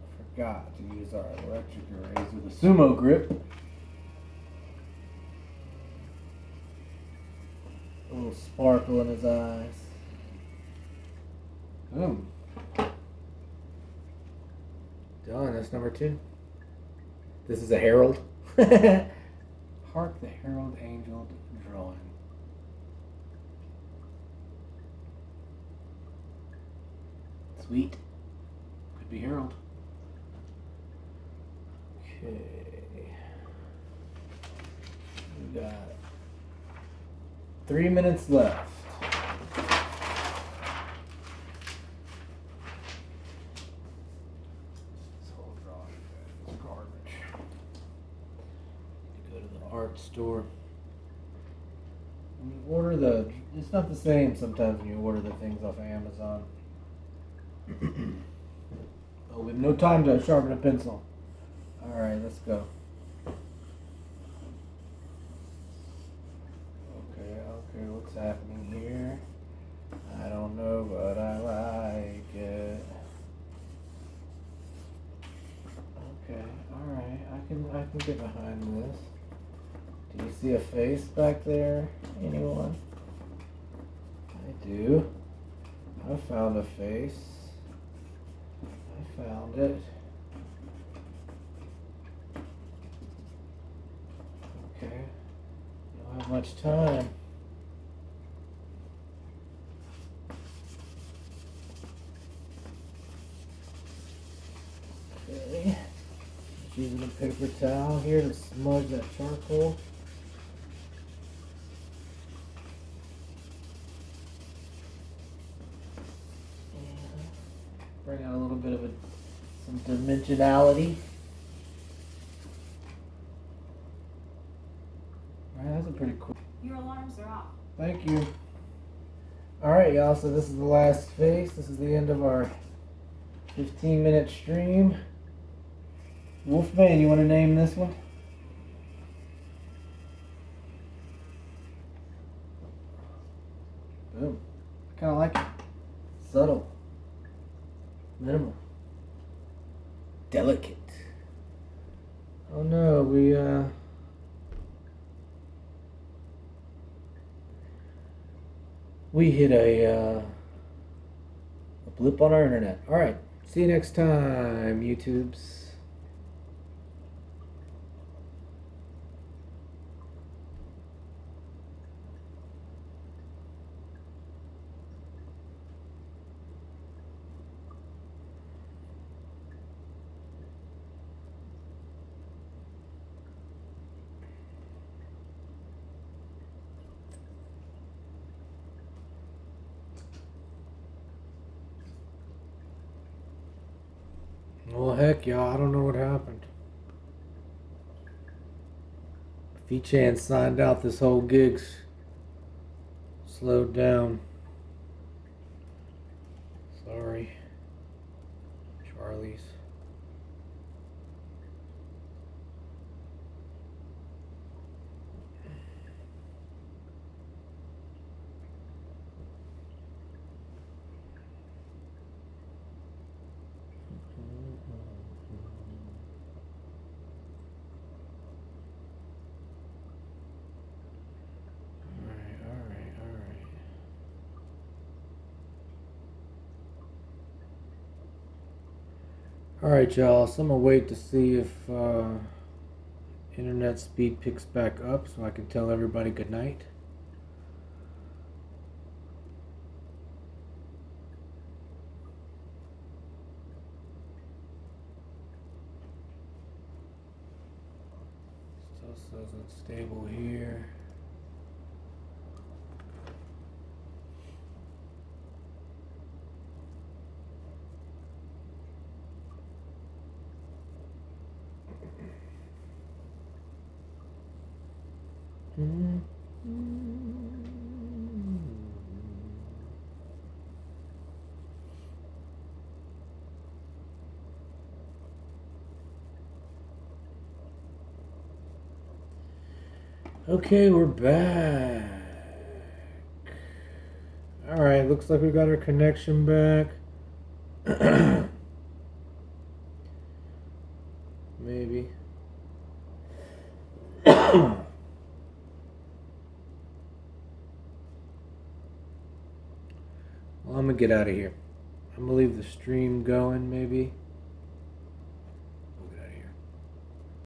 I forgot to use our electric eraser, the sumo grip. A little sparkle in his eyes. Boom. Done. That's number 2. This is a herald. Hark the herald angel drawing. Sweet. Could be herald. Okay. We got 3 minutes left. Art store. When you order it's not the same sometimes when you order the things off of Amazon. Oh, we have no time to sharpen a pencil. Alright, let's go. Okay, what's happening here? I don't know, but I like it. Okay, alright, I can get behind this. Do you see a face back there? Anyone? I do. I found a face. I found it. Okay. Don't have much time. Okay. Just using a paper towel here to smudge that charcoal. Bring out a little bit of some dimensionality. Alright, that's a pretty cool. Your alarms are off. Thank you. Alright, y'all, so this is the last face. This is the end of our 15-minute stream. Wolfman, you want to name this one? Boom. I kind of like it. Subtle. Minimal. Delicate. Oh no, we hit a blip on our internet. Alright, see you next time, YouTubes. Well, heck, y'all, I don't know what happened. F-Chan signed out, this whole gig's slowed down. Sorry. Charlie's. Alright, y'all, so I'm gonna wait to see if internet speed picks back up so I can tell everybody good night. Still says unstable here. Okay, we're back. Alright, looks like we got our connection back. Maybe. Well, I'm gonna get out of here. I'm gonna leave the stream going, maybe.